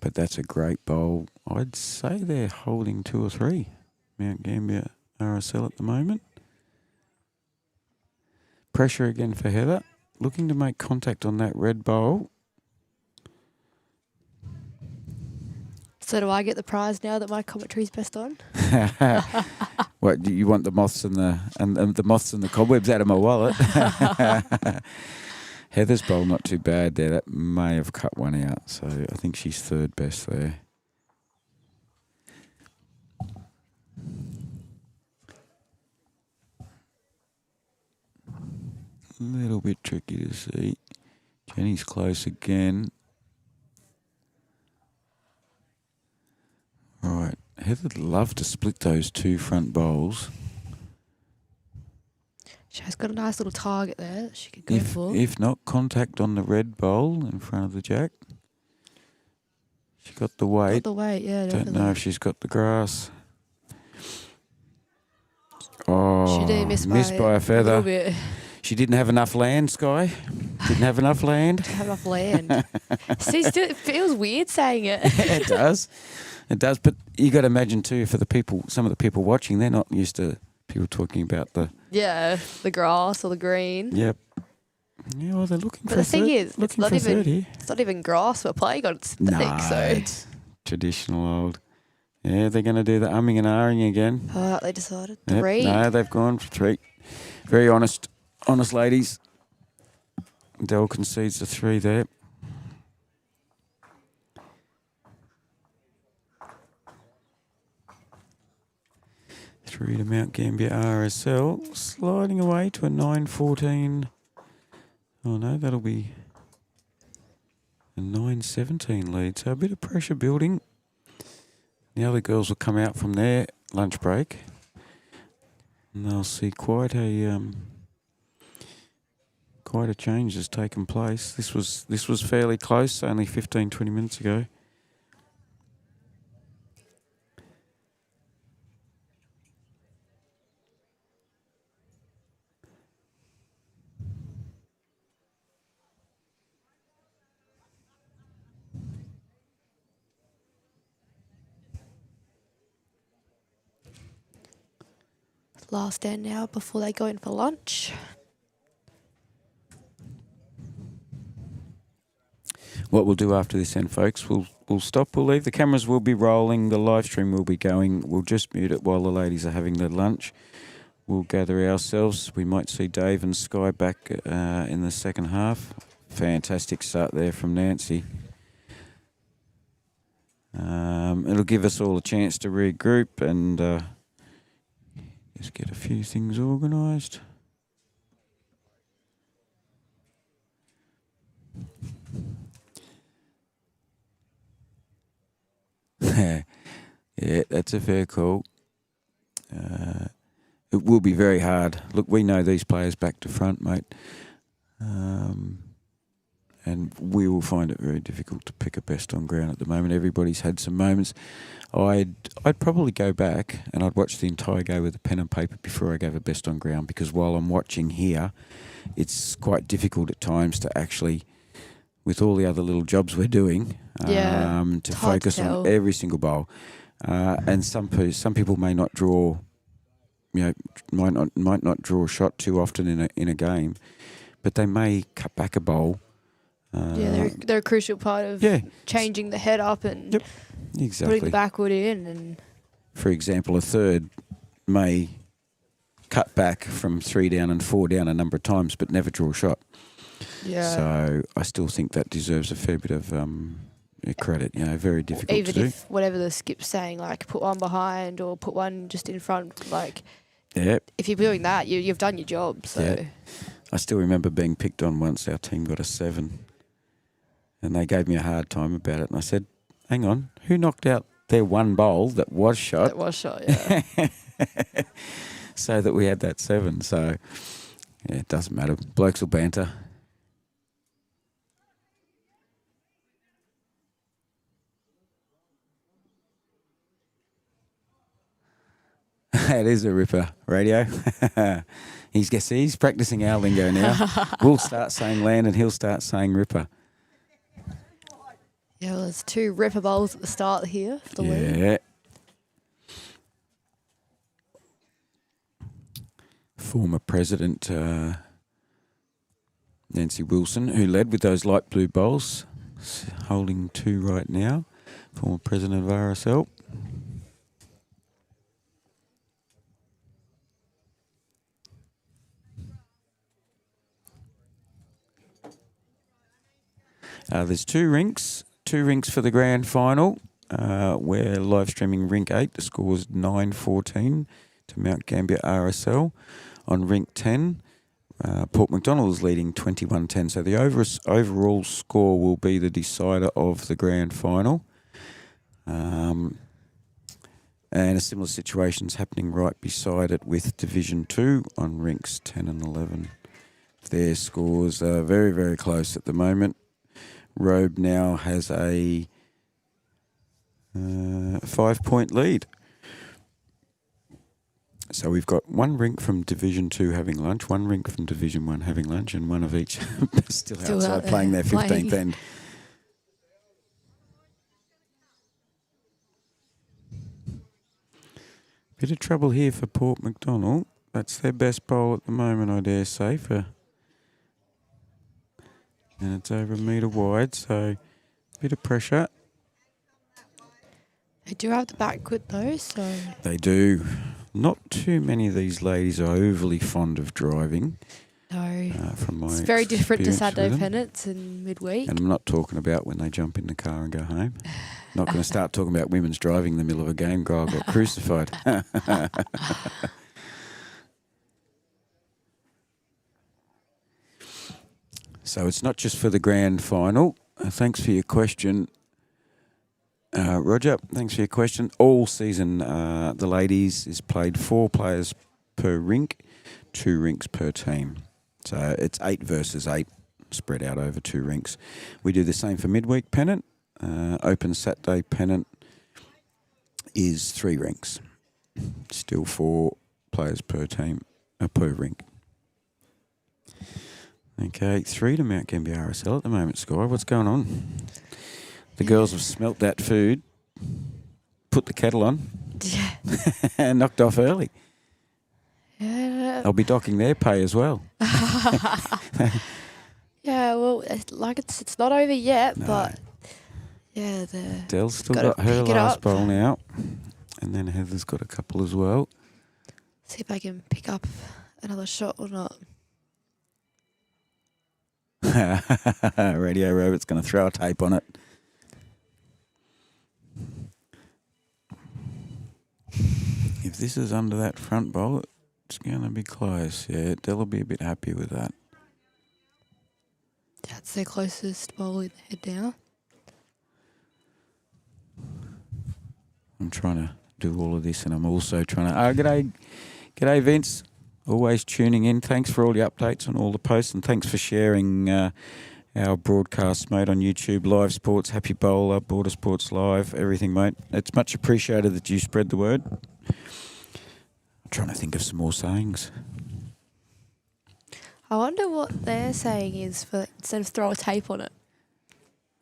but that's a great bowl. I'd say they're holding 2 or 3. Mount Gambier RSL at the moment. Pressure again for Heather. Looking to make contact on that red bowl. So do I get the prize now that my commentary's best on? What do you want, the moths and the moths and the cobwebs out of my wallet? Heather's bowl not too bad there. That may have cut one out, so I think she's third best there. A little bit tricky to see. Jenny's close again. Right, Heather'd love to split those 2 front bowls. She's got a nice little target there that she could go for. If not, contact on the red bowl in front of the jack. She got the weight. Got the weight, yeah, Don't definitely. know if she's got the grass. Oh, She did miss by a feather. little bit. She didn't have enough land, Sky. Didn't have enough land. Have enough land. See, still, it feels weird saying it. It does. It does. But you got to imagine too, for the people, some of the people watching, they're not used to people talking about the. Yeah, the grass or the green. Yep. Yeah, well, they're looking But for the a thing third, is, looking it's for a third here. not even grass we're playing on. It's synthetic, No, so. it's traditional old. Yeah, they're going to do the umming and ahhing again. Oh, they decided. Yep. 3. No, they've gone for 3. Very honest ladies. Dell concedes the 3 there. Three to Mount Gambier RSL, sliding away to a 9-14. Oh no, that'll be a 9-17 lead. So a bit of pressure building. The other girls will come out from their lunch break, and they'll see quite a change has taken place. This was fairly close, only 15-20 minutes ago. Last stand now before they go in for lunch. What we'll do after this then, folks, we'll stop, we'll leave. The cameras will be rolling, the live stream will be going. We'll just mute it while the ladies are having their lunch. We'll gather ourselves. We might see Dave and Sky back in the second half. Fantastic start there from Nancy. It'll give us all a chance to regroup and just get a few things organised. Yeah, that's a fair call. It will be very hard. Look, we know these players back to front, mate. And we will find it very difficult to pick a best on ground at the moment. Everybody's had some moments. I'd probably go back and I'd watch the entire go with a pen and paper before I gave a best on ground, because while I'm watching here, it's quite difficult at times to actually, with all the other little jobs we're doing, to focus on every single bowl. And some people may not draw, might not draw a shot too often in a game, but they may cut back a bowl. They're a crucial part of changing the head up and putting the backward in. And for example, a third may cut back from 3 down and 4 down a number of times, but never draw a shot. Yeah. So I still think that deserves a fair bit of credit. Very difficult even to do. if whatever the skip's saying, like put one behind or put one just in front, like if you're doing that, you've done your job. So I still remember being picked on once. Our team got a 7, and they gave me a hard time about it. And I said, "Hang on, who knocked out their one bowl that was shot?" That was shot, yeah. So that we had that 7. So it doesn't matter. Blokes will banter. It is a ripper, radio. He's practicing our lingo now. We'll start saying land and he'll start saying ripper. Yeah, well, there's 2 ripper bowls at the start here for the lead. Yeah. Former President Nancy Wilson, who led with those light blue bowls, holding 2 right now. Former President of RSL. There's 2 rinks for the grand final. We're live streaming rink 8. The score was 9-14 to Mount Gambier RSL. On rink 10, Port MacDonnell is leading 21-10. So the overall score will be the decider of the grand final. And a similar situation's happening right beside it with Division 2 on rinks 10 and 11. Their scores are very, very close at the moment. Robe now has a 5-point lead. So we've got one rink from Division 2 having lunch, one rink from Division 1 having lunch, and one of each still outside out there playing their 15th playing. end. Bit of trouble here for Port MacDonnell. That's their best bowl at the moment, I dare say. And it's over a metre wide, so bit of pressure. They do have the backward though, so They do. Not too many of these ladies are overly fond of driving. no. From my It's very different to experience Saturday with them. Pennants and midweek. And I'm not talking about when they jump in the car and go home. Not going to start talking about women's driving in the middle of a game. Guy got crucified. So it's not just for the grand final. Thanks for your question, Roger. Thanks for your question. All season, the ladies is played 4 players per rink, 2 rinks per team. So it's 8 versus 8 spread out over 2 rinks. We do the same for midweek pennant. Open Saturday pennant is 3 rinks. Still 4 players per team, per rink. Okay, 3 to Mount Gambier RSL at the moment, Sky. What's going on? The girls have smelt that food, put the kettle on, Yeah. and knocked off early. Yeah. I'll be docking their pay as well. Yeah, well, it's not over yet, No. but yeah, Dell's still Gotta got her pick it last up. bowl now. And then Heather's got a couple as well. see if I can pick up another shot or not. Radio Robert's going to throw a tape on it. If this is under that front bowl, it's going to be close. Yeah, Dell will be a bit happy with that. That's their closest bowl in the head now. I'm trying to do all of this, and I'm also trying to... G'day, Vince. Always tuning in. Thanks for all the updates on all the posts, and thanks for sharing our broadcasts, mate, on YouTube, Live Sports, Happy Bowler, Border Sports Live, everything, mate. It's much appreciated that you spread the word. I'm trying to think of some more sayings. I wonder what their saying is for instead of throw a tape on it.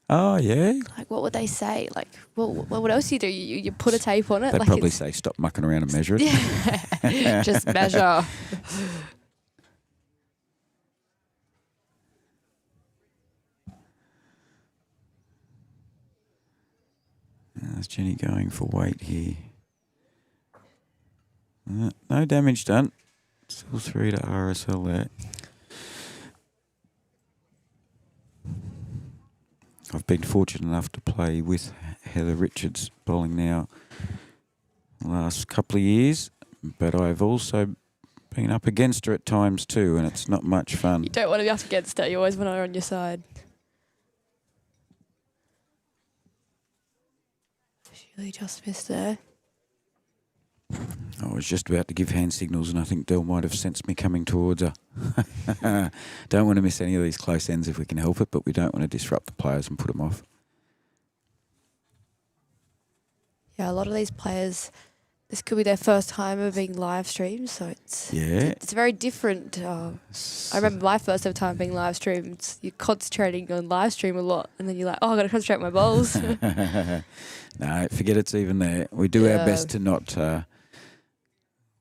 Oh, yeah. Like, what would they say? Like, what else do you do? You put a tape on it? They'd like probably it's- say stop mucking around and measure it. Yeah. Just measure. There's Jenny going for weight here. No damage done. Still 3 to RSL there. I've been fortunate enough to play with Heather Richards bowling now the last couple of years, but I've also been up against her at times too, and it's not much fun. You don't want to be up against it. You always want her on your side. She really just missed there. I was just about to give hand signals, and I think Del might have sensed me coming towards her. Don't want to miss any of these close ends if we can help it, but we don't want to disrupt the players and put them off. Yeah, a lot of these players, this could be their first time of being live streamed, so it's very different. I remember my first ever time being live streamed. You're concentrating on live stream a lot, and then you're like, oh, I've got to concentrate on my bowls. No, forget it's even there. We do our best to not...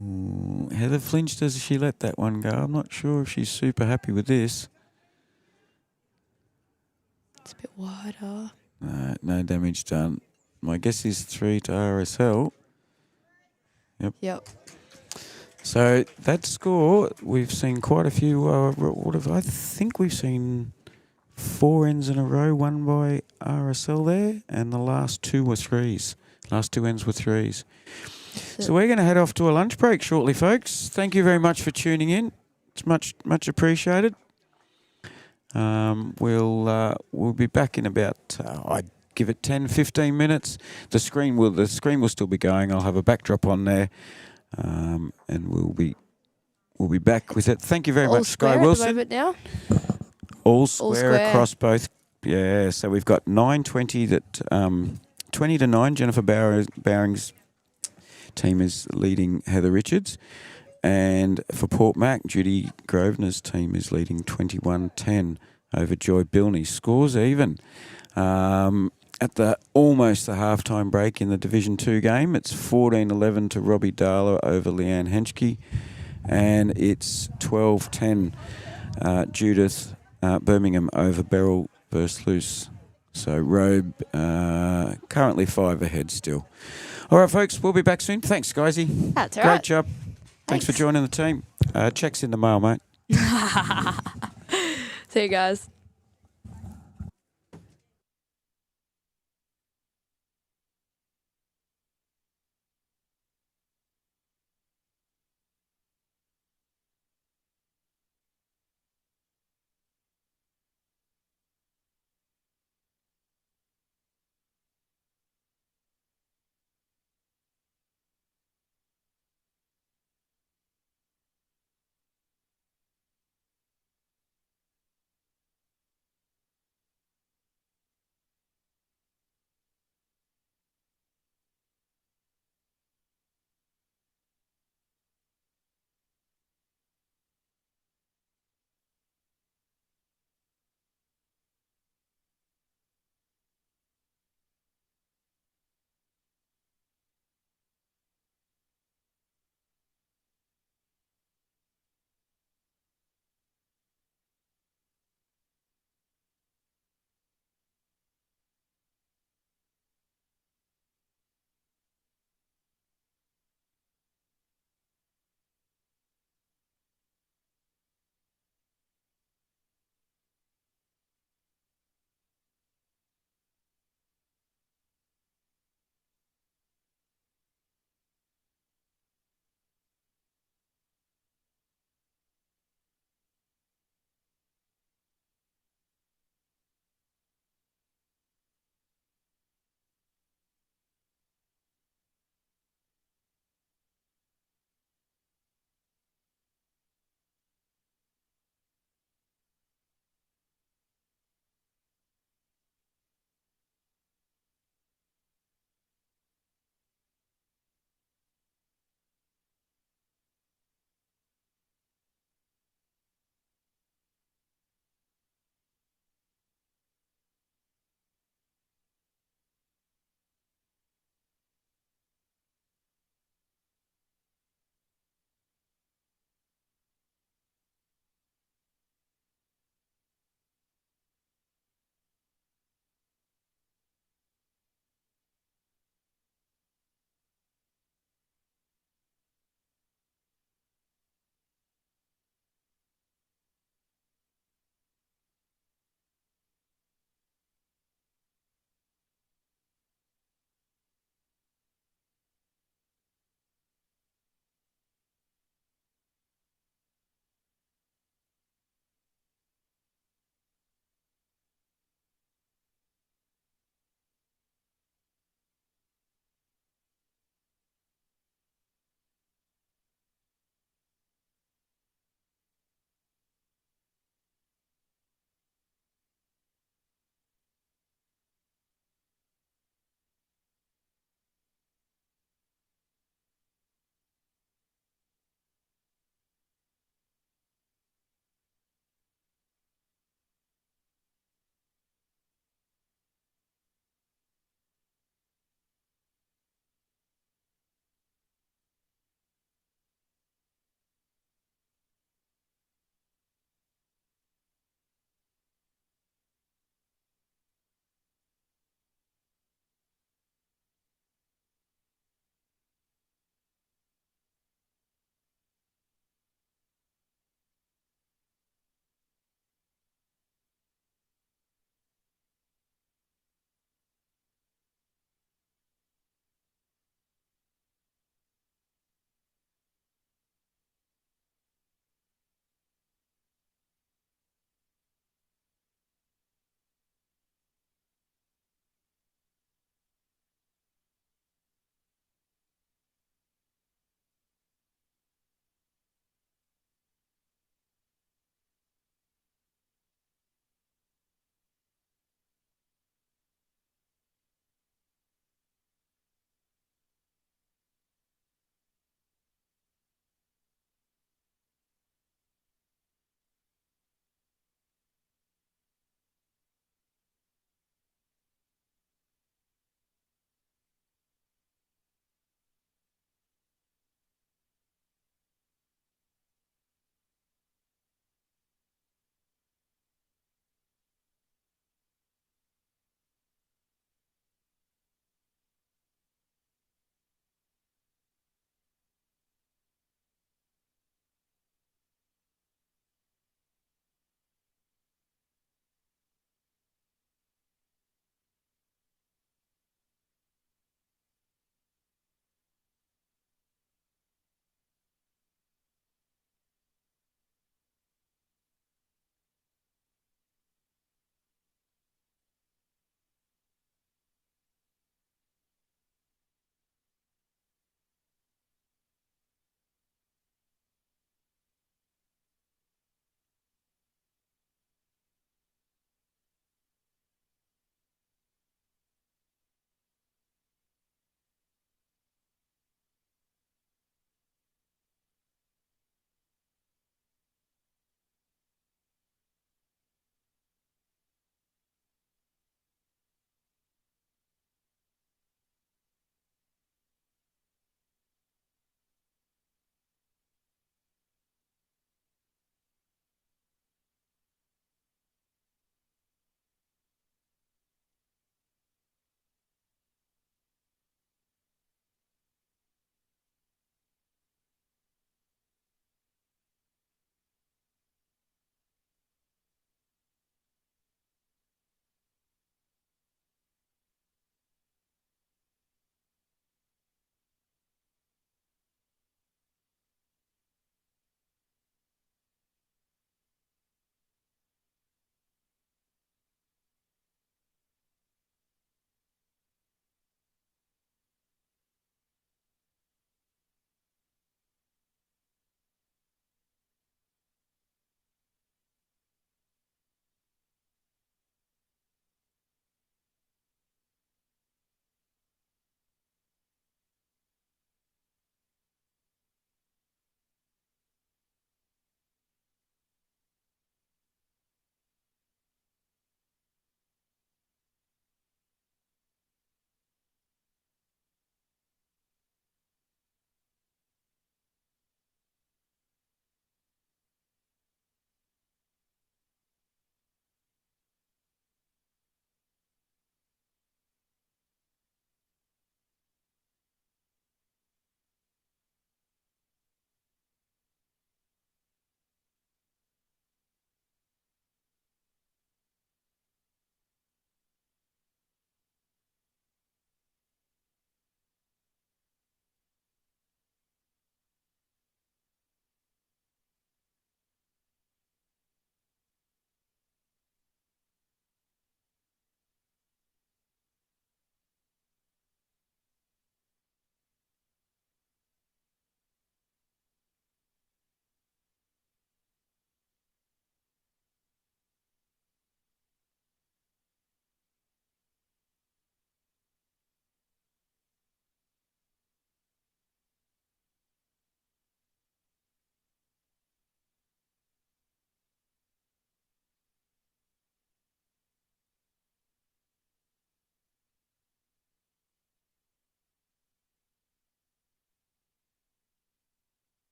Heather flinched as she let that one go. I'm not sure if she's super happy with this. It's a bit wider. No damage done. My guess is 3 to RSL. Yep. So that score, we've seen quite a few. I think we've seen 4 ends in a row won by RSL there, and the last 2 were 3s. Last 2 ends were 3s. So we're going to head off to a lunch break shortly, folks. Thank you very much for tuning in. It's much appreciated. We'll be back in about, I'd give it 10, 15 minutes. The screen will still be going. I'll have a backdrop on there, and we'll be back with it. Thank you very All much, Sky square Wilson. at the moment now. All square square. across both. Yeah, so we've got 9:20 that 20 to 9. Jennifer Bowring's team is leading Heather Richards. And for Port Mac, Judy Grosvenor's team is leading 21-10 over Joy Bilney. Scores even. At almost the halftime break in the Division 2 game, it's 14-11 to Robbie Darla over Leanne Henschke. And it's 12-10 Judith Birmingham over Beryl Versluis. So Robe currently 5 ahead still. All right, folks, we'll be back soon. Thanks, Guysy. That's all Great right. job. Thanks for joining the team. Check's in the mail, mate. See you guys.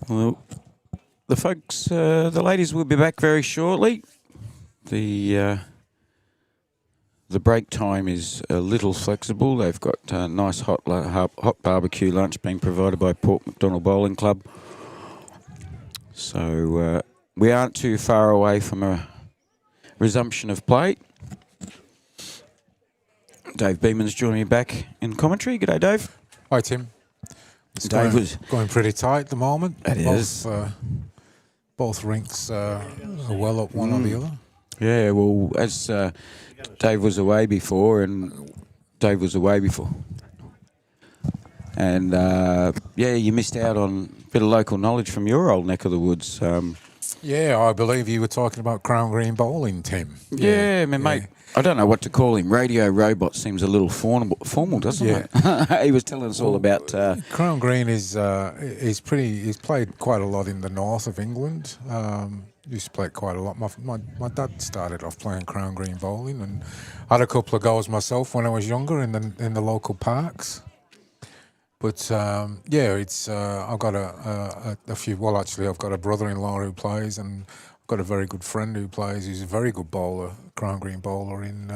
Well, the folks, the ladies will be back very shortly. The break time is a little flexible. They've got nice hot barbecue lunch being provided by Port MacDonnell Bowling Club. So we aren't too far away from a resumption of play. Dave Beeman's joining me back in commentary. G'day, Dave. Hi, Tim. It's Dave going pretty tight at the moment. It is. Both rinks are well up one or the other. Yeah, well, as Dave was away before, and you missed out on a bit of local knowledge from your old neck of the woods. Yeah, I believe you were talking about Crown Green bowling, Tim. Yeah, mate. I don't know what to call him. Radio Robot seems a little formal, doesn't it? He was telling us all about... Crown Green is he's played quite a lot in the north of England. Used to play it quite a lot. My dad started off playing Crown Green bowling and had a couple of goals myself when I was younger in the local parks. But it's I've got a few. Well, actually, I've got a brother-in-law who plays, and I've got a very good friend who plays. He's a very good bowler, Crown Green bowler in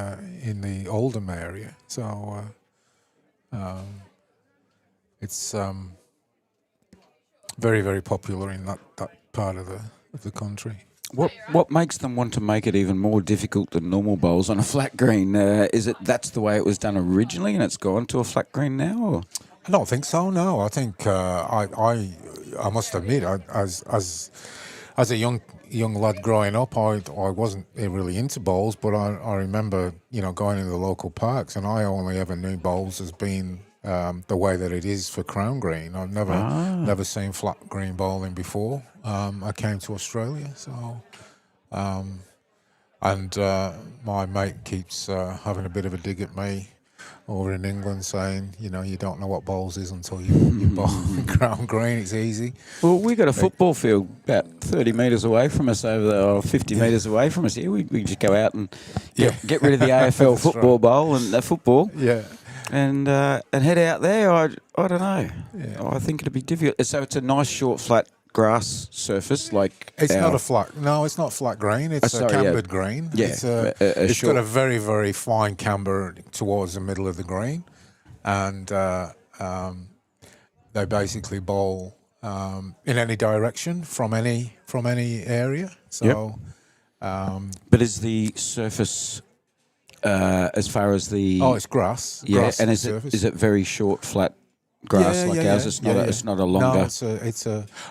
the Oldham area. So it's very, very popular in that part of the country. What makes them want to make it even more difficult than normal bowls on a flat green? Is it that's the way it was done originally, and it's gone to a flat green now? Or? I don't think so. No, I think I must admit, as a young lad growing up, I wasn't really into bowls, but I remember going into the local parks, and I only ever knew bowls as being the way that it is for Crown Green. I've never seen flat green bowling before. I came to Australia, so my mate keeps having a bit of a dig at me over in England, saying, you don't know what bowls is until you bowl Crown Green. It's easy. Well, we got a football field about 30 metres away from us over there, or 50 metres away from us here. We just go out and get rid of the AFL football bowl and the football. Yeah. And head out there. I don't know. Yeah. I think it'd be difficult. So it's a nice short flat grass surface, like it's not a flat. No, it's not flat green. It's a cambered green. Yeah, it's got a very, very fine camber towards the middle of the green, and they basically bowl in any direction from any area. So, but is the surface as far as the it's grass. Yeah, grass and is it very short flat? Grass like ours. It's not a longer.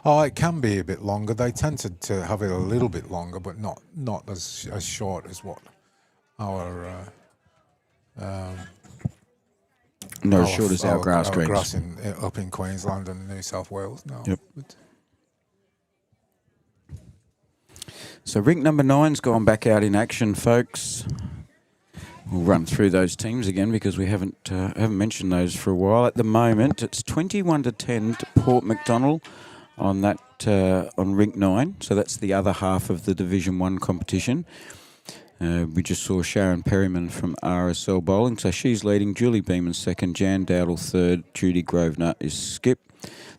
No, it can be a bit longer. They tend to have it a little bit longer, but not as short as what our not as short as our grass greens. Grass up in Queensland and New South Wales. No. Yep. So rink number 9's gone back out in action, folks. We'll run through those teams again because we haven't mentioned those for a while. At the moment, it's 21-10 to Port MacDonnell on that on rink 9. So that's the other half of the Division 1 competition. We just saw Sharon Perryman from RSL bowling, so she's leading. Julie Beeman second, Jan Dowdle third, Judy Grosvenor is skip.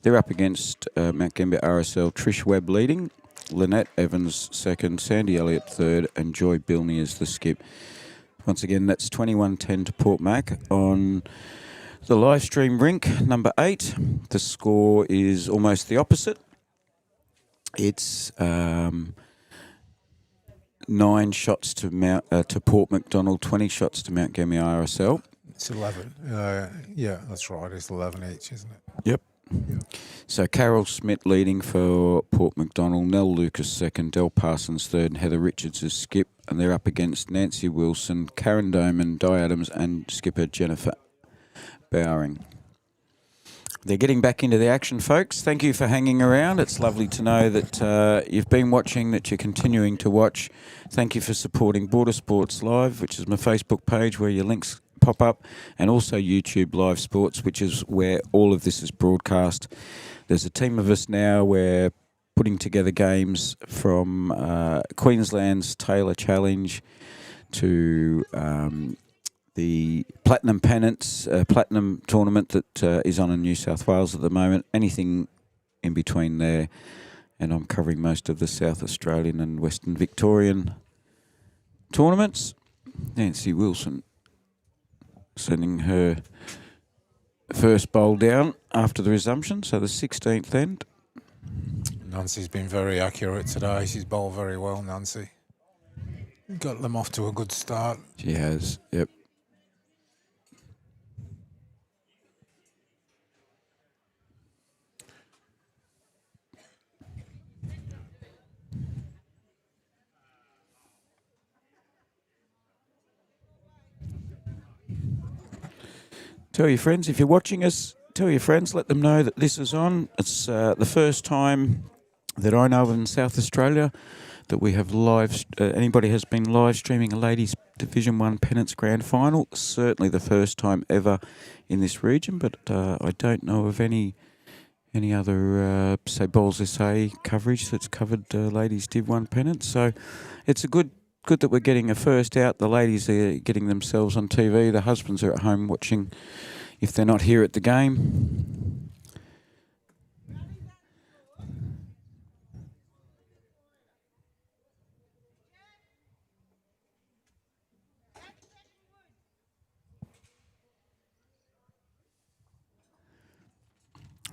They're up against Mount Gambier RSL, Trish Webb leading, Lynette Evans second, Sandy Elliott third, and Joy Bilney is the skip. Once again, that's 21-10 to Port Mac on the live stream rink number 8. The score is almost the opposite. It's 9 shots to Port MacDonnell, 20 shots to Mount Gambier RSL. It's 11. Yeah, that's right. It's 11 each, isn't it? Yep. So Carol Smith leading for Port MacDonnell, Nell Lucas second, Del Parsons third, and Heather Richards is skip. And they're up against Nancy Wilson, Karen Doman, Di Adams, and skipper Jennifer Bowering. They're getting back into the action, folks. Thank you for hanging around. It's lovely to know that you've been watching, that you're continuing to watch. Thank you for supporting Border Sports Live, which is my Facebook page where your links pop up, and also YouTube Live Sports, which is where all of this is broadcast. There's a team of us now. We're putting together games from Queensland's Taylor Challenge to the Platinum Tournament that is on in New South Wales at the moment. Anything in between there, and I'm covering most of the South Australian and Western Victorian tournaments. Nancy Wilson sending her first bowl down after the resumption, so the 16th end. Nancy's been very accurate today. She's bowled very well, Nancy. Got them off to a good start. She has, yep. Tell your friends, if you're watching us, tell your friends, let them know that this is on. It's the first time that I know of in South Australia that we have anybody has been live streaming a ladies Division 1 Pennants Grand Final. Certainly the first time ever in this region, but I don't know of any other, say, Bowls SA coverage that's covered ladies Div 1 Pennants. So it's a good that we're getting a first out. The ladies are getting themselves on TV. The husbands are at home watching if they're not here at the game.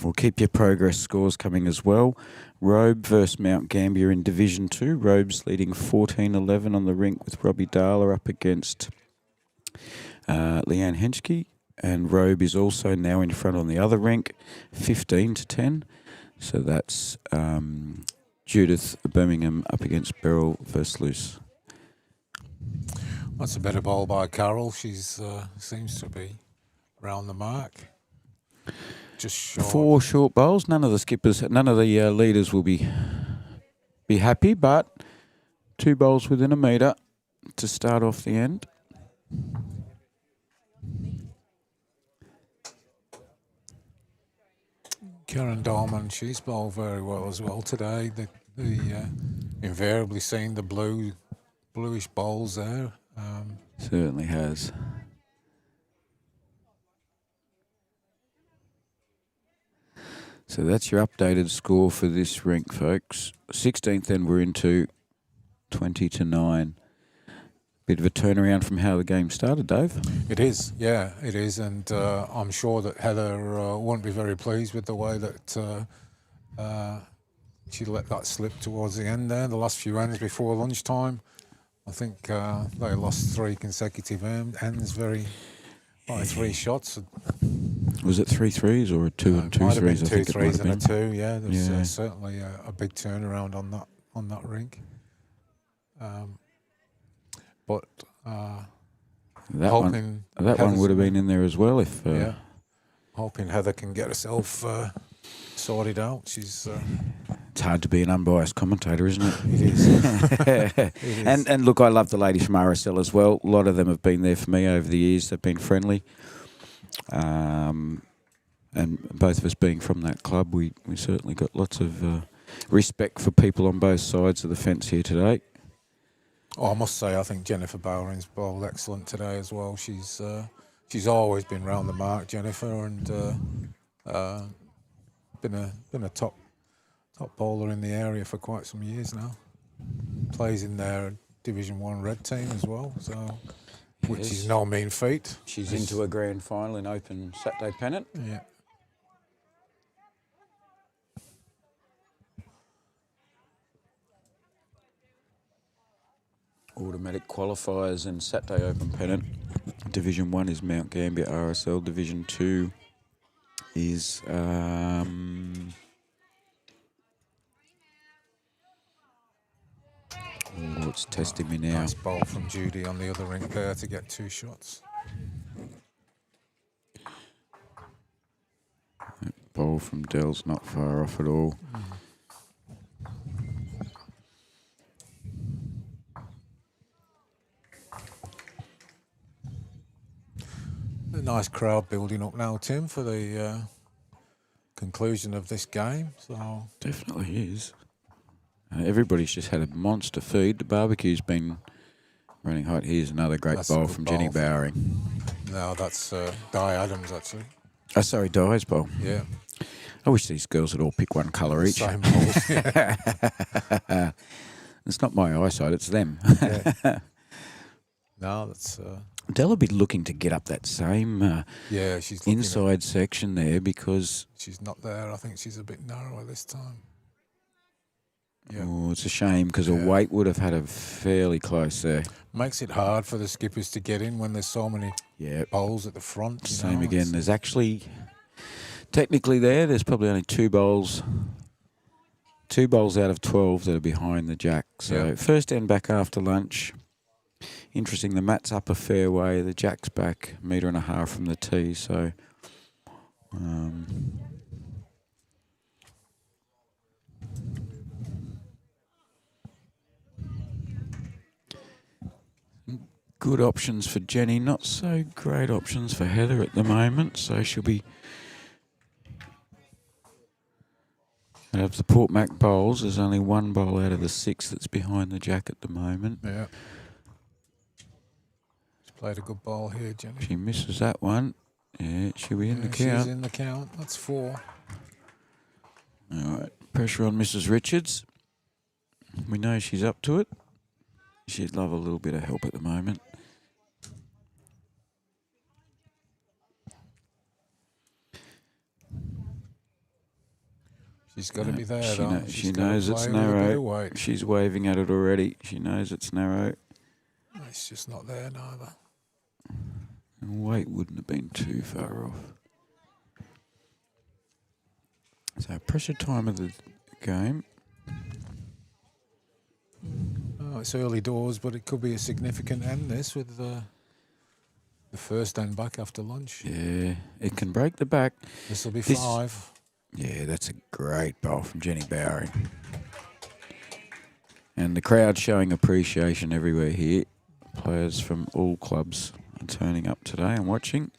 We'll keep your progress scores coming as well. Robe versus Mount Gambier in Division 2. Robe's leading 14-11 on the rink with Robbie Darla up against Leanne Henschke. And Robe is also now in front on the other rink, 15-10. So that's Judith Birmingham up against Beryl Versluis. That's a better bowl by Carol. She's seems to be round the mark. Just short. 4 short bowls. None of the leaders will be happy, but 2 bowls within a metre to start off the end. Karen Dahlman, she's bowled very well as well today. The invariably seen the bluish bowls there. Certainly has. So that's your updated score for this rink, folks. 16th end we're into 20-9. Bit of a turnaround from how the game started, Dave. It is, yeah, it is, and I'm sure that Heather won't be very pleased with the way that she let that slip towards the end there. The last few ends before lunchtime, I think they lost 3 consecutive ends by 3 shots. Was it 3 threes or 2 and 2 might have been threes? 2 threes and a 2. Yeah, there's Yeah. certainly a big turnaround on that rink. But That hoping one would have been in there as well if. Hoping Heather can get herself sorted out. She's. It's hard to be an unbiased commentator, isn't it? It is. It is. And look, I love the ladies from RSL as well. A lot of them have been there for me over the years. They've been friendly. And both of us being from that club, we certainly got lots of respect for people on both sides of the fence here today. Oh, I must say, I think Jennifer Bowring's bowled excellent today as well. She's always been round the mark, Jennifer, and been a top bowler in the area for quite some years now. Plays in their Division 1 red team as well, so which is no mean feat. She's into a grand final in Open Saturday Pennant. Yeah. Automatic qualifiers in Saturday Open Pennant. Division 1 is Mount Gambier RSL. Division 2 is it's testing me now. Nice bowl from Judy on the other rink there to get 2 shots. That bowl from Dell's not far off at all. A nice crowd building up now, Tim, for the conclusion of this game. So Definitely is. Everybody's just had a monster feed. The barbecue's been running hot. Here's another great That's a bowl good from bowl Jenny from- Bowering. no, that's Di Adams actually. Sorry, Di's bowl. Yeah. I wish these girls would all pick one colour each. Same balls. Yeah. It's not my eyesight, it's them. Yeah. No, that's... Dell will be looking to get up that same yeah, she's looking inside section there because... She's not there. I think she's a bit narrower this time. Yeah. Oh, it's a shame because Yeah. a weight would have had her fairly close there. Makes it hard for the skippers to get in when there's so many bowls at the front. You Same know, again. There's actually... Technically there's probably only 2 bowls. 2 bowls out of 12 that are behind the jack. So first end back after lunch. Interesting, the mat's up a fair way. The jack's back 1.5 metres from the tee. So... good options for Jenny, not so great options for Heather at the moment, so she'll be out of the Port Mac bowls. There's only 1 bowl out of the 6 that's behind the jack at the moment. Yeah. She's played a good ball here, Jenny. She misses that one. Yeah, she'll be in the count. She's in the count. That's 4. All right, pressure on Mrs. Richards. We know she's up to it. She'd love a little bit of help at the moment. She's got to be there, she though. she knows it's narrow. She's waving at it already. She knows it's narrow. It's just not there neither. And weight wouldn't have been too far off. So pressure time of the game. Oh, it's early doors, but it could be a significant end, this, with the first end back after lunch. Yeah, it can break the back. This will be 5. Yeah, that's a great bowl from Jenny Bowery. And the crowd showing appreciation everywhere here. Players from all clubs are turning up today and watching.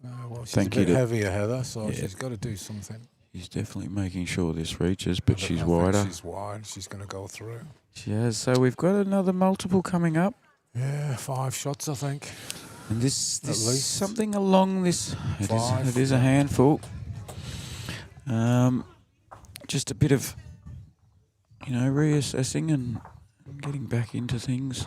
Well, she's Thank a you bit to- heavier, Heather, so Yeah. she's got to do something. She's definitely making sure this reaches, but I she's think wider. She's wide. She's going to go through. She has. So we've got another multiple coming up. Yeah, 5 shots, I think. And this least. something along this. Five. It is a handful. Just a bit of, reassessing and getting back into things.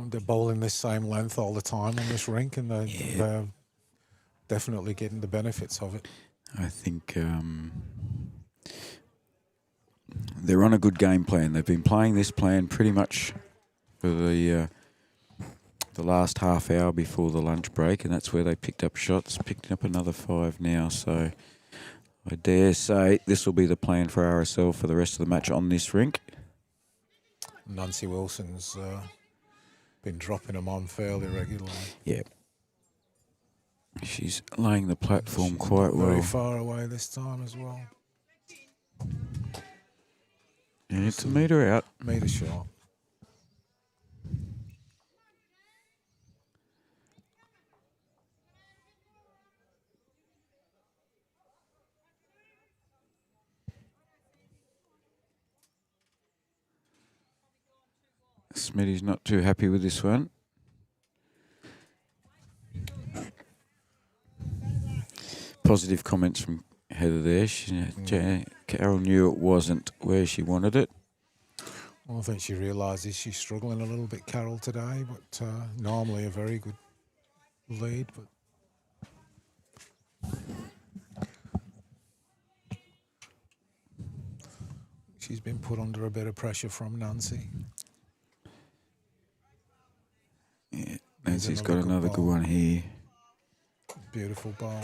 They're bowling this same length all the time on this rink, and they're definitely getting the benefits of it. I think they're on a good game plan. They've been playing this plan pretty much for the last half hour before the lunch break, and that's where they picked up shots, picking up another 5 now. So I dare say this will be the plan for RSL for the rest of the match on this rink. Nancy Wilson's been dropping them on fairly regularly. Yeah. She's laying the platform She's quite not very well. far away this time as well. And it's a metre out. Metre short. Smitty's not too happy with this one. Positive comments from Heather there. Carol knew it wasn't where she wanted it. Well, I think she realises she's struggling a little bit, Carol, today, but normally a very good lead. But she's been put under a bit of pressure from Nancy. Yeah, Nancy's got another good ball. one here. Beautiful ball.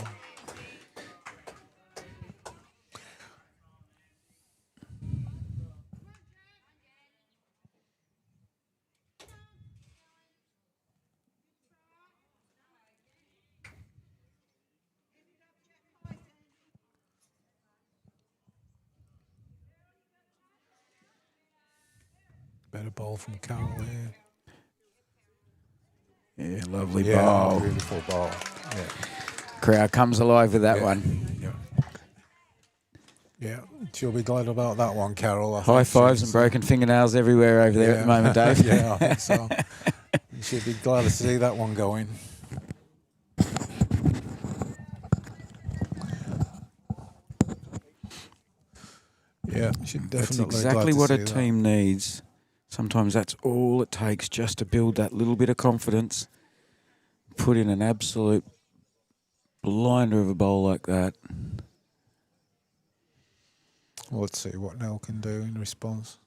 Better ball from Carol here. Yeah, lovely Yeah, ball. beautiful ball. Yeah. Crowd comes alive with that Yeah. one. Yeah. Yeah, she'll be glad about that one, Carol. I High think fives she's, and broken fingernails everywhere over there at the moment, Dave. Yeah, I think so. You should be glad to see that one going. Yeah, should definitely That's glad exactly to what a see that. team needs. Sometimes that's all it takes just to build that little bit of confidence. Put in an absolute blinder of a bowl like that. Well, let's see what Nell can do in response.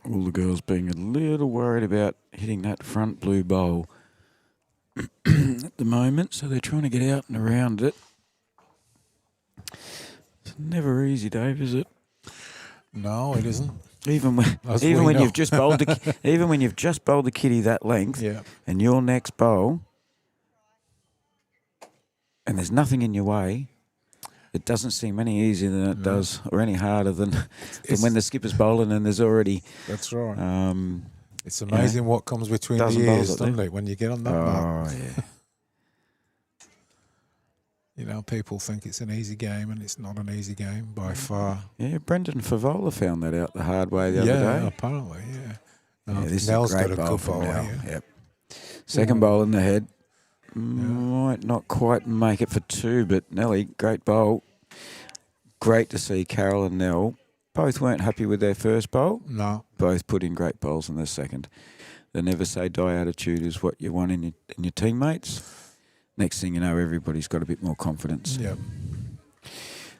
All the girls being a little worried about hitting that front blue bowl at the moment, so they're trying to get out and around it. It's never easy, Dave, is it? No, it isn't. Even when As even we when know. you've just bowled even when you've just bowled the kitty that length, Yeah. and your next bowl, and there's nothing in your way, it doesn't seem any easier than it does, or any harder than when the skipper's bowling and there's already. That's right. It's know, amazing what comes between the dozen bowls ears, up there. doesn't it, when you get on that bat? Oh yeah. You know, people think it's an easy game, and it's not an easy game by far. Yeah, Brendan Favola found that out the hard way the other day. Apparently, yeah. Yeah, this Nell's is a great got a bowl good from bowl Nell. here. Yep. Second bowl in the head. Might not quite make it for two, but Nelly, great bowl. Great to see Carol and Nell. Both weren't happy with their first bowl. No. Both put in great bowls in their second. The never say die attitude is what you want in your teammates. Next thing you know, everybody's got a bit more confidence. Yeah.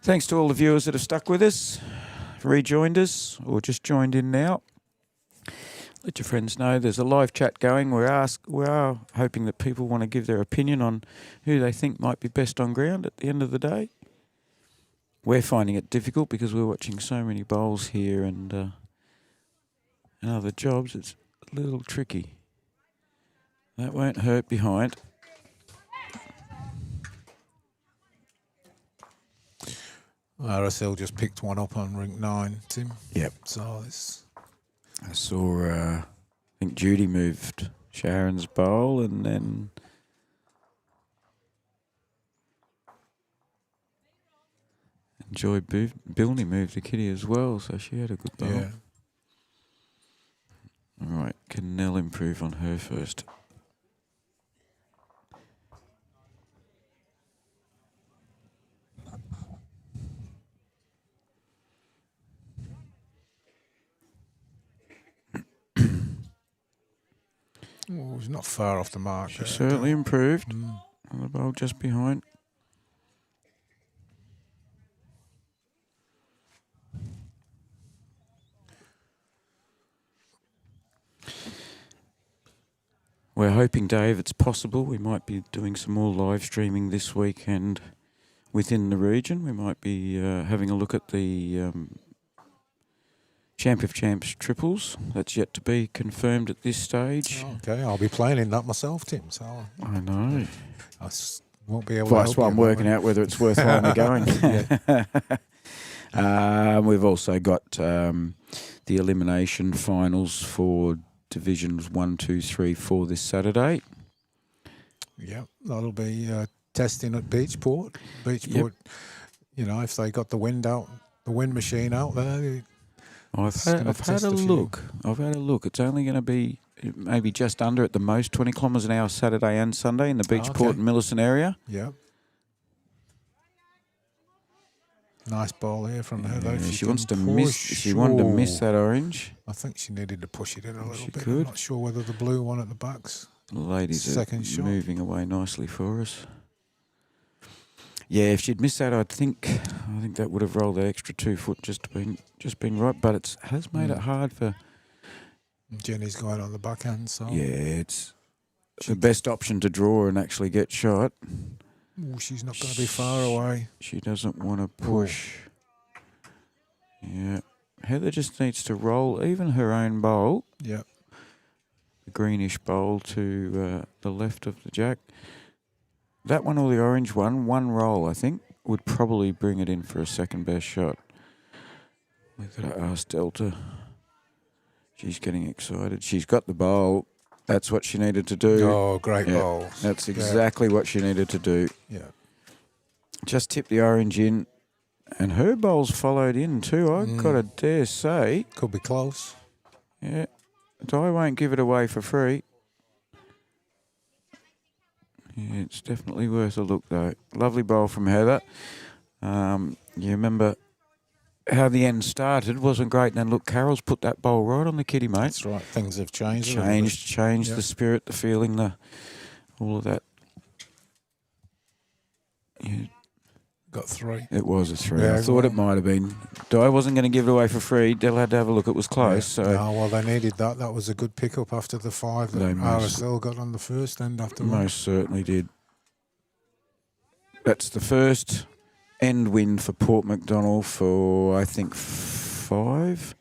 Thanks to all the viewers that have stuck with us, rejoined us, or just joined in now. Let your friends know there's a live chat going. We are hoping that people want to give their opinion on who they think might be best on ground at the end of the day. We're finding it difficult because we're watching so many bowls here and other jobs. It's a little tricky. That won't hurt behind. RSL just picked one up on rink 9, Tim. Yep. So it's... I saw, I think Judy moved Sharon's bowl and then... Joy Bilney moved the kitty as well, so she had a good bowl. Yeah. All right, can Nell improve on her first? Well, he's not far off the mark. She certainly improved. Mm. On the bowl just behind. We're hoping, Dave, it's possible. We might be doing some more live streaming this weekend within the region. We might be having a look at the Champ of Champs triples. That's yet to be confirmed at this stage. Okay, I'll be playing in that myself, Tim. So I know. Won't be able to That's help why you I'm on that working one. out whether it's worthwhile me going. We've also got the elimination finals for Divisions 1, 2, 3, 4 this Saturday. Yeah, that'll be testing at Beachport. Beachport, you know, if they got the wind machine out there. I've had a look. It's only going to be maybe just under at the most 20 kilometres an hour Saturday and Sunday in the Beachport and Millicent area. Yeah. Nice ball here from her though. Yeah, she wants to miss. She wanted to miss that orange. I think she needed to push it in a little bit. Could. I'm not sure whether the blue one at the back's. The ladies Second are shot. moving away nicely for us. Yeah, if she'd missed that, I think that would have rolled the extra 2 foot just been right. But it has made it hard for. Jenny's going on the backhand, so Yeah, it's the best option to draw and actually get shot. ooh, she's not going to be far away. She doesn't want to push. Yeah, Heather just needs to roll even her own bowl. Yeah. the greenish bowl to the left of the jack. That one or the orange one roll, I think, would probably bring it in for a second best shot. We've got to ask Delta. She's getting excited. She's got the bowl. That's what she needed to do. Oh, great Yeah, bowls. that's exactly what she needed to do. Yeah. Just tip the orange in, and her bowls followed in too. I've got to dare say. Could be close. Yeah, I won't give it away for free. Yeah, it's definitely worth a look though. Lovely bowl from Heather. You remember how the end started, wasn't great, and then look, Carol's put that bowl right on the kitty, mate. That's right. Things have changed. Changed Yep. the spirit, the feeling, all of that. Yeah, Got 3. it was a 3. Yeah, I thought it might have been. I wasn't going to give it away for free. Dell had to have a look. It was close. Yeah. So No, well, they needed that. That was a good pickup after the 5 that They most- RSL got on the first end after one. most certainly did. That's the first end win for Port MacDonnell for, I think, 5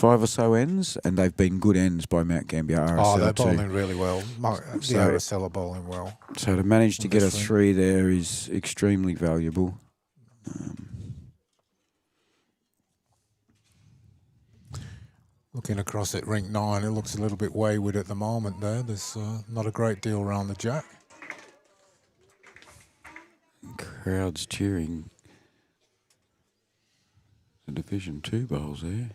or so ends, and they've been good ends by Mount Gambier RSL Oh, they're too. bowling really well. The So- RSL are bowling well. So to manage to On get a this one. 3 there is extremely valuable. Looking across at rink 9, it looks a little bit wayward at the moment there. There's not a great deal around the jack. Crowds cheering. The Division 2 bowls there.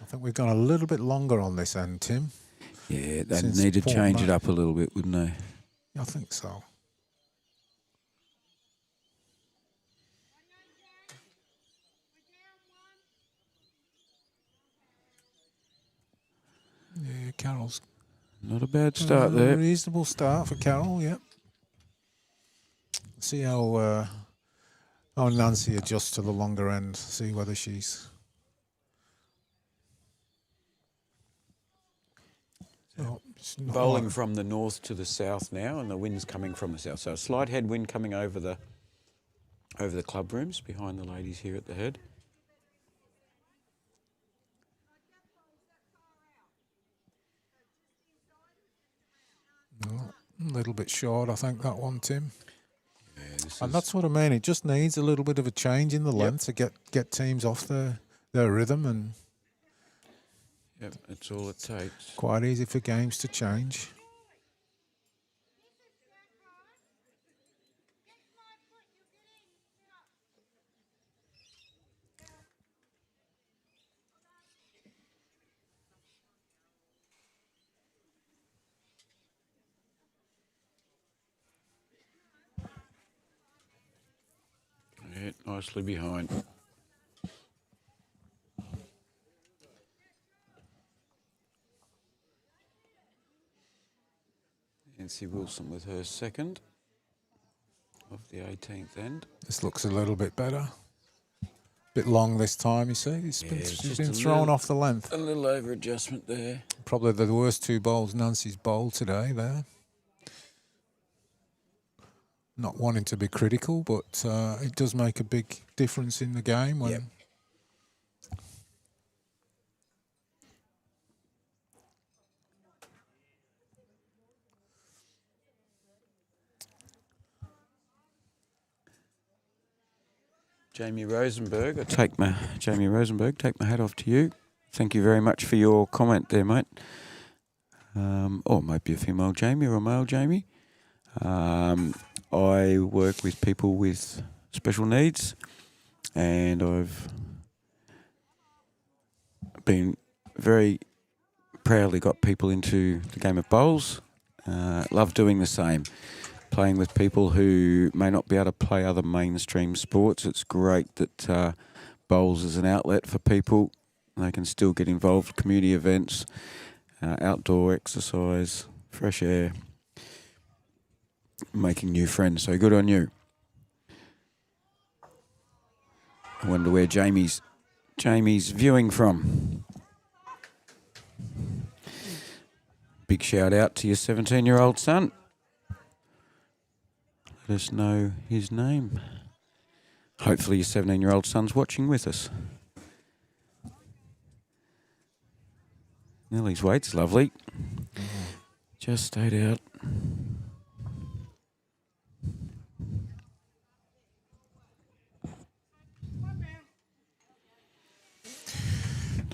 I think we've gone a little bit longer on this end, Tim. Yeah, they Since need to Port change it Mac. up a little bit, wouldn't they? I think so. Yeah, Carol's Not a bad start there. reasonable start for Carol, yep. See how Nancy adjusts to the longer end, see whether she's... Oh, it's not Bowling like- from the north to the south now, and the wind's coming from the south. So a slight headwind coming over the club rooms behind the ladies here at the head. Oh, a little bit short, I think, that one, Tim. Yeah, this And is- that's what I mean. It just needs a little bit of a change in the length to get teams off their rhythm, and Yep, that's all it takes. quite easy for games to change. Yeah, nicely behind. Nancy Wilson with her second of the 18th end. This looks a little bit better. Bit long this time, you see. Yeah, it's She's just been a thrown little- off the length. A little over adjustment there. Probably the worst 2 bowls Nancy's bowled today there. Not wanting to be critical, but it does make a big difference in the game when... Yep. Jamie Rosenberg, take my hat off to you. Thank you very much for your comment there, mate. Or maybe a female Jamie or a male Jamie. I work with people with special needs, and I've been very proudly got people into the game of bowls. Love doing the same. Playing with people who may not be able to play other mainstream sports. It's great that bowls is an outlet for people. They can still get involved in community events, outdoor exercise, fresh air, making new friends. So good on you. I wonder where Jamie's viewing from. Big shout out to your 17-year-old son. Let us know his name. Hopefully your 17-year-old son's watching with us. Nellie's weight's lovely. Just stayed out.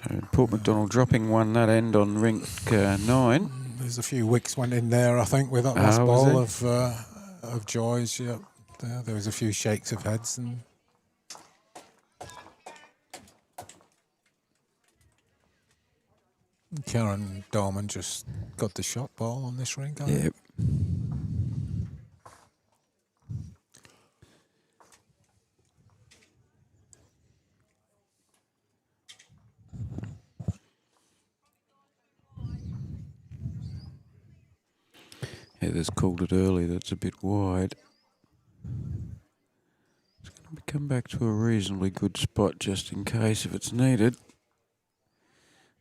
So Port MacDonnell dropping one that end on rink 9. There's a few wicks went in there, I think, with that last Was ball it? of Joy's. Yeah, there was a few shakes of heads and. Karen Dorman just got the shot ball on this rink. Yep. Heather's called it early. That's a bit wide. It's going to come back to a reasonably good spot just in case if it's needed.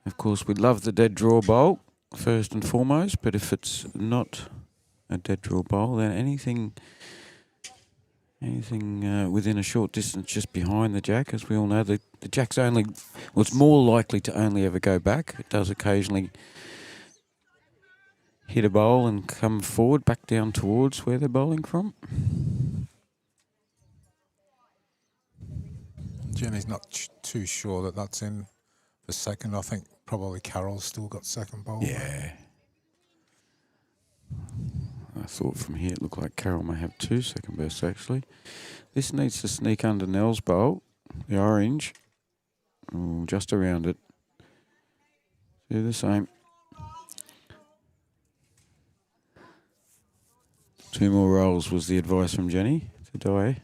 Of course, we'd love the dead draw bowl first and foremost, but if it's not a dead draw bowl, then anything within a short distance just behind the jack, as we all know, the jack's only, well, it's more likely to only ever go back. It does occasionally hit a bowl and come forward, back down towards where they're bowling from. Jenny's not too sure that that's in the second. I think probably Carol's still got second bowl. Yeah. I thought from here it looked like Carol may have 2 second bursts actually. This needs to sneak under Nell's bowl, the orange. Oh, just around it. Do the same. 2 more rolls was the advice from Jenny to die.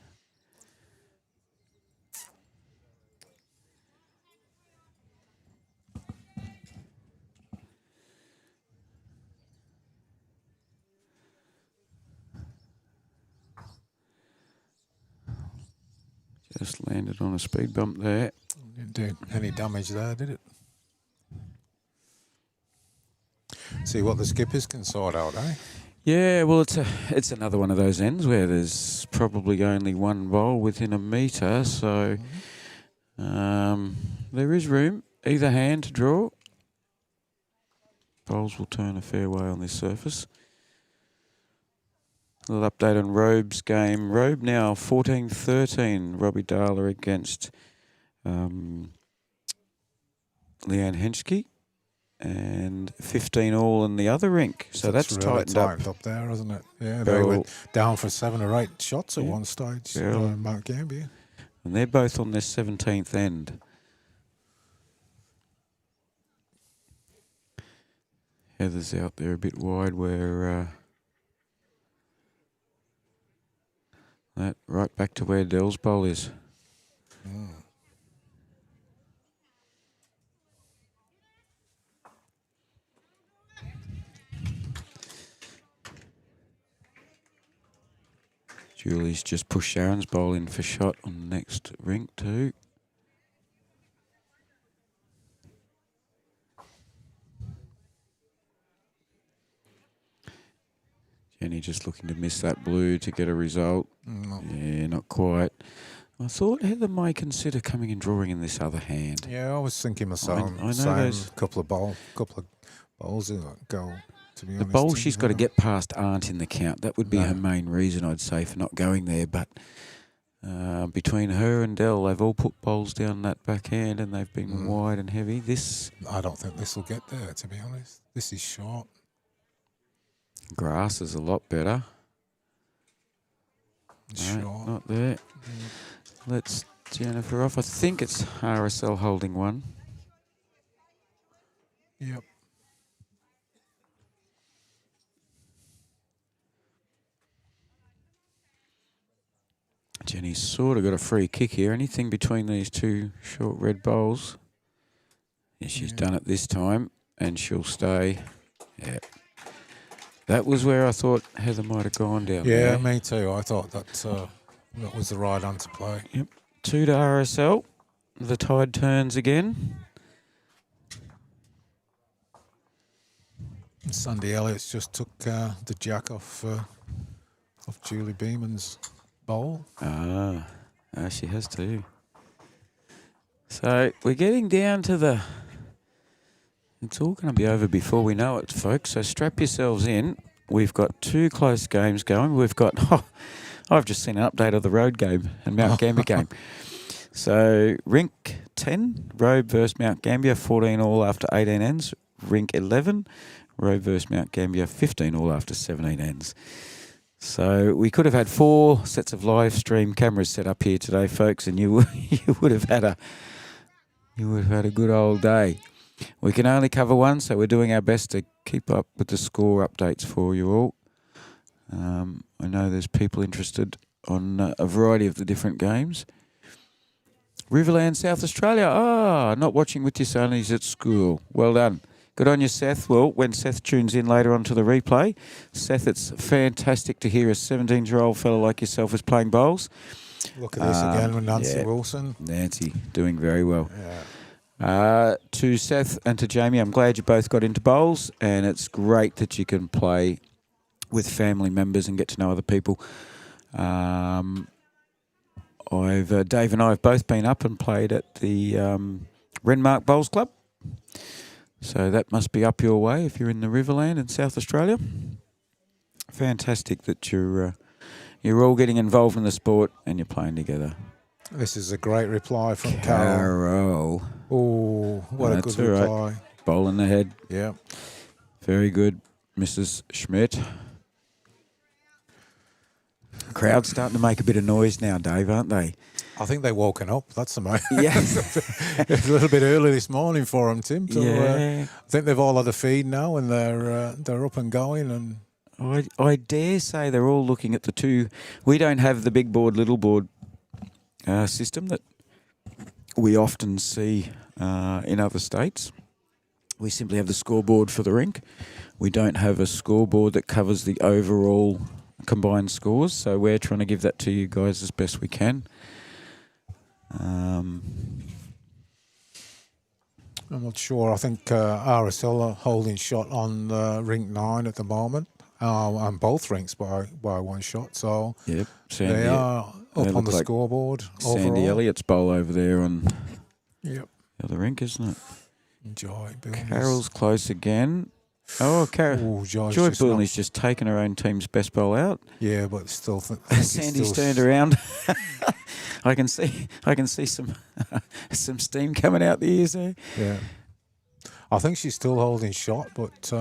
Just landed on a speed bump there. Didn't do any damage there, did it? See what the skippers can sort out, eh? Yeah, well, it's another one of those ends where there's probably only one bowl within a metre, so there is room either hand to draw. Bowls will turn a fair way on this surface. A little update on Robe's game. Robe now 14-13. Robbie Darla against Leanne Henschke. And 15 all in the other rink. So that's really tightened up there, isn't it? Yeah, they went down for 7 or 8 shots at one stage, Mount Gambier. And they're both on their 17th end. Heather's out there a bit wide where that right back to where Dell's bowl is. Julie's just pushed Sharon's bowl in for shot on the next rink too. Jenny just looking to miss that blue to get a result. Yeah, not quite. I thought Heather may consider coming and drawing in this other hand. Yeah, I was thinking myself. I know those couple of bowls ago. To be honest, the bowl she's got to get past aren't in the count. That would be her main reason, I'd say, for not going there. But between her and Dell, they've all put bowls down that backhand and they've been wide and heavy. I don't think this will get there, to be honest. This is short. Grass is a lot better. Short. Not there. Let's Jennifer off. I think it's RSL holding one. Yep. Jenny's sort of got a free kick here. Anything between these two short red bowls. Yeah, she's done it this time, and she'll stay. Yeah. That was where I thought Heather might have gone down there. Yeah, me too. I thought that was the right hand to play. Yep. 2 to RSL. The tide turns again. Sandy Elliott's just took the jack off Julie Beeman's bowl. She has too. So we're getting down to the It's all going to be over before we know it, folks. So strap yourselves in. We've got 2 close games going. We've got, I've just seen an update of the Road game and Mount Gambier game. So Rink 10, Robe versus Mount Gambier, 14 all after 18 ends. Rink 11, Robe versus Mount Gambier, 15 all after 17 ends. So we could have had 4 sets of live stream cameras set up here today, folks, and you would have had a good old day. We can only cover one, so we're doing our best to keep up with the score updates for you all. I know there's people interested on a variety of the different games. Riverland, South Australia. Not watching with your son, he's at school. Well done. Good on you, Seth. Well, when Seth tunes in later on to the replay, Seth, it's fantastic to hear a 17-year-old fellow like yourself is playing bowls. Look at this again with Nancy Wilson. Nancy, doing very well. Yeah. To Seth and to Jamie, I'm glad you both got into bowls, and it's great that you can play with family members and get to know other people. Dave and I have both been up and played at the Renmark Bowls Club, so that must be up your way if you're in the Riverland in South Australia. Fantastic that you're all getting involved in the sport and you're playing together. This is a great reply from Carol. Oh, what a good reply. Right. Bowl in the head. Yeah. Very good, Mrs. Schmidt. Crowd's starting to make a bit of noise now, Dave, aren't they? I think they've woken up. That's the main. Yeah. It's a little bit early this morning for them, Tim. So, yeah. I think they've all had a feed now and they're up and going. And I dare say they're all looking at the 2. We don't have the big board, little board system that we often see in other states. We simply have the scoreboard for the rink. We don't have a scoreboard that covers the overall combined scores, so we're trying to give that to you guys as best we can. I'm not sure. I think RSL are holding shot on rink 9 at the moment, and both rinks by 1 shot. So yep, they are up on the scoreboard. Sandy overall. Elliott's bowl over there on the other rink, isn't it? Enjoy. Carol's close again. Oh, Carol. Joy Boolney's just taken her own team's best bowl out. Yeah, but still Sandy's turned around. I can see some some steam coming out the ears there. Yeah. I think she's still holding shot, but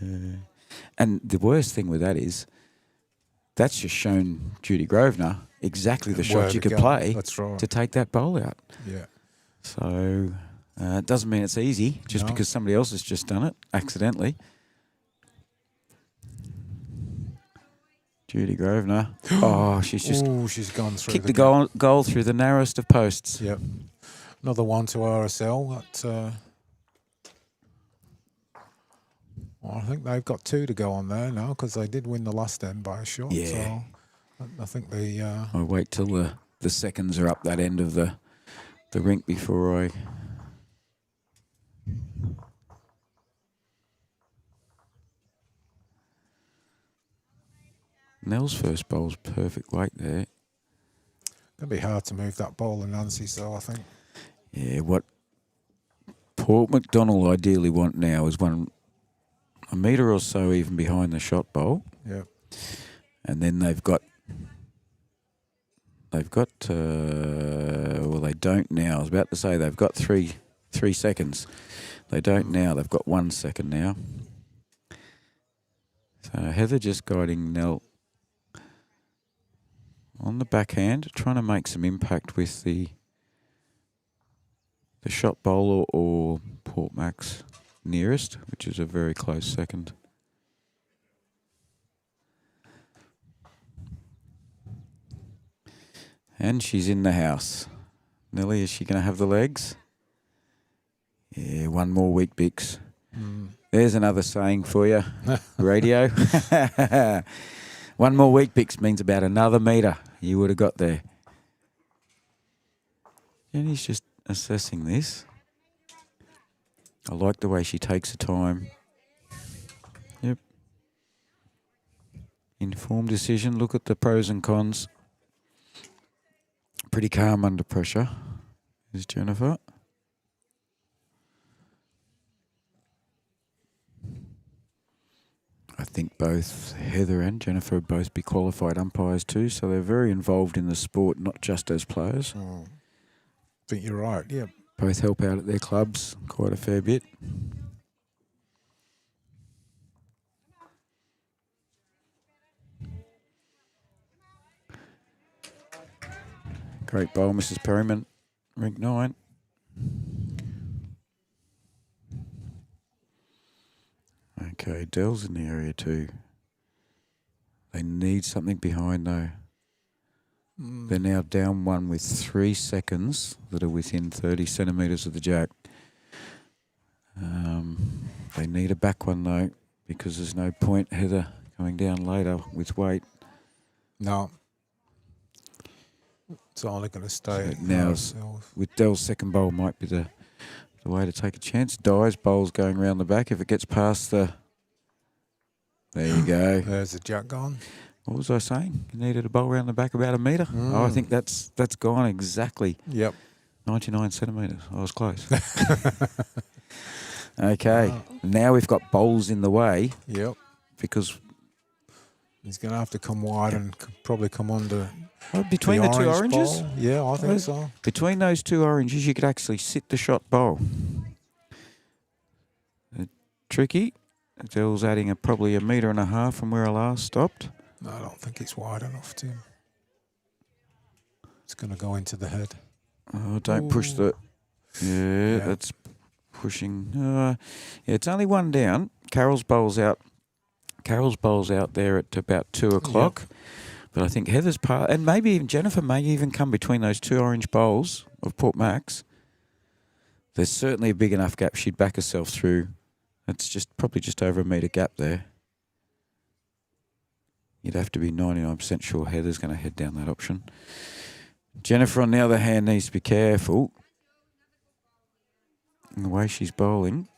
and the worst thing with that is that's just shown Judy Grosvenor exactly the shot you could play to take that bowl out. Yeah. So it doesn't mean it's easy just because somebody else has just done it accidentally. Judy Grosvenor. Oh, she's gone through. Kicked the goal through the narrowest of posts. Yep. Another one to RSL. I think they've got 2 to go on there now because they did win the last end by a shot. Yeah. So I think they. I wait till the seconds are up that end of the rink before I. Nell's first bowl's perfect weight there. It'll be hard to move that ball in Nancy, so I think. Yeah, what Port MacDonnell ideally want now is one a metre or so even behind the shot bowl. Yeah. And then they've got well, they don't now. I was about to say they've got three seconds. They don't now. They've got 1 second now. So Heather just guiding Nell on the backhand, trying to make some impact with the shot bowl or Port Mac's nearest, which is a very close second. And she's in the house. Nelly, is she going to have the legs? Yeah, 1 more week, Bix. There's another saying for you, radio. 1 more week, Bix, means about another metre you would have got there. Jenny's just assessing this. I like the way she takes her time. Yep. Informed decision. Look at the pros and cons. Pretty calm under pressure is Jennifer. I think both Heather and Jennifer will both be qualified umpires too, so they're very involved in the sport, not just as players. I think you're right, yeah. Both help out at their clubs quite a fair bit. Great bowl, Mrs. Perryman, rank 9. Okay, Dell's in the area too. They need something behind though. They're now down 1 with 3 seconds that are within 30 centimetres of the jack. They need a back one though, because there's no point Heather coming down later with weight. No. It's only going to stay So now with Dell's second bowl might be the way to take a chance. Dye's bowl's going around the back. If it gets past the... There you go. There's the jack gone. What was I saying? You needed a bowl around the back about a metre? Oh, I think that's gone exactly. Yep. 99 centimetres. I was close. Okay. Now we've got bowls in the way. Yep. Because... He's going to have to come wide and probably come under between the two oranges? Bowl. Yeah, I think so. Between those two oranges, you could actually sit the shot bowl. Tricky. Dell's adding probably 1.5 metres from where I last stopped. No, I don't think it's wide enough, Tim. It's going to go into the head. Oh, don't push the... Yeah, that's pushing. Yeah, it's only 1 down. Carol's bowl's out. Carol's bowl's out there at about 2 o'clock. Yep. But I think Heather's part, and maybe even Jennifer may even come between those 2 orange bowls of Port Max. There's certainly a big enough gap she'd back herself through. It's probably just over 1 metre gap there. You'd have to be 99% sure Heather's going to head down that option. Jennifer, on the other hand, needs to be careful in the way she's bowling.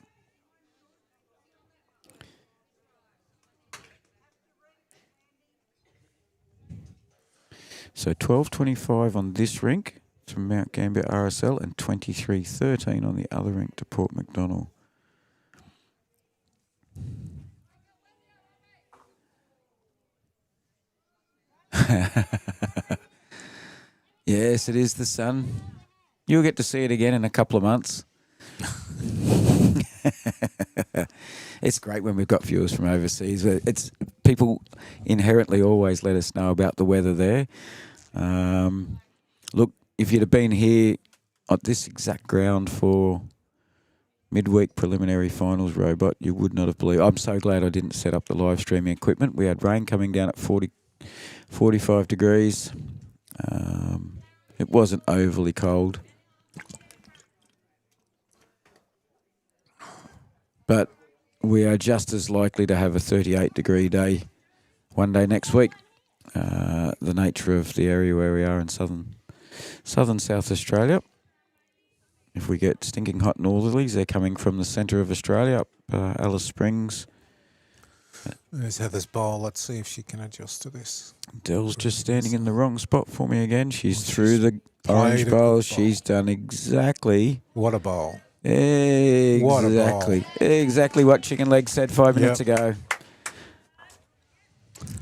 So 12.25 on this rink from Mount Gambier RSL and 23.13 on the other rink to Port MacDonnell. Yes, it is the sun. You'll get to see it again in a couple of months. It's great when we've got viewers from overseas. It's people inherently always let us know about the weather there. Look, if you'd have been here at this exact ground for midweek preliminary finals, Robot, you would not have believed. I'm so glad I didn't set up the live streaming equipment. We had rain coming down at 45 degrees. It wasn't overly cold. But we are just as likely to have a 38-degree day one day next week. The nature of the area where we are in southern South Australia. If we get stinking hot northerlies, they're coming from the centre of Australia, up Alice Springs. There's Heather's bowl. Let's see if she can adjust to this. Dell's just standing in the wrong spot for me again. She's through the orange bowl. She's done exactly... What a bowl. Exactly what Chicken Leg said 5 minutes ago.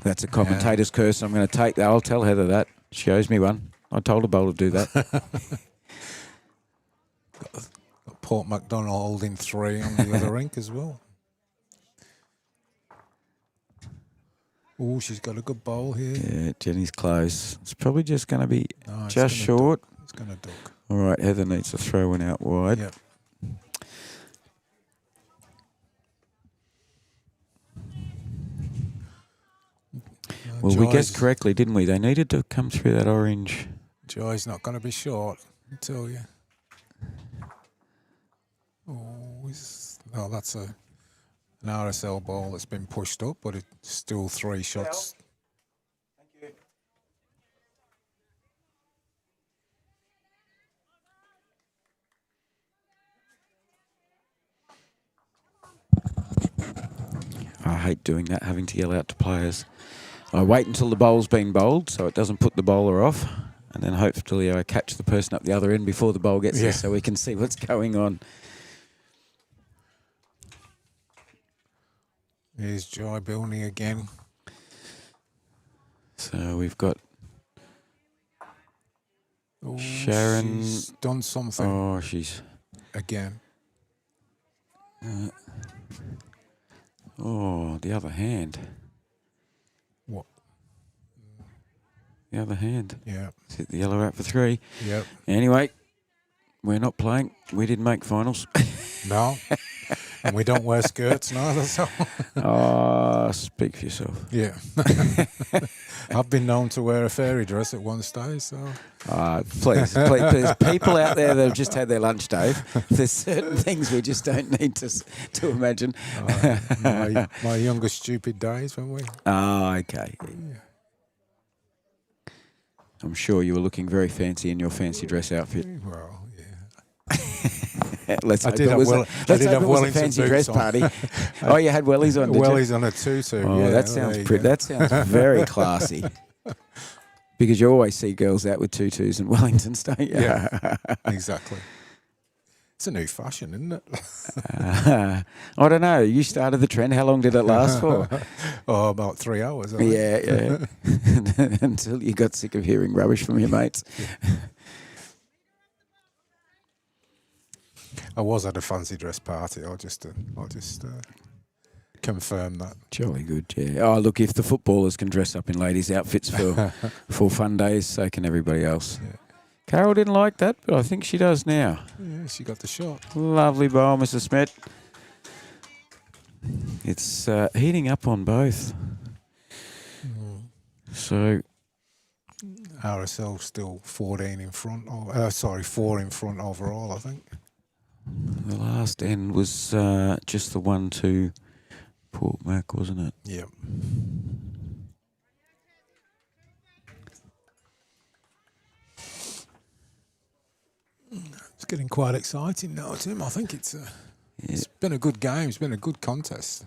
That's a commentator's curse. I'm going to take that. I'll tell Heather that. She owes me one. I told her bowl to do that. Got Port MacDonnell holding 3 on the other rink as well. Oh, she's got a good bowl here. Yeah, Jenny's close. It's probably just going to be just short. It's going to duck. All right, Heather needs to throw one out wide. Yep. Well, we guessed correctly, didn't we? They needed to come through that orange. Joy's not going to be short, I tell you. Oh, no, that's an RSL ball that's been pushed up, but it's still 3 shots. Thank you. I hate doing that, having to yell out to players. I wait until the bowl's been bowled so it doesn't put the bowler off, and then hopefully I catch the person up the other end before the bowl gets there so we can see what's going on. Here's Joy Bilney again. So we've got Oh, Sharon. she's done something Oh, she's. again. Oh, the other hand. What? The other hand. Yeah. Hit the yellow out for 3. Yep. Anyway, we're not playing. We didn't make finals. No. And we don't wear skirts neither, so. Oh, speak for yourself. Yeah. I've been known to wear a fairy dress at one stage, so. Please. People out there that have just had their lunch, Dave. There's certain things we just don't need to imagine. My younger stupid days when we. Oh, okay. Yeah. I'm sure you were looking very fancy in your fancy dress outfit. Well, yeah. Let's I hope did it have was, well- I let's did hope have it was a Wellington fancy boots dress on. party. Oh, you had wellies on, did Well, you? he's on a tutu. Oh, yeah, that sounds there you pretty. go. That sounds very classy. Because you always see girls out with tutus and Wellingtons, don't you? Yeah, exactly. It's a new fashion, isn't it? I don't know. You started the trend. How long did it last for? Oh, about 3 hours. I think. Yeah. Until you got sick of hearing rubbish from your mates. I was at a fancy dress party. I'll just confirm that. Jolly good, yeah. Oh, look, if the footballers can dress up in ladies' outfits for fun days, so can everybody else. Yeah. Carol didn't like that, but I think she does now. Yeah, she got the shot. Lovely bowl, Mr. Smet. It's heating up on both. So RSL still 14 in front. 4 in front overall, I think. the last end was just the 1-2 Port Mac, wasn't it? Yep. It's getting quite exciting now, Tim. I think it's been a good game. It's been a good contest.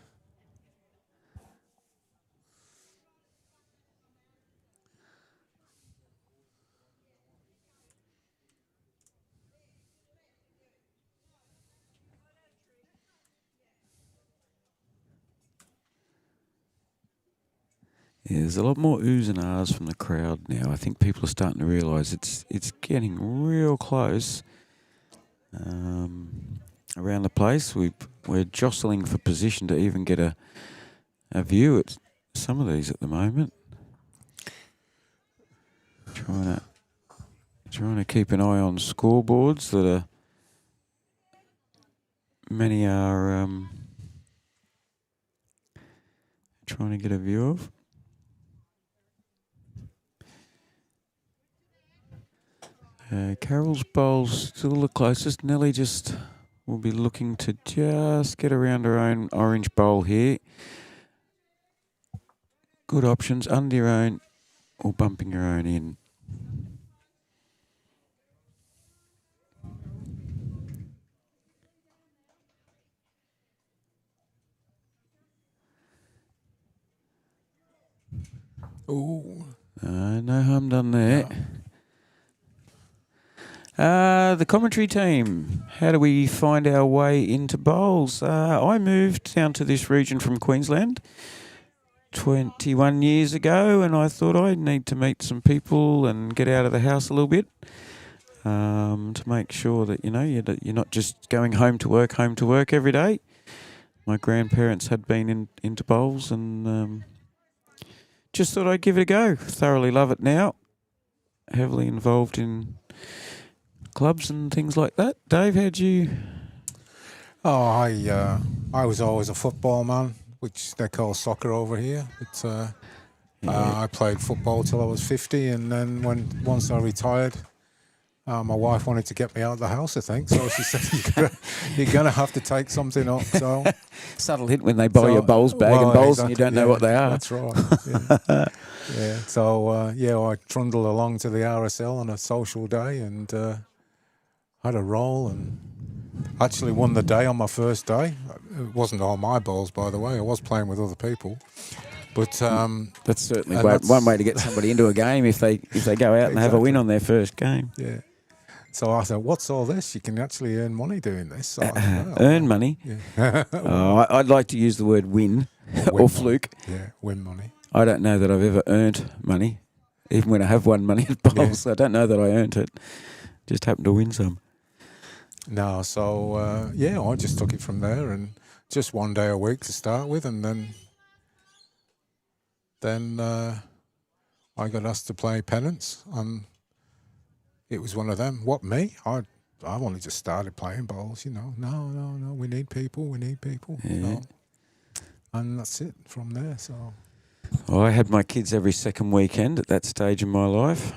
Yeah, there's a lot more oohs and ahs from the crowd now. I think people are starting to realise it's getting real close around the place. We're jostling for position to even get a view at some of these at the moment. Trying to keep an eye on scoreboards that are many are trying to get a view of. Carol's bowl's still the closest. Nelly just will be looking to just get around her own orange bowl here. Good options, under your own or bumping your own in. Ooh. No harm done there. The commentary team, how do we find our way into bowls? I moved down to this region from Queensland 21 years ago, and I thought I'd need to meet some people and get out of the house a little bit to make sure that, you're not just going home to work every day. My grandparents had been into bowls and just thought I'd give it a go. Thoroughly love it now. Heavily involved in clubs and things like that. Dave, how'd you? Oh, I was always a football man, which they call soccer over here. But I played football till I was 50, and then once I retired, my wife wanted to get me out of the house, I think. So she said, "You're gonna have to take something up." So Subtle hint when they buy your bowls bag and bowls, and you don't know what they are. That's right. Yeah. Yeah. So I trundled along to the RSL on a social day and had a roll and actually won the day on my first day. It wasn't all my bowls, by the way. I was playing with other people. But that's certainly one way to get somebody into a game if they go out and have a win on their first game. Yeah. So I thought, what's all this? You can actually earn money doing this. So Earn money? Yeah. I'd like to use the word win. win or fluke. Yeah, win money. I don't know that I've ever earned money, even when I have won money at bowls. I don't know that I earned it. Just happened to win some. No, so I just took it from there, and just 1 day a week to start with, and then I got asked to play pennants, and it was one of them. What, me? I've only just started playing bowls, you know. No, we need people. Yeah. So, and that's it from there. So Well, I had my kids every second weekend at that stage in my life.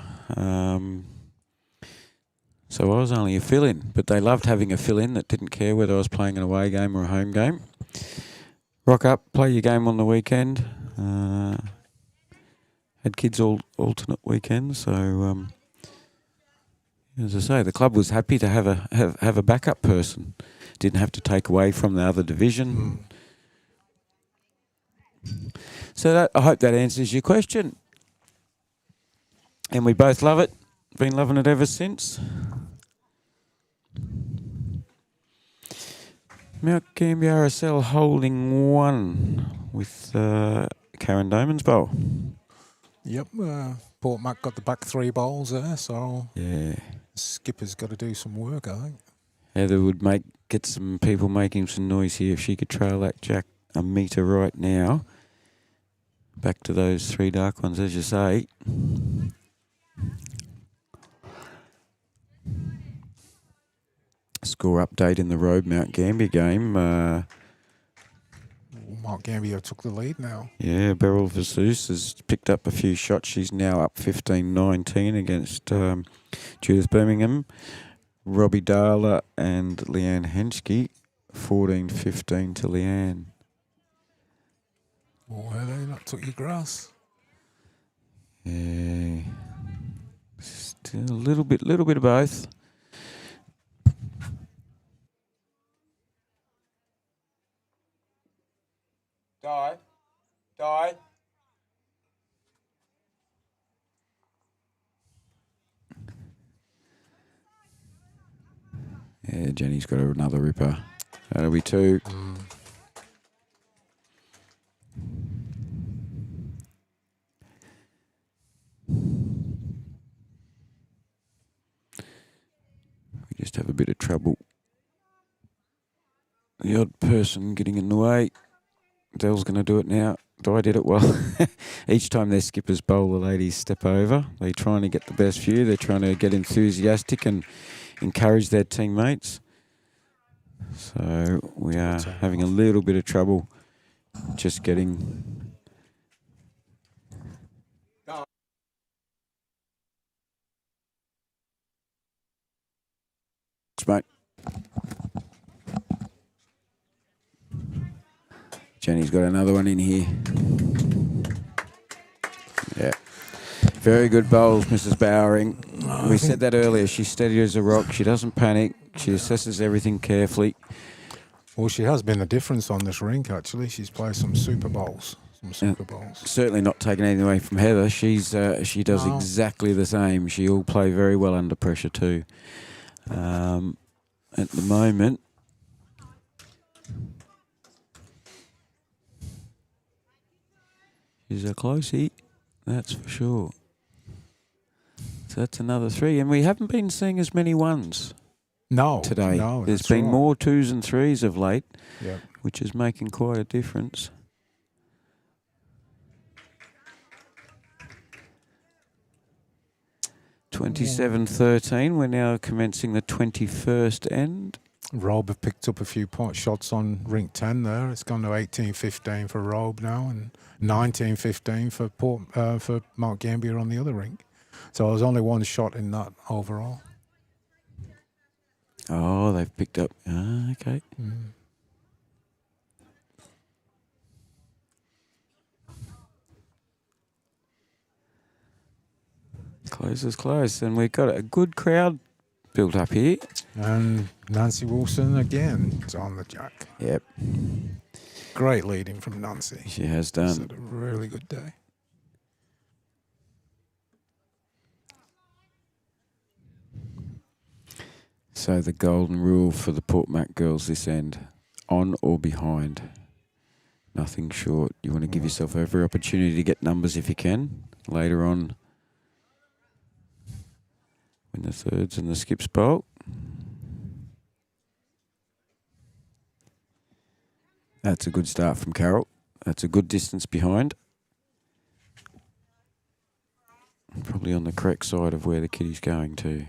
So I was only a fill-in, but they loved having a fill-in that didn't care whether I was playing an away game or a home game. Rock up, play your game on the weekend. Had kids all alternate weekends, so as I say, the club was happy to have a backup person. Didn't have to take away from the other division. So I hope that answers your question. And we both love it. Been loving it ever since. Mount Gambier RSL holding 1 with Karen Doman's bowl. Yep, Port Mac got the back 3 bowls there, so Yeah. skipper's got to do some work, I think. Heather would get some people making some noise here if she could trail that jack a metre right now. Back to those 3 dark ones, as you say. Score update in the Robe Mount Gambier game. Mark Gambier took the lead now. Yeah, Beryl Versus has picked up a few shots. She's now up 15-19 against Judith Birmingham. Robbie Darla and Leanne Henschke, 14-15 to Leanne. Oh, they not took your grass. Yeah, still a little bit of both. Die. Yeah, Jenny's got another ripper. That'll be 2. We just have a bit of trouble. The odd person getting in the way. Dell's going to do it now. I did it well. Each time their skippers bowl, the ladies step over. They're trying to get the best view. They're trying to get enthusiastic and encourage their teammates. So we are having a little bit of trouble just getting... Mate. Jenny's got another one in here. Yeah. Very good bowls, Mrs. Bowering. We said that earlier. She's steady as a rock. She doesn't panic. She assesses everything carefully. Well, she has been a difference on this rink, actually. She's played some super bowls. Certainly not taking anything away from Heather. She does exactly the same. She'll play very well under pressure too. At the moment, she's a closey, that's for sure. So that's another 3, and we haven't been seeing as many 1s. Today. There's been more 2s and 3s of late, which is making quite a difference. (27-13). We're now commencing the 21st end. Robe have picked up a few shots on rink 10 there. It's gone to 18-15 for Robe now, and 19-15 for Mark Gambier on the other rink. So there's only 1 shot in that overall. Oh, they've picked up. Okay. Close. And we've got a good crowd built up here. And Nancy Wilson again is on the jack. Yep. Great leading from Nancy. She has done. She's had a really good day. So the golden rule for the Port Mac girls this end, on or behind. nothing short. You want to give yourself every opportunity to get numbers if you can later on when the thirds and the skips bolt. That's a good start from Carol. That's a good distance behind. Probably on the correct side of where the kiddie's going to.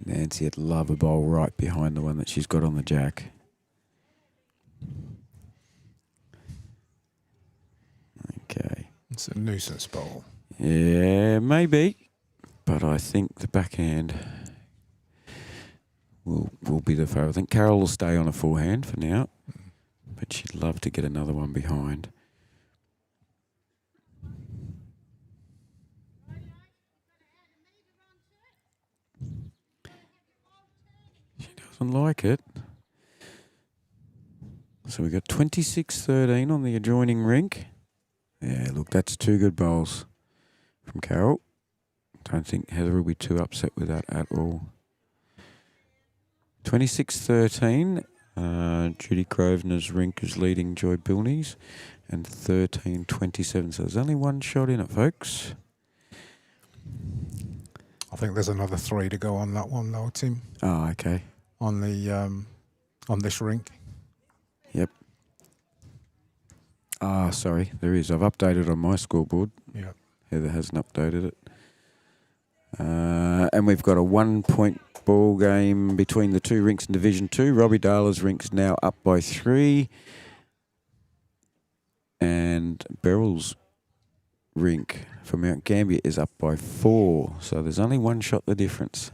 Nancy would love a bowl right behind the one that she's got on the jack. Okay. It's a nuisance bowl. Yeah, maybe. But I think the backhand will be the favourite. I think Carol will stay on a forehand for now. But she'd love to get another one behind. She doesn't like it. So we've got 26-13 on the adjoining rink. Yeah, look, that's two good bowls from Carol. Don't think Heather will be too upset with that at all. 26-13. Judy Grosvenor's rink is leading Joy Bilney's. And 13-27. So there's only one shot in it, folks. I think there's another 3 to go on that one though, Tim. Oh, okay. On the on this rink. Yep. Ah, sorry, there is. I've updated on my scoreboard. Yeah. Heather hasn't updated it. And we've got a 1-point ball game between the two rinks in Division 2. Robbie Darla's rink's now up by 3. And Beryl's rink for Mount Gambier is up by 4. So there's only one shot the difference.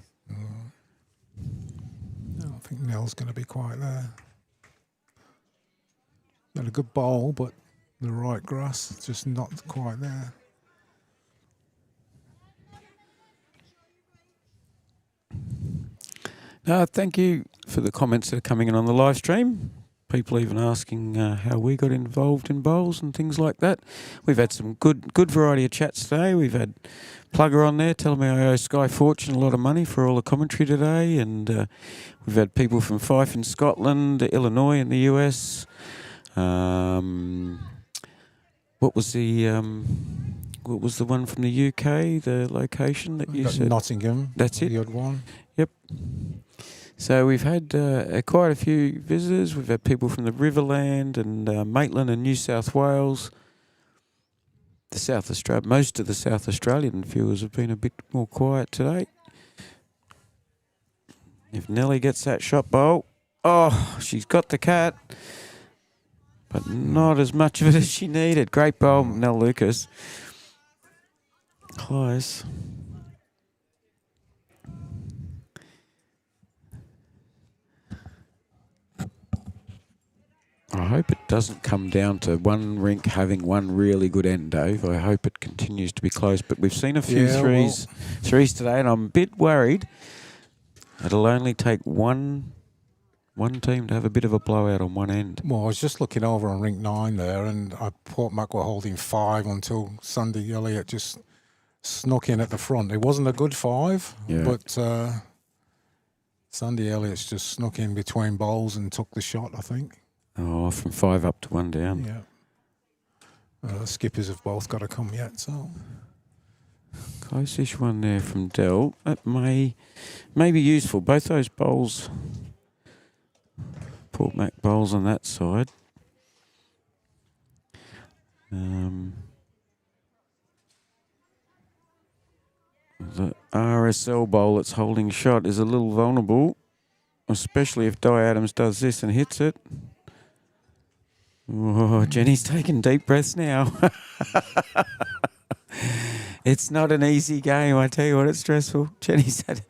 I think Nell's going to be quite there. Got a good bowl, but the right grass, just not quite there. Thank you for the comments that are coming in on the live stream. People even asking how we got involved in bowls and things like that. We've had some good variety of chats today. We've had Plugger on there telling me I owe Sky Fortune a lot of money for all the commentary today, and we've had people from Fife in Scotland, Illinois in the US. What was the one from the UK? The location that you said? Nottingham. That's it. The odd one. Yep. So we've had quite a few visitors. We've had people from the Riverland and Maitland and New South Wales. Most of the South Australian viewers have been a bit more quiet today. If Nellie gets that shot bowl, oh, she's got the cat, but not as much of it as she needed. Great bowl, Nell Lucas. Close. I hope it doesn't come down to one rink having one really good end, Dave. I hope it continues to be close. But we've seen a few threes today, and I'm a bit worried it'll only take one team to have a bit of a blowout on one end. Well, I was just looking over on rink 9 there, and Port Mac were holding 5 until Sandy Elliott just snuck in at the front. It wasn't a good 5, but Sandy Elliott's just snuck in between bowls and took the shot, I think. Oh, from 5 up to 1 down. Yeah. The skippers have both got to come yet, so. Close-ish one there from Dell. That may be useful. Both those bowls, Port Mac bowls on that side. The RSL bowl that's holding shot is a little vulnerable, especially if Di Adams does this and hits it. Oh, Jenny's taking deep breaths now. It's not an easy game, I tell you what, it's stressful. Jenny's had to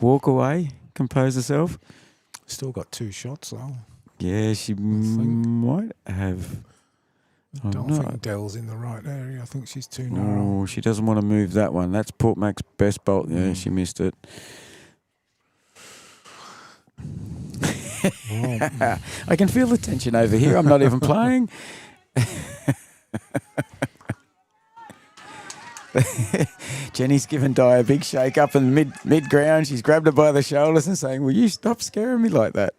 walk away, compose herself. Still got 2 shots, though. Yeah, she might have. I don't think Dell's in the right area. I think she's too narrow. Oh, she doesn't want to move that one. That's Port Mac's best bolt. Yeah, she missed it. I can feel the tension over here. I'm not even playing. Jenny's given Di a big shake up in mid ground. She's grabbed her by the shoulders and saying, "Will you stop scaring me like that?"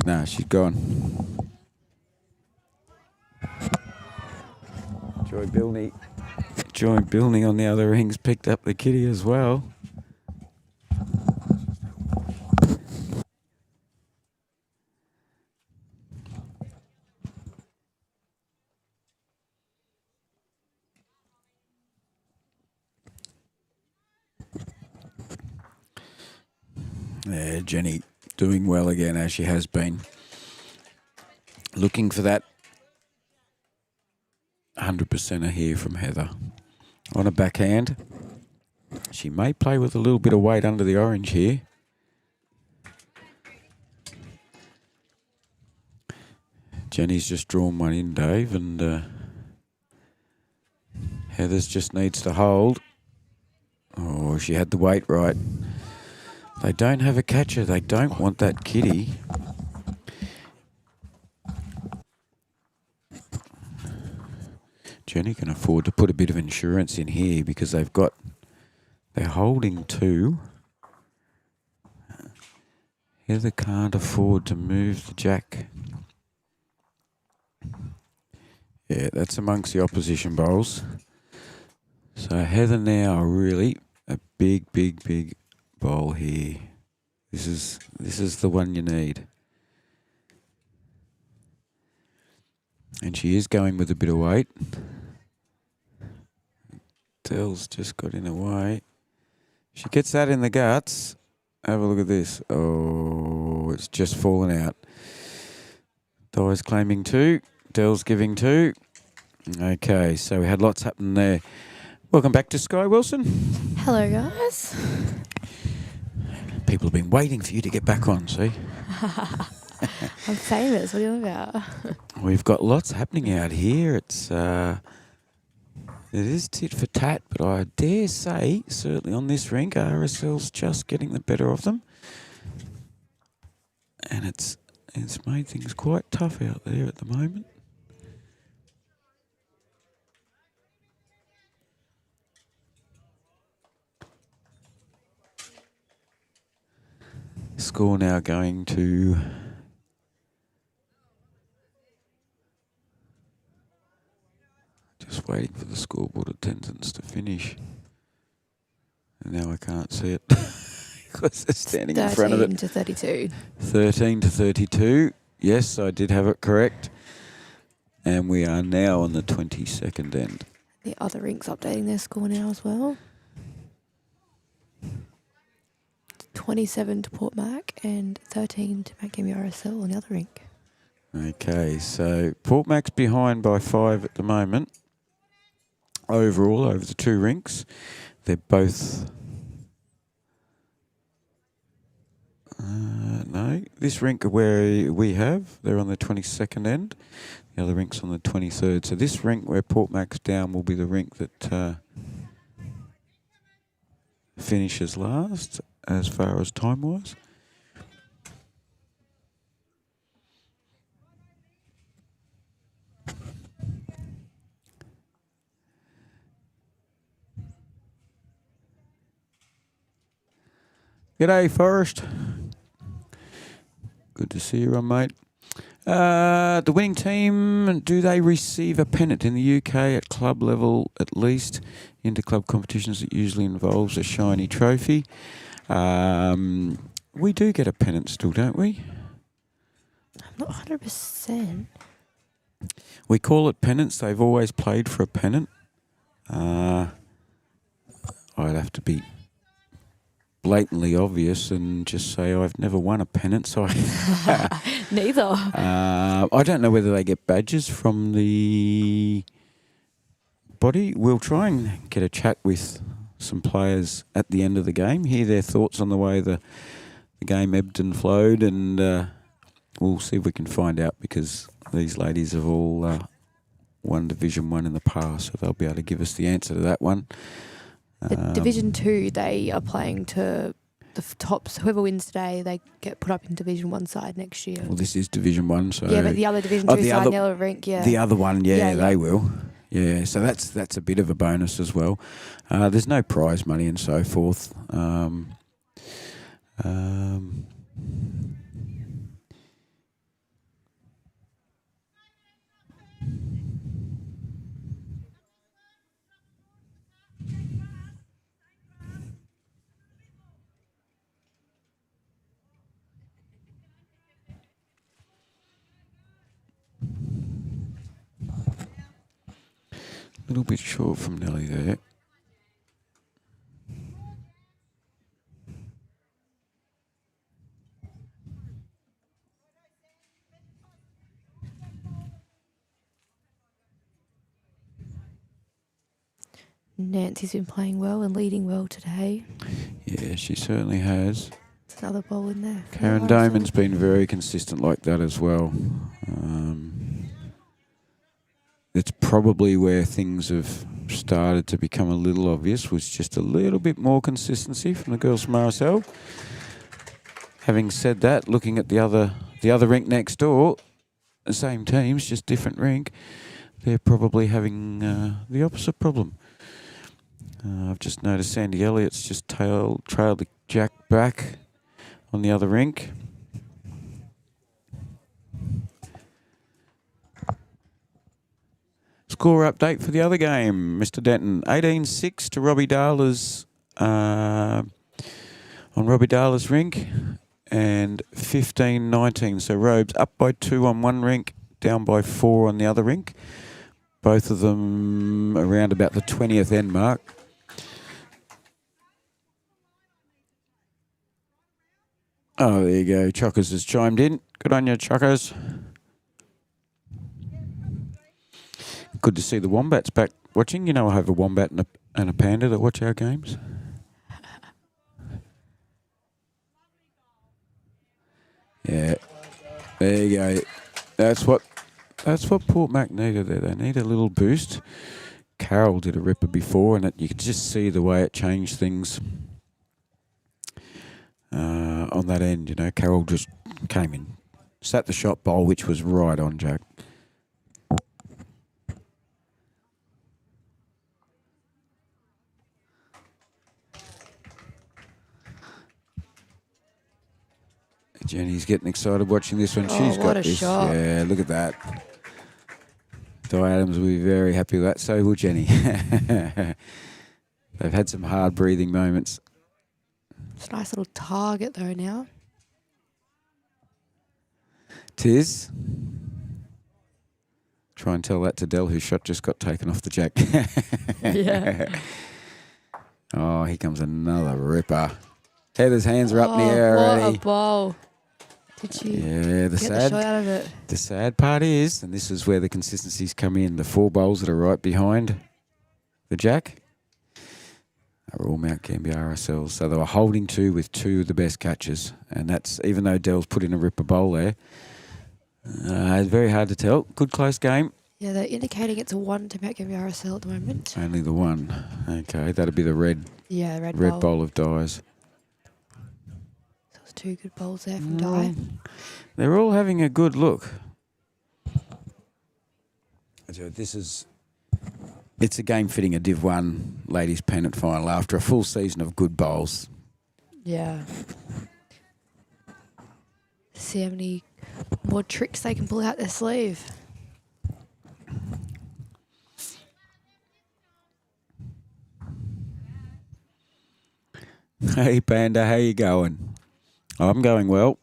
Nah, she's gone. Joy Bilney on the other rings picked up the kitty as well. Yeah, Jenny doing well again as she has been. Looking for that 100%er here from Heather. On a backhand. She may play with a little bit of weight under the orange here. Jenny's just drawn one in, Dave, and Heather's just needs to hold. Oh, she had the weight right. They don't have a catcher. They don't want that kitty. Jenny can afford to put a bit of insurance in here because they're holding two. Heather can't afford to move the jack. Yeah, that's amongst the opposition bowls. So Heather now really a big bowl here. This is the one you need. And she is going with a bit of weight. Dell's just got in the way. She gets that in the guts. Have a look at this. Oh, it's just fallen out. Di's claiming two. Dell's giving two. Okay, so we had lots happen there. Welcome back to Sky Wilson. Hello, guys. People have been waiting for you to get back on, see? I'm famous. What are you on about? We've got lots happening out here. It is tit for tat, but I dare say, certainly on this rink, RSL's just getting the better of them. And it's made things quite tough out there at the moment. Score now going to just waiting for the scoreboard attendance to finish. And now I can't see it because they're standing in front of it. 13 to 32. 13 to 32. Yes, I did have it correct. And we are now on the 22nd end. The other rink's updating their score now as well. 27 to Port Mac and 13 to Gambier RSL on the other rink. Okay, so Port Mac's behind by 5 at the moment. Overall, over the two rinks. They're both... no, this rink where we have, they're on the 22nd end. The other rink's on the 23rd. So this rink where Port Mac's down will be the rink that finishes last as far as time-wise. G'day, Forrest. Good to see you on, mate. The winning team, do they receive a pennant in the UK at club level at least? Inter-club competitions, it usually involves a shiny trophy. We do get a pennant still, don't we? I'm not 100%. We call it pennants. They've always played for a pennant. I'd have to be blatantly obvious and just say I've never won a pennant, so Neither. I don't know whether they get badges from the body. We'll try and get a chat with some players at the end of the game, hear their thoughts on the way the game ebbed and flowed, and we'll see if we can find out, because these ladies have all won Division 1 in the past, so they'll be able to give us the answer to that one. Division 2, they are playing to the tops. Whoever wins today, they get put up in Division 1 side next year. Well, this is Division 1, so... Yeah, but the other Division 2 side, Yellow Rink, yeah. The other one, yeah, Yeah. they will. Yeah, so that's a bit of a bonus as well. There's no prize money and so forth. Little bit short from Nelly there. Nancy's been playing well and leading well today. Yeah, she certainly has. There's another ball in there. Karen Damon's been very consistent like that as well. It's probably where things have started to become a little obvious, was just a little bit more consistency from the girls from RSL. Having said that, looking at the other rink next door, the same teams, just different rink, they're probably having the opposite problem. I've just noticed Sandy Elliott's just trailed the Jack back on the other rink. Score update for the other game, Mr. Denton. 18-6 to Robbie Darla's on Robbie Darla's rink, and 15-19. So Robe's up by 2 on one rink, down by 4 on the other rink. Both of them around about the 20th end mark. Oh, there you go. Chockers has chimed in. Good on you, Chockers. Good to see the Wombats back watching. You know, I have a Wombat and a Panda that watch our games. Yeah. There you go. That's what Port Mac needed there. They need a little boost. Carol did a ripper before, and you could just see the way it changed things on that end. You know, Carol just came in, sat the shot bowl, which was right on, Jack. Jenny's getting excited watching this one. She's got this. Shot. Yeah, look at that. Di Adams will be very happy with that. So will Jenny. They've had some hard breathing moments. It's a nice little target though now. Tis. Try and tell that to Dell, whose shot just got taken off the Jack. Yeah. Oh, here comes another ripper. Heather's hands are up in the air already. What a ball. Did she get the shot out of it? The sad part is, and this is where the consistencies come in, the 4 bowls that are right behind the Jack are all Mount Gambier RSL. So they were holding 2 with 2 of the best catches. And that's, even though Dell's put in a ripper bowl there, it's very hard to tell. Good close game. Yeah, they're indicating it's a 1 to Mount Gambier RSL at the moment. Only the 1. Okay, that'll be the red bowl of Dyes. So it's 2 good bowls there from Di. They're all having a good look. So it's a game fitting a Div 1 ladies pennant final after a full season of good bowls. Yeah. See how many more tricks they can pull out their sleeve. Hey Panda, how you going? I'm going well.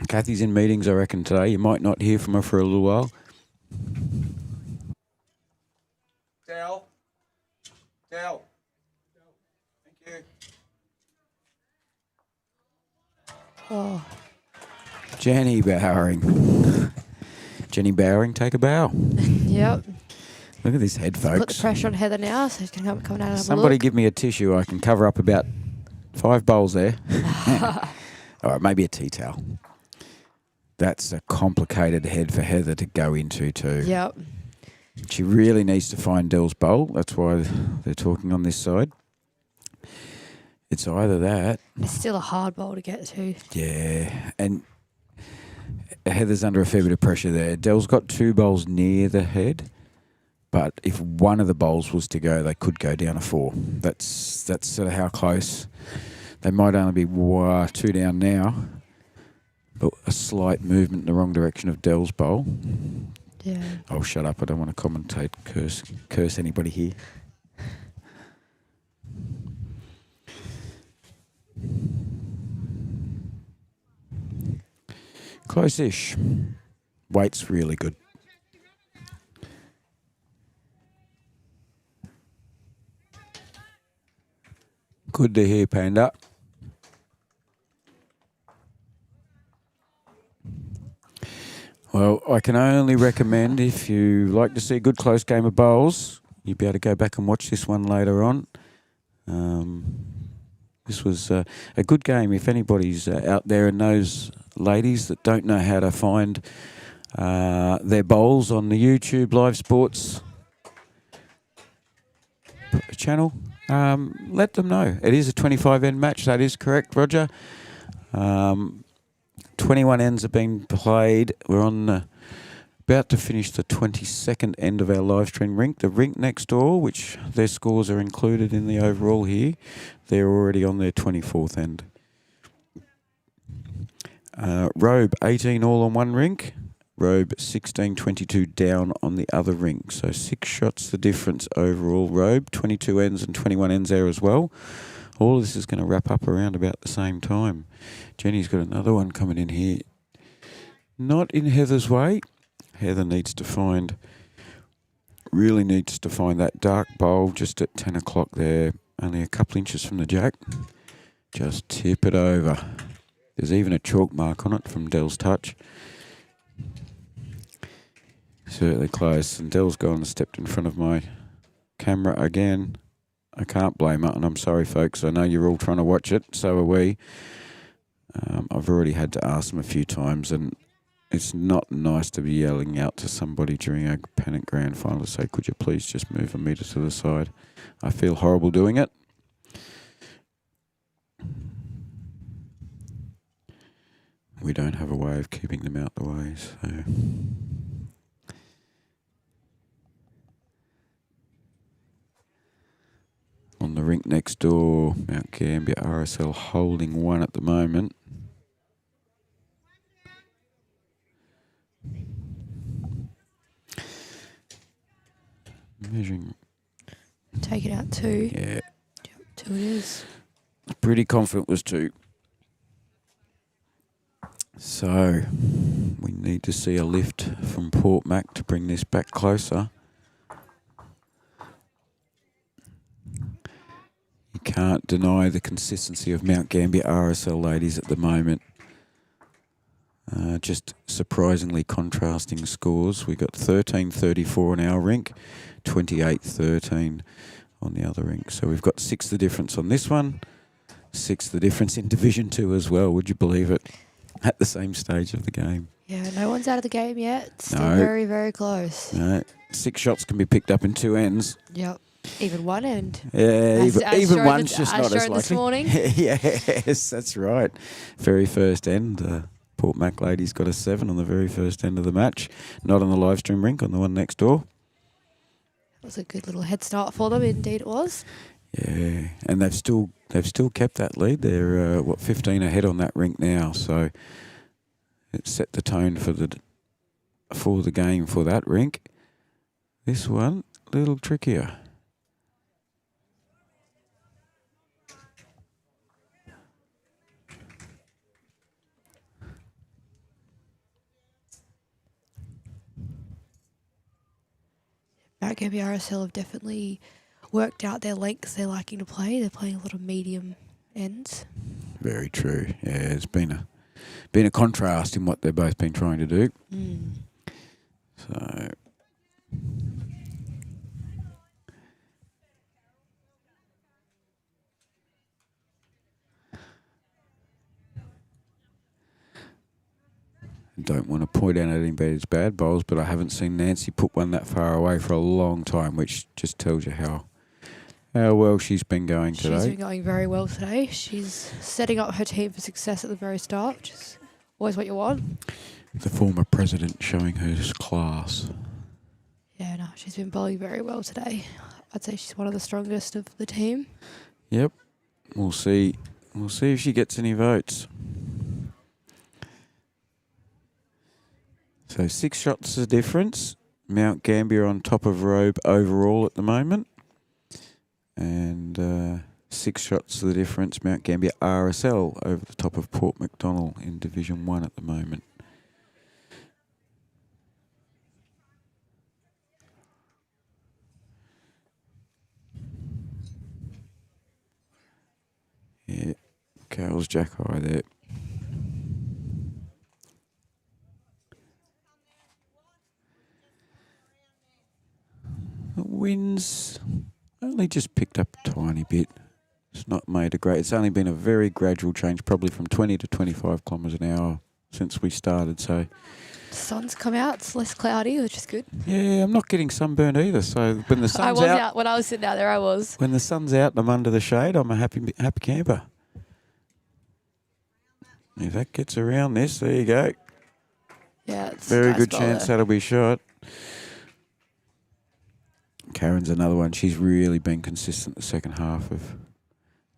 Kathy's in meetings, I reckon, today. You might not hear from her for a little while. Dell. Thank you. Oh, Jenny Bowering. Jenny Bowering, take a bow. yep. Look at this head, folks. Put the pressure on Heather now, so she's going to come down and have Somebody a look. give me a tissue. I can cover up about 5 bowls there. All right, maybe a tea towel. That's a complicated head for Heather to go into too. Yep. She really needs to find Dell's bowl. That's why they're talking on this side. It's either that. It's still a hard bowl to get to. Yeah, and Heather's under a fair bit of pressure there. Dell's got 2 bowls near the head, but if one of the bowls was to go, they could go down a 4. That's sort of how close. They might only be 2 down now, but a slight movement in the wrong direction of Dell's bowl. Yeah. Oh, shut up. I don't want to commentate, curse anybody here. Close-ish. Weight's really good. Good to hear, Panda. Well, I can only recommend, if you like to see a good close game of bowls, you'll be able to go back and watch this one later on. This was a good game. If anybody's out there and knows ladies that don't know how to find their bowls on the Youtubelivesports channel, let them know. It is a 25 end match. That is correct, Roger. 21 ends have been played. We're on about to finish the 22nd end of our live stream rink. The rink next door, which their scores are included in the overall here, they're already on their 24th end. Robe 18 all on one rink. Robe 16-22 down on the other rink. So 6 shots the difference overall. Robe 22 ends and 21 ends there as well. All of this is going to wrap up around about the same time. Jenny's got another one coming in here. Not in Heather's way. Heather really needs to find that dark bowl just at 10 o'clock there. Only a couple inches from the jack. Just tip it over. There's even a chalk mark on it from Dell's touch. Certainly close. And Dell's gone and stepped in front of my camera again. I can't blame her, and I'm sorry, folks. I know you're all trying to watch it. So are we. I've already had to ask them a few times, and it's not nice to be yelling out to somebody during a pennant grand final to say, could you please just move a metre to the side? I feel horrible doing it. We don't have a way of keeping them out the way, so... On the rink next door, Mount Gambier RSL holding 1 at the moment. Measuring. Take it out 2. Yeah. Yep, 2 it is. Pretty confident was 2. So, we need to see a lift from Port Mac to bring this back closer. You can't deny the consistency of Mount Gambier RSL ladies at the moment. Just surprisingly contrasting scores. We got 13-34 on our rink, 28-13 on the other rink. So we've got 6 the difference on this one, 6 the difference in Division 2 as well. Would you believe it? At the same stage of the game. Yeah, no one's out of the game yet. It's still No. very, very close. No, 6 shots can be picked up in 2 ends. Yep. Even one end. Yeah, even shown one's just not as likely. this morning. Yes, that's right. Very first end. Port Mac ladies got a 7 on the very first end of the match. Not on the live stream rink, on the one next door. It was a good little head start for them. Indeed, it was. Yeah, and they've still kept that lead. They're 15 ahead on that rink now. So it set the tone for the game for that rink. This one a little trickier. Back Gambier RSL have definitely worked out their lengths they're liking to play. They're playing a lot of medium ends. Very true. Yeah, it's been a contrast in what they've both been trying to do. So I don't want to point out anybody's bad bowls, but I haven't seen Nancy put one that far away for a long time, which just tells you how how well she's been going She's today. been going very well today. She's setting up her team for success at the very start, which is always what you want. The former president showing her class. Yeah, no, she's been bowling very well today. I'd say she's one of the strongest of the team. Yep. We'll see. We'll see if she gets any votes. So 6 shots of difference. Mount Gambier on top of Robe overall at the moment. And 6 shots of the difference. Mount Gambier RSL over the top of Port MacDonnell in Division 1 at the moment. Yeah, Carol's Jack High there. The wind's only just picked up a tiny bit. It's not made a great... It's only been a very gradual change, probably from 20 to 25 kilometres an hour since we started, so... The sun's come out. It's less cloudy, which is good. Yeah, I'm not getting sunburned either, so when the sun's I was out. When I was sitting out there, I was. When the sun's out and I'm under the shade, I'm a happy camper. If that gets around this, there you go. Yeah, it's Very nice good bowl chance there. that'll be shot. Karen's another one. She's really been consistent the second half of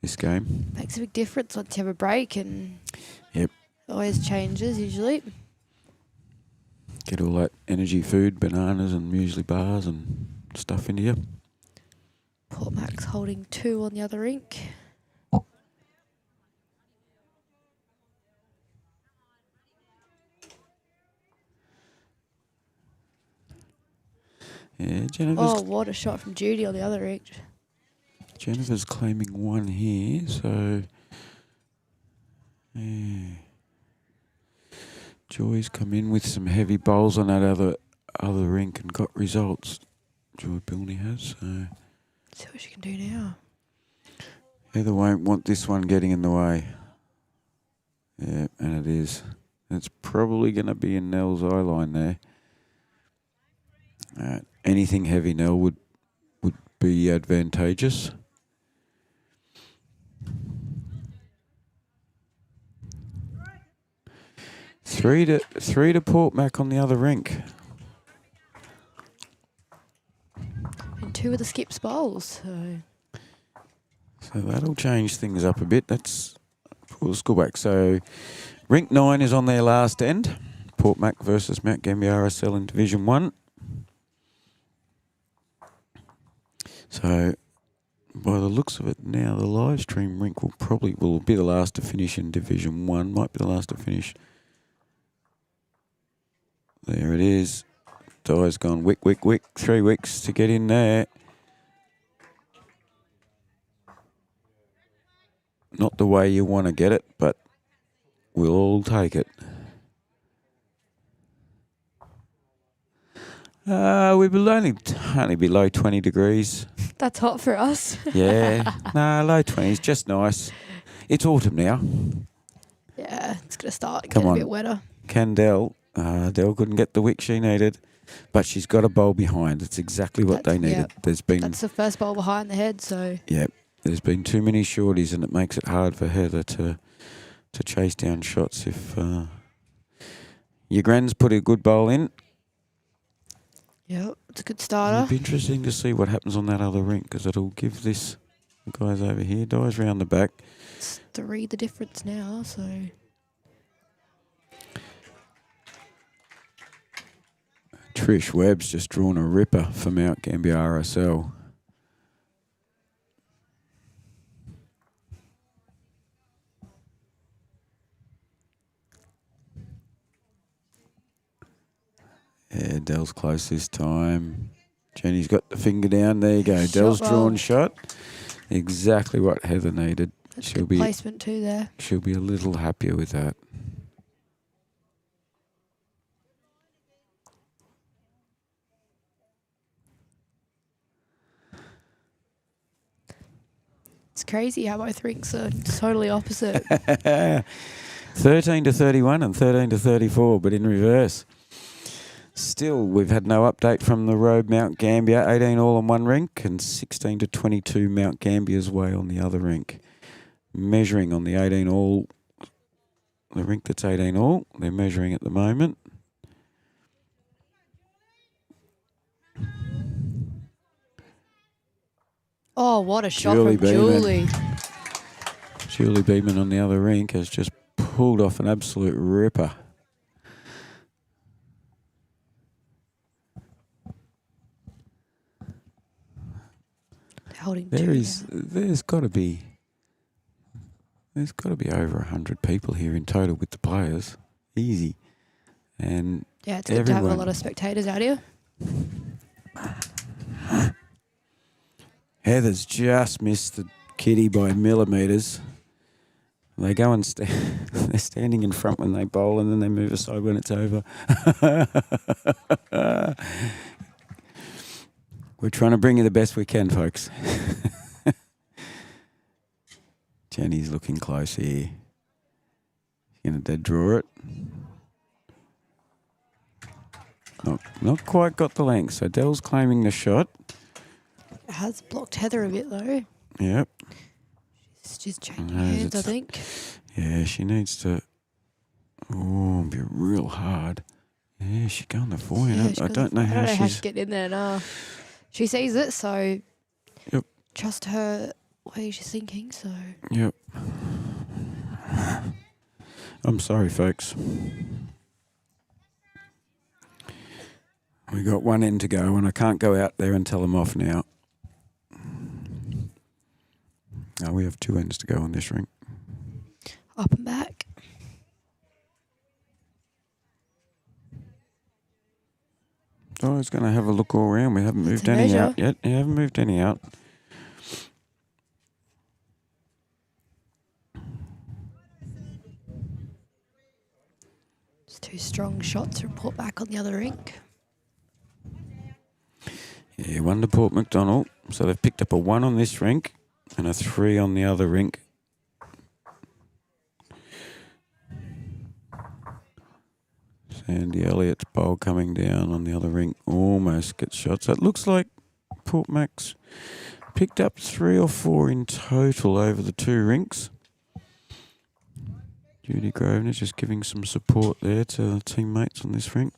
this game. Makes a big difference once you have a break, and Yep. it always changes usually. Get all that energy food, bananas and muesli bars and stuff into you. Port Mac's holding 2 on the other rink. Yeah, Oh, what a shot from Judy on the other rink. Jennifer's claiming 1 here, so... Yeah. Joy's come in with some heavy bowls on that other rink and got results. Joy Bilney has, so... See what she can do now. Heather won't want this one getting in the way. Yeah, and it is. It's probably going to be in Nell's eye line there. Anything heavy, Nell, would be advantageous. Three to Port Mac on the other rink. And 2 of the skips bowls. So that'll change things up a bit. Let's go back. So rink 9 is on their last end. Port Mac versus Mount Gambier RSL in Division 1. So by the looks of it now, the live stream rink will be the last to finish in Division 1. Might be the last to finish. There it is. Die's gone wick. 3 wicks to get in there. Not the way you want to get it, but we'll all take it. We will only be low 20 degrees. That's hot for us. Yeah. Low 20s, just nice. It's autumn now. Yeah, it's going to start Come getting on. a bit wetter. Dell couldn't get the wick she needed, but she's got a bowl behind. It's exactly what they needed. Yeah. That's the first bowl behind the head, so... Yeah, there's been too many shorties and it makes it hard for Heather to chase down shots. If your gran's put a good bowl in... Yeah, it's a good It'll starter. be interesting to see what happens on that other rink because it'll give the guys over here, Dies round the back. It's 3 the difference now, so... Trish Webb's just drawn a ripper for Mount Gambier RSL. Yeah, Dell's close this time. Jenny's got the finger down. There you go. Shot Dell's well. drawn shot. Exactly what Heather needed. That's good placement too there. She'll be a little happier with that. It's crazy how both rinks are totally opposite. 13 to 31 and 13 to 34, but in reverse. Still, we've had no update from the Robe Mount Gambier. 18 all on one rink and 16 to 22 Mount Gambier's way on the other rink. Measuring on the 18 all, the rink that's 18 all, they're measuring at the moment. Oh, what a shot Julie from Beeman. Julie. Julie Beeman on the other rink has just pulled off an absolute ripper. Holding There's got to be over 100 people here in total with the players. Easy. And yeah, it's good to have a lot of spectators out here. Heather's just missed the kitty by millimetres. They go and they're standing in front when they bowl, and then they move aside when it's over. We're trying to bring you the best we can, folks. Jenny's looking close here. She's going to dead draw it. Not quite got the length, so Dell's claiming the shot. It has blocked Heather a bit though. Yep. She's changing hands, I think. Yeah, she needs to be real hard. Yeah, she's going the voyant. I don't know how she's getting in there now. She sees it, so trust her way she's thinking. So yep. I'm sorry, folks. We got one end to go, and I can't go out there and tell them off now. No, we have two ends to go on this rink. Up and back. So I was going to have a look all around. We haven't moved any out yet. Yeah, haven't moved any out. Just two strong shots. Report back on the other rink. Yeah, one to Port MacDonnell. So they've picked up a 1 on this rink and a 3 on the other rink. Sandy Elliott's bowl coming down on the other rink. Almost gets shots. So it looks like Port Mac's picked up 3 or 4 in total over the two rinks. Judy Grosvenor's just giving some support there to the teammates on this rink.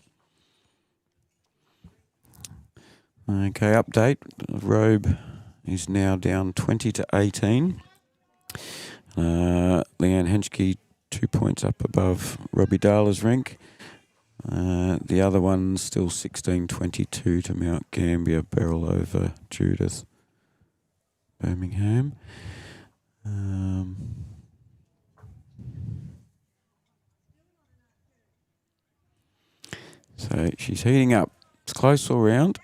Okay, update. Robe is now down 20 to 18. Leanne Henschke 2 points up above Robbie Darla's rink. The other one's still 16-22 to Mount Gambier, barrel over Judith Birmingham. So she's heating up. It's close all round.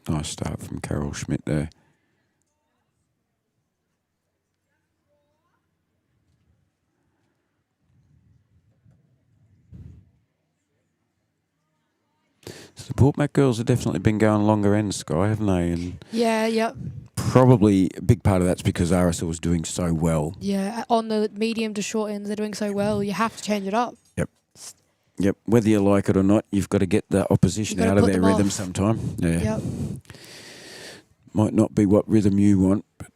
Nice start from Carol Schmidt there. So the Port Mac girls have definitely been going longer ends, Sky, haven't they? And yep. probably a big part of that's because RSL was doing so well. Yeah, on the medium to short ends, they're doing so well. You have to change it up. Yep, whether you like it or not, you've got to get the opposition out of their rhythm sometime. Yeah. Yep. Might not be what rhythm you want, but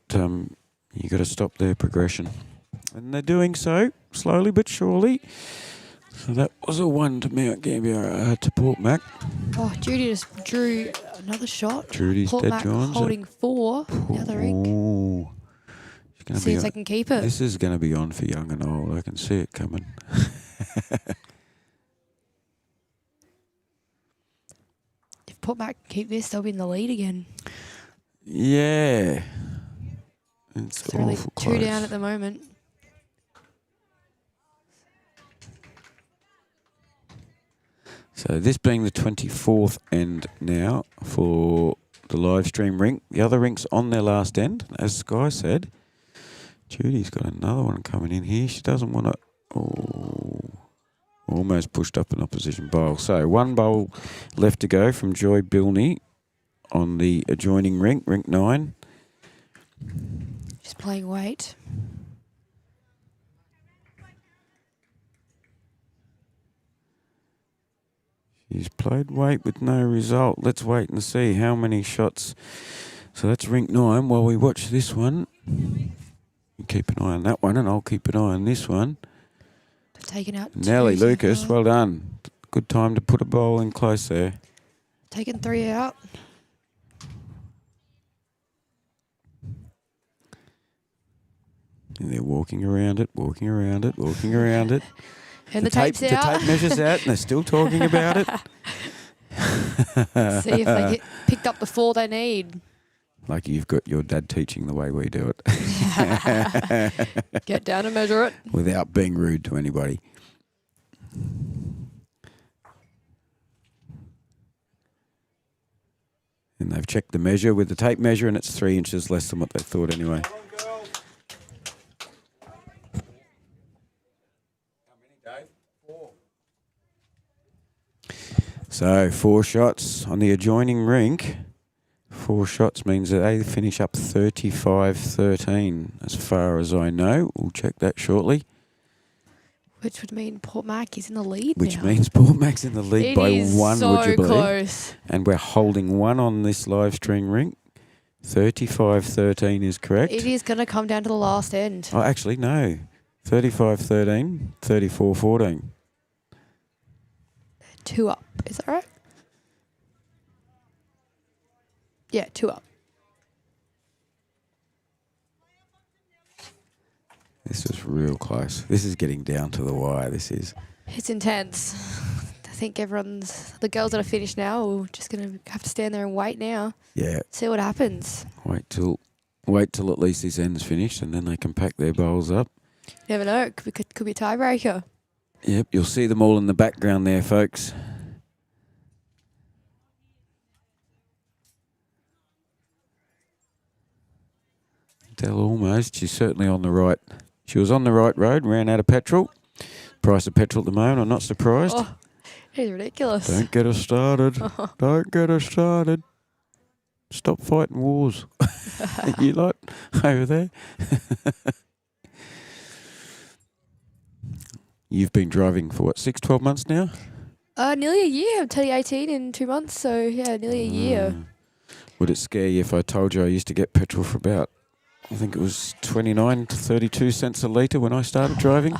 you got to stop their progression. And they're doing so, slowly but surely. So that was a 1 to Mount Gambier to Port Mac. Oh, Judy just drew another shot. Judy's Port dead Mac drawn. holding 4, the other rink. See if they can keep it. This is going to be on for young and old. I can see it coming. If Port Mac keep this, they'll be in the lead again. Yeah. It's They're only awful 2 close. down at the moment. So this being the 24th end now for the live stream rink. The other rink's on their last end, as Sky said. Judy's got another one coming in here. She doesn't want to... Almost pushed up an opposition bowl. So 1 bowl left to go from Joy Bilney on the adjoining rink, rink 9. She's playing weight. She's played weight with no result. Let's wait and see how many shots. So that's rink 9 while we watch this one. You keep an eye on that one and I'll keep an eye on this one. They've taken out Nellie 2 so Lucas, far. well done. Good time to put a bowl in close there. Taken 3 out. And they're walking around it, walking around it, walking around it. And the tape's out. The tape measures out and they're still talking about it. See if they get picked up the 4 they need. Like you've got your dad teaching the way we do it. Get down and measure it. Without being rude to anybody. And they've checked the measure with the tape measure and it's 3 inches less than what they thought anyway. So 4 shots on the adjoining rink. 4 shots means that they finish up 35-13 as far as I know. We'll check that shortly. Which would mean Port Mac is in the lead Which now. means Port Mac's in the lead It by is 1, so would you believe? close. And we're holding 1 on this live stream rink. 35-13 is correct. It is going to come down to the last end. Oh, actually, no. 35-13, 34-14. 2 up. Is that right? Yeah, 2 up. This is real close. This is getting down to the wire, this is. It's intense. I think the girls that are finished now are just going to have to stand there and wait now. Yeah, See what happens. wait till at least this end's finished and then they can pack their bowls up. You never know. It could be a tiebreaker. Yep, you'll see them all in the background there, folks. Dell almost. She's certainly on the right. She was on the right road, ran out of petrol. Price of petrol at the moment, I'm not surprised. Oh, it's ridiculous. Don't get us started. Don't get us started. Stop fighting wars. You lot over there? You've been driving for what, 12 months now? Nearly a year. I'm turning 18 in 2 months, so yeah, nearly a year. Would it scare you if I told you I used to get petrol for about, I think it was 29 to 32 cents a litre when I started driving?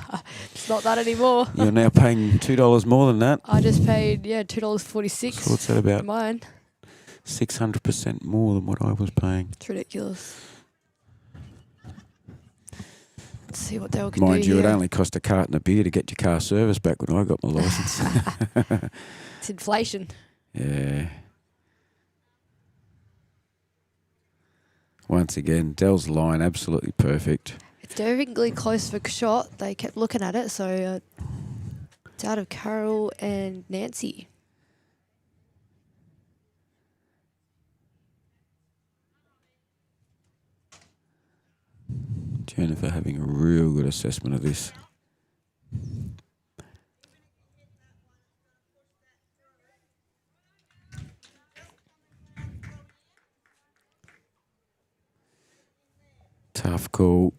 It's not that anymore. You're now paying $2 more than that. I just paid $2.46. So what's that about? Mine. 600% more than what I was paying. It's ridiculous. Let's see what they can Mind do you, here. it only cost a carton of beer to get your car serviced back when I got my licence. It's inflation. Yeah. Once again, Dell's line absolutely perfect. It's definitely close for a shot. They kept looking at it, so it's out of Carol and Nancy. Jennifer having a real good assessment of this. Tough call.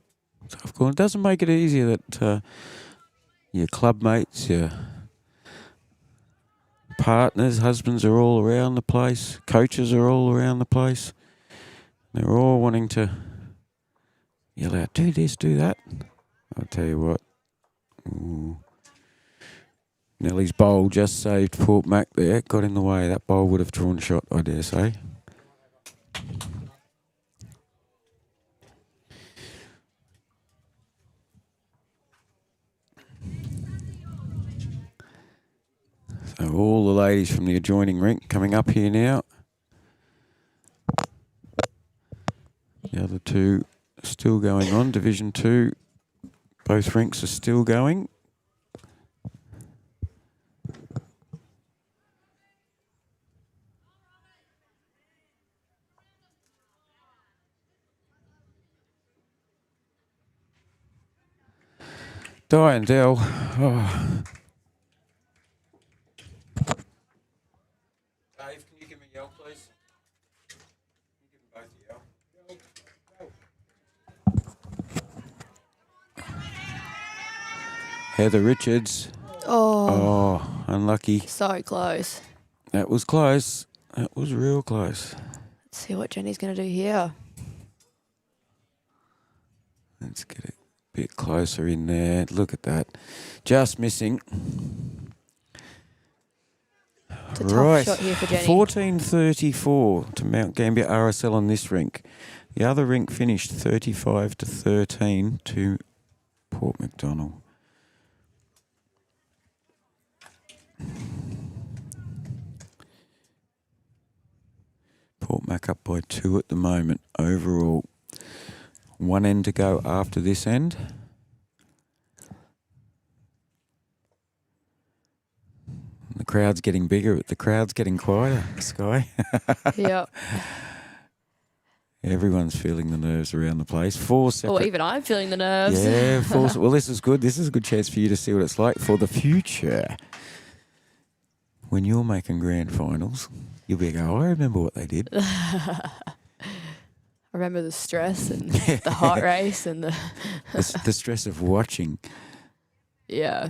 Tough call. It doesn't make it easier that your club mates, your partners, husbands are all around the place. Coaches are all around the place. They're all wanting to yell out, do this, do that. I'll tell you what. Ooh. Nellie's bowl just saved Port Mac there. Got in the way. That bowl would have drawn a shot, I dare say. So all the ladies from the adjoining rink coming up here now. The other two are still going on. Division 2, both rinks are still going. Di and Dell. Oh. Dave, can you give me a yell, please? Can you give them both a yell? Heather Richards. Oh, unlucky. So close. That was close. That was real close. Let's see what Jenny's going to do here. Let's get it a bit closer in there. Look at that. Just missing. It's a tough shot here for Jenny. 14:34 to Mount Gambier RSL on this rink. The other rink finished 35-13 to Port MacDonnell. Port Mac up by 2 at the moment overall. 1 end to go after this end. The crowd's getting bigger, the crowd's getting quieter, Sky. Yep. Everyone's feeling the nerves around the place. 4 separate... Or even I'm feeling the nerves. Yeah, 4... Well, this is good. This is a good chance for you to see what it's like for the future. When you're making grand finals, you'll be going, I remember what they did. I remember the stress and the heart race and the stress of watching. Yeah.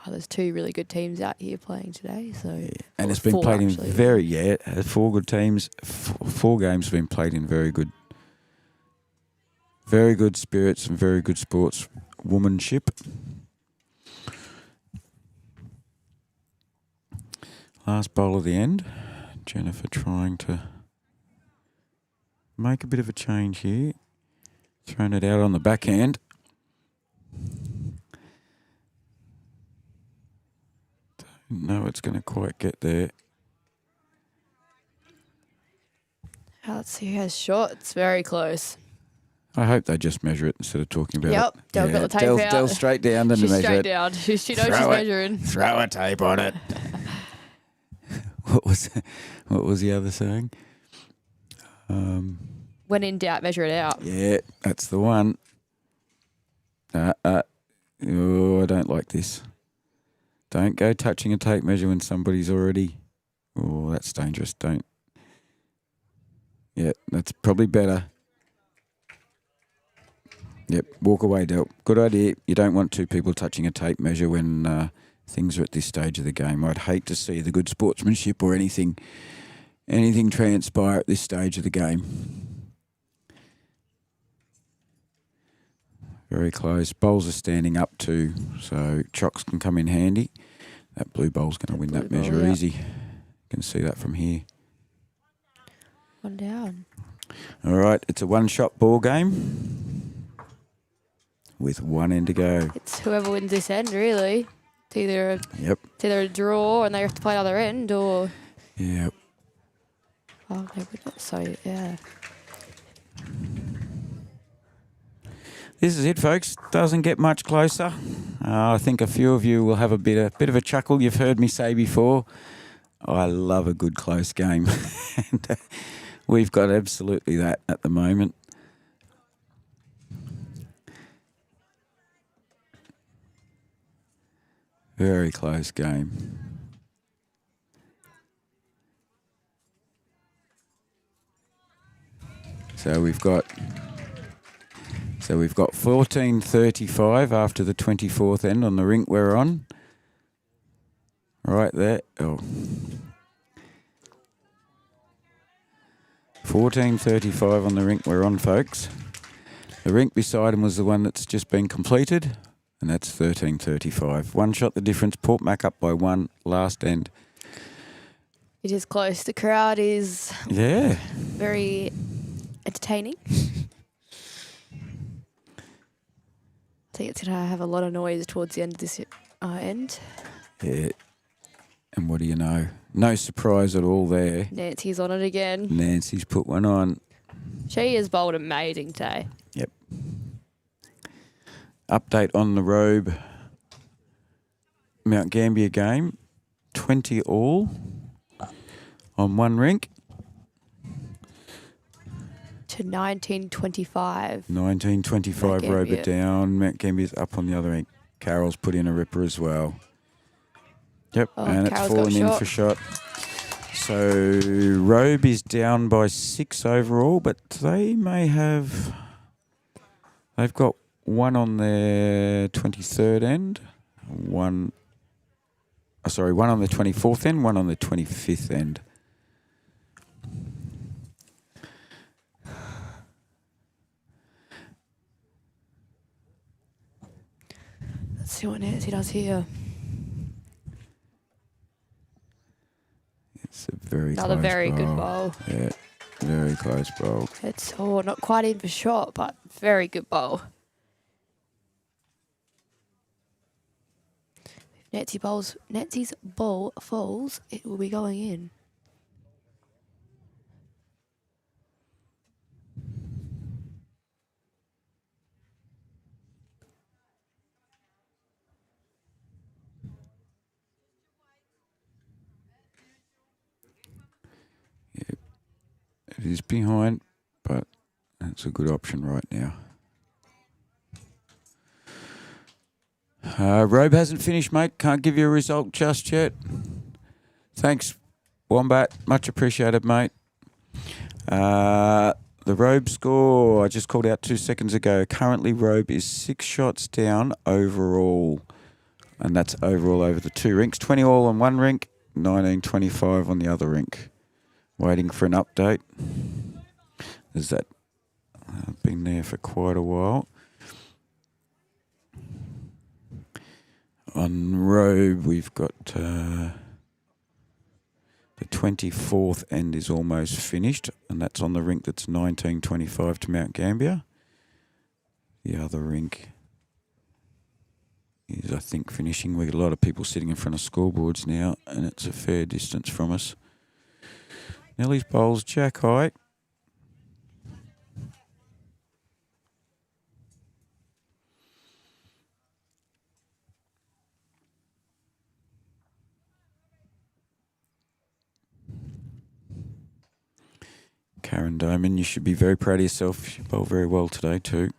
Oh, there's 2 really good teams out here playing today. So yeah. And it's been played actually. in very, 4 good teams. 4 games have been played in very good spirits and very good sportswomanship. Last bowl of the end. Jennifer trying to make a bit of a change here. Throwing it out on the backhand. Don't know it's going to quite get there. Let's see who has shot. It's very close. I hope they just measure it instead of talking about it. Yep, Del got the tape out. Del straight down then to She's measure straight it. down. She knows she's measuring. Throw a tape on it. What was the other saying? When in doubt, measure it out. Yeah, that's the one. Oh, I don't like this. Don't go touching a tape measure when somebody's already... Oh, that's dangerous. Don't. Yeah, that's probably better. Yep, walk away, Del. Good idea. You don't want 2 people touching a tape measure when things are at this stage of the game. I'd hate to see the good sportsmanship or anything transpire at this stage of the game. Very close. Bowls are standing up too, so chocks can come in handy. That blue bowl's going to win that measure easy. You can see that from here. 1 down. All right, it's a 1-shot ball game with 1 end to go. It's whoever wins this end, really. It's either a draw and they have to play another end, or... Yep. Oh, my goodness. So, yeah. This is it, folks. Doesn't get much closer. I think a few of you will have a bit of a chuckle. You've heard me say before, I love a good close game. And we've got absolutely that at the moment. Very close game. So we've got 14:35 after the 24th end on the rink we're on. Right there. Oh. 14:35 on the rink we're on, folks. The rink beside him was the one that's just been completed, and that's 13:35. 1 shot the difference. Port Mac up by 1 last end. It is close. The crowd is very entertaining. I think it's going to have a lot of noise towards the end of this end. Yeah. And what do you know? No surprise at all there. Nancy's on it again. Nancy's put one on. She has bowled amazing today. Yep. Update on the Robe Mount Gambier game. 20 all on 1 rink. To 1925. 1925 Robe it down. Mount Gambier's up on the other rink. Carol's put in a ripper as well. Yep, and it's Carol's fallen got in shot. for shot. So Robe is down by 6 overall, but they may have... They've got one on their 23rd end, one on the 24th end, one on the 25th end. Let's see what Nancy does here. It's a very Another close very bowl. good bowl. Yeah, very close bowl. It's not quite in for shot, but very good bowl. If Nancy's ball falls, it will be going in. It is behind, but that's a good option right now. Robe hasn't finished, mate. Can't give you a result just yet. Thanks, Wombat. Much appreciated, mate. The Robe score, I just called out 2 seconds ago. Currently, Robe is 6 shots down overall. And that's overall over the 2 rinks. 20 all on one rink, 19-25 on the other rink. Waiting for an update. There's that. Been there for quite a while. On Robe, we've got the 24th end is almost finished, and that's on the rink that's 19-25 to Mount Gambier. The other rink is, I think, finishing. We've got a lot of people sitting in front of scoreboards now, and it's a fair distance from us. Nellie's bowls jack high. Karen Doman, you should be very proud of yourself. You bowled very well today too.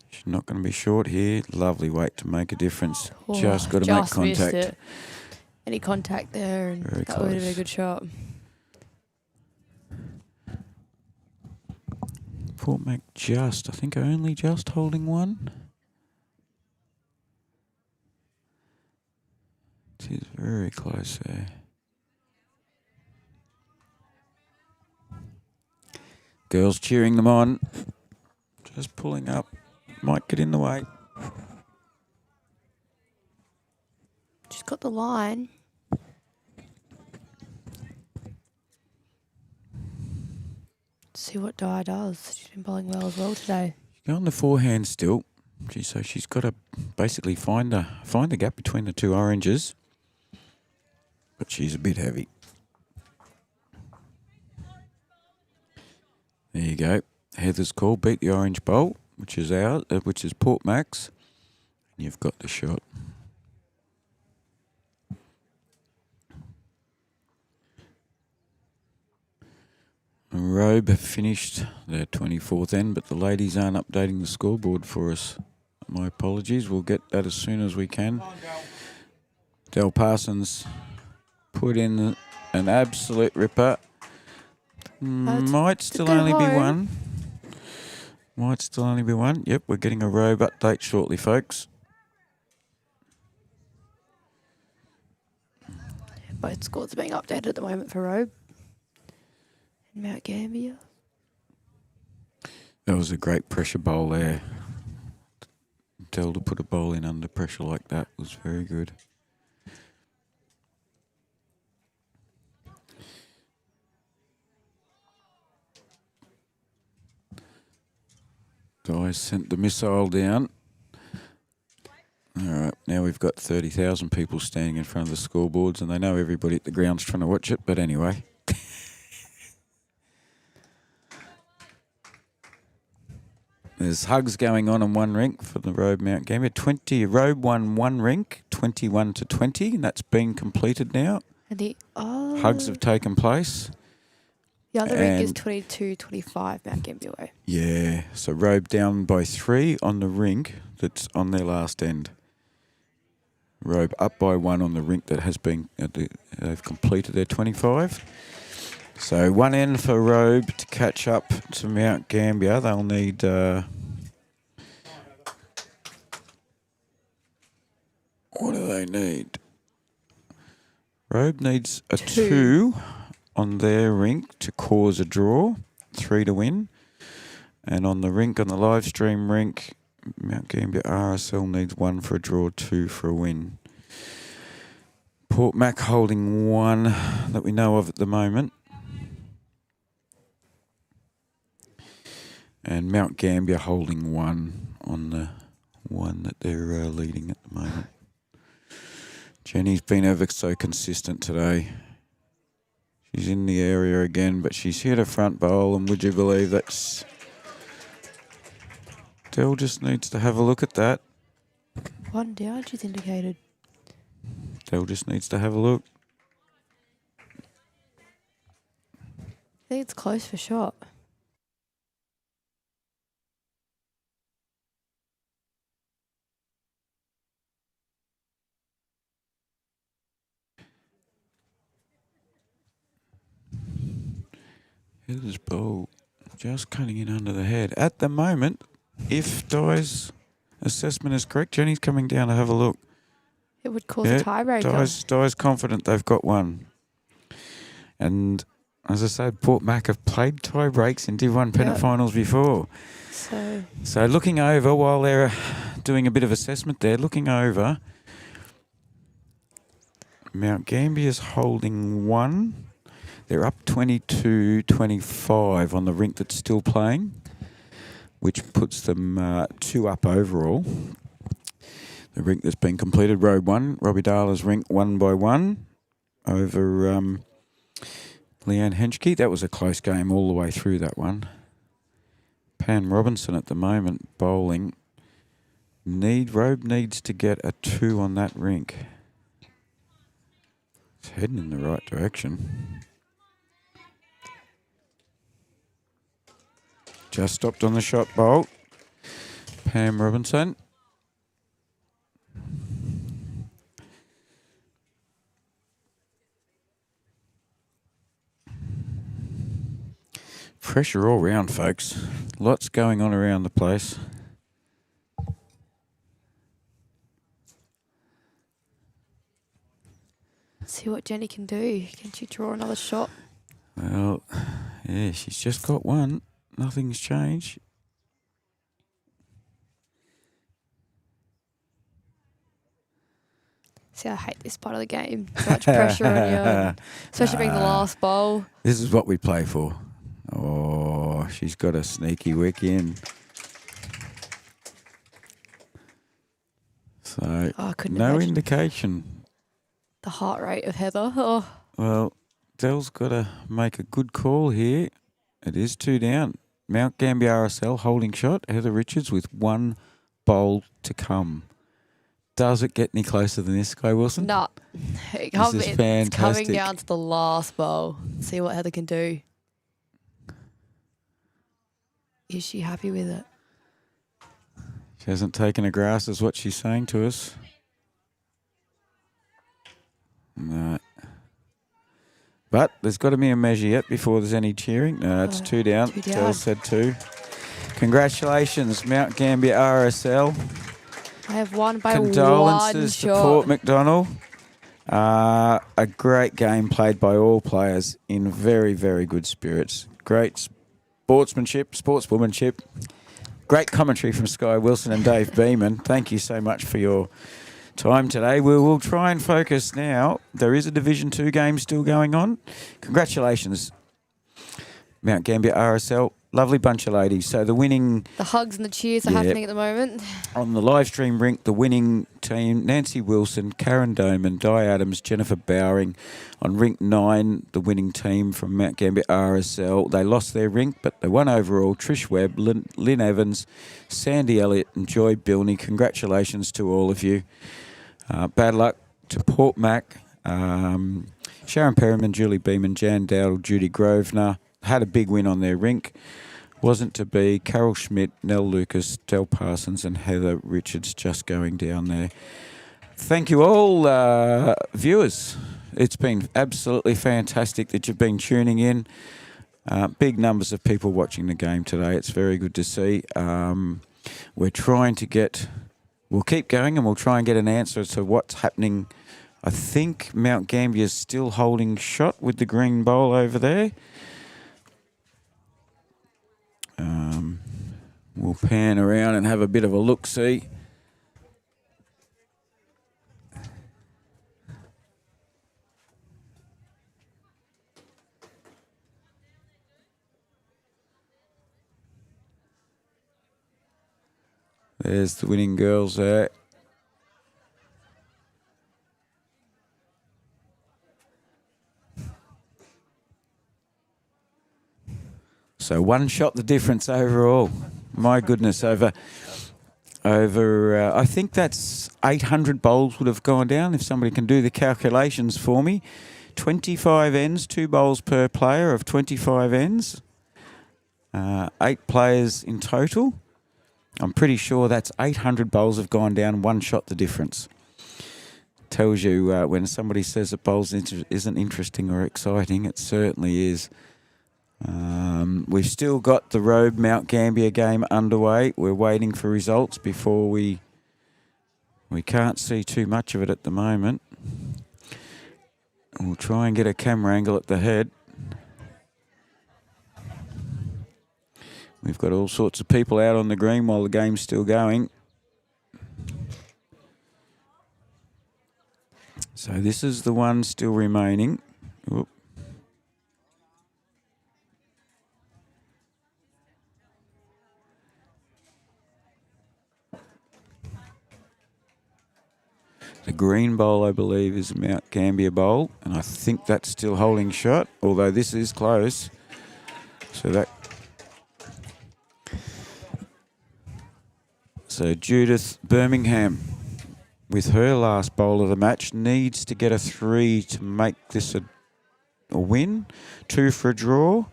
She's not going to be short here. Lovely weight to make a difference. Oh, Just got to make just missed contact. it. Any contact there, and Very that would have been a close. good shot. Port Mac just, I think only just holding one. It is very close there. Girls cheering them on. Just pulling up. Might get in the way. She's got the line. See what Di does. She's been bowling well as well today. She's going the forehand still. So she's got to basically find the gap between the two oranges. But she's a bit heavy. There you go. Heather's call. Beat the orange bowl, which is Port Mac's. And you've got the shot. Robe have finished their 24th end, but the ladies aren't updating the scoreboard for us. My apologies. We'll get that as soon as we can. Del Parsons put in an absolute ripper. Might still only be one. Might still only be one. Yep, we're getting a Robe update shortly, folks. Both scores are being updated at the moment for Robe and Mount Gambier. That was a great pressure bowl there. Del to put a bowl in under pressure like that was very good. Guys sent the missile down. All right, now we've got 30,000 people standing in front of the scoreboards, and they know everybody at the ground's trying to watch it, but anyway. There's hugs going on one rink for the Robe Mount Gambier. Robe won one rink, 21-20, and that's been completed now. And the Hugs have taken place. The other rink is 22-25 Mount Gambier way. Yeah, so Robe down by 3 on the rink that's on their last end. Robe up by 1 on the rink that has been, they've completed their 25. So 1 end for Robe to catch up to Mount Gambier. They'll need... what do they need? Robe needs a 2 on their rink to cause a draw, 3 to win. And on the rink, on the live stream rink, Mount Gambier RSL needs 1 for a draw, 2 for a win. Port Mac holding 1 that we know of at the moment. And Mount Gambier holding 1 on the one that they're leading at the moment. Jenny's been ever so consistent today. She's in the area again, but she's hit a front bowl, and would you believe that's... Dell just needs to have a look at that. 1 down, she's indicated. Dell just needs to have a look. I think it's close for shot. Here's bowl just cutting in under the head. At the moment, if Di's assessment is correct, Jenny's coming down to have a look. It would cause a tiebreaker. Di's confident they've got 1. And as I said, Port Mac have played tie breaks in Div 1 pennant finals before. So looking over, while they're doing a bit of assessment there, looking over, Mount Gambier's holding 1. They're up 22-25 on the rink that's still playing, which puts them 2 up overall. The rink that's been completed, Robe 1, Robbie Darla's rink 1 by 1 over Leanne Henschke. That was a close game all the way through that one. Pam Robinson at the moment bowling. Robe needs to get a 2 on that rink. It's heading in the right direction. Just stopped on the shot bolt. Pam Robinson. Pressure all round, folks. Lots going on around the place. See what Jenny can do. Can she draw another shot? Well, yeah, she's just got 1. Nothing's changed. See, I hate this part of the game. So much pressure on you, especially being the last bowl. This is what we play for. Oh, she's got a sneaky wick in. So, I couldn't no imagine indication. the heart rate of Heather. Oh, Well, Dell's got to make a good call here. It is 2 down. Mount Gambier RSL holding shot. Heather Richards with 1 bowl to come. Does it get any closer than this, Sky Wilson? no. This is It's fantastic. coming down to the last bowl. See what Heather can do. Is she happy with it? She hasn't taken a grass, is what she's saying to us. No. But there's got to be a measure yet before there's any cheering. No, it's 2 down. 2 down. Del said 2. Congratulations, Mount Gambier RSL. I have won by 1 Condolences to shot. Port MacDonnell. A great game played by all players in very, very good spirits. Great sportswomanship. Great commentary from Sky Wilson and Dave Beeman. Thank you so much for your time today. We will try and focus now. There is a Division 2 game still going on. Congratulations, Mount Gambier RSL. Lovely bunch of ladies. So the winning... The hugs and the cheers are happening at the moment. On the live stream rink, the winning team, Nancy Wilson, Karen Doman, Di Adams, Jennifer Bowring. On rink 9, the winning team from Mount Gambier RSL. They lost their rink, but they won overall. Trish Webb, Lynn Evans, Sandy Elliott and Joy Bilney. Congratulations to all of you. Bad luck to Port Mac, Sharon Perriman, Julie Beeman, Jan Dowdle, Judy Grosvenor. Had a big win on their rink. Wasn't to be. Carol Schmidt, Nell Lucas, Del Parsons and Heather Richards just going down there. Thank you all, viewers. It's been absolutely fantastic that you've been tuning in. Big numbers of people watching the game today. It's very good to see. We're trying to get... We'll keep going and we'll try and get an answer to what's happening. I think Mount Gambier is still holding shot with the green bowl over there. We'll pan around and have a bit of a look-see. There's the winning girls there. So one shot the difference overall. My goodness, over I think that's 800 bowls would have gone down if somebody can do the calculations for me. 25 ends, 2 bowls per player of 25 ends. 8 players in total. I'm pretty sure that's 800 bowls have gone down, one shot the difference. Tells you when somebody says that bowls isn't interesting or exciting, it certainly is. We've still got the Robe Mount Gambier game underway. We're waiting for results before we can't see too much of it at the moment. We'll try and get a camera angle at the head. We've got all sorts of people out on the green while the game's still going. So this is the one still remaining. Oop. The green bowl, I believe, is Mount Gambier bowl, and I think that's still holding shot, although this is close. So Judith Birmingham, with her last bowl of the match, needs to get a 3 to make this a win. 2 for a draw.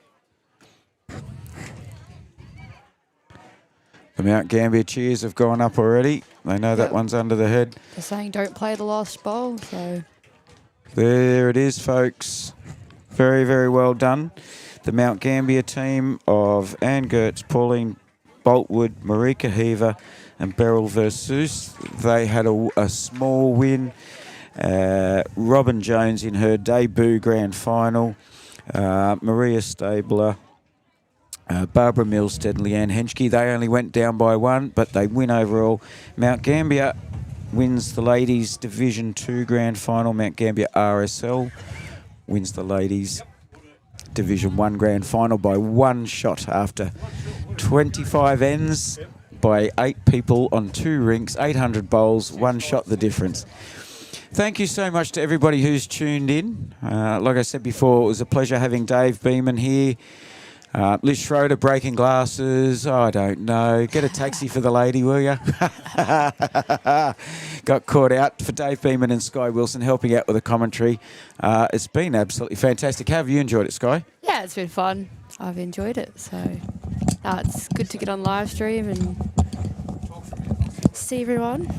The Mount Gambier cheers have gone up already. They know that one's under the head. They're saying don't play the last bowl, so... There it is, folks. Very, very well done. The Mount Gambier team of Anne Gertz, Pauline Boltwood, Marika Heaver and Beryl Versus. They had a small win. Robin Jones in her debut grand final. Maria Stabler, Barbara Milstead and Leanne Henschke. They only went down by 1, but they win overall. Mount Gambier wins the ladies Division 2 grand final. Mount Gambier RSL wins the ladies Division 1 grand final by 1 shot after 25 ends by 8 people on 2 rinks, 800 bowls, 1 shot the difference. Thank you so much to everybody who's tuned in. Like I said before, it was a pleasure having Dave Beeman here. Liz Schroeder breaking glasses. Oh, I don't know. Get a taxi for the lady, will you? Got caught out for Dave Beeman and Sky Wilson helping out with the commentary. It's been absolutely fantastic. How have you enjoyed it, Sky? Yeah, it's been fun. I've enjoyed it. So it's good to get on live stream and see everyone.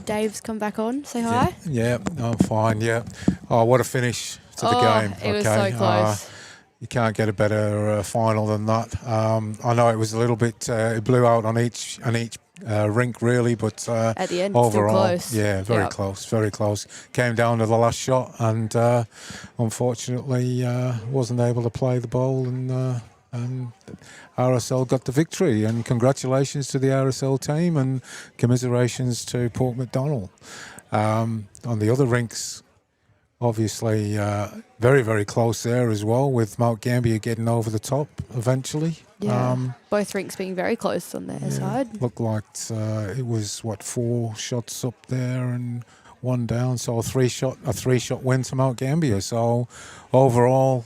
Dave's come back on. Say hi. Yeah, I'm fine. Yeah. Oh, what a finish to the game. It was so close. You can't get a better final than that. I know it was a little bit. It blew out on each rink really, but at the end, overall, still close. Yeah, very close, very close. Came down to the last shot, and unfortunately wasn't able to play the bowl, and RSL got the victory. And congratulations to the RSL team, and commiserations to Port MacDonnell. On the other rinks, obviously very, very close there as well, with Mount Gambier getting over the top eventually. Yeah, both rinks being very close on their side. Looked like it was 4 shots up there and 1 down, so a three shot win to Mount Gambier. So overall,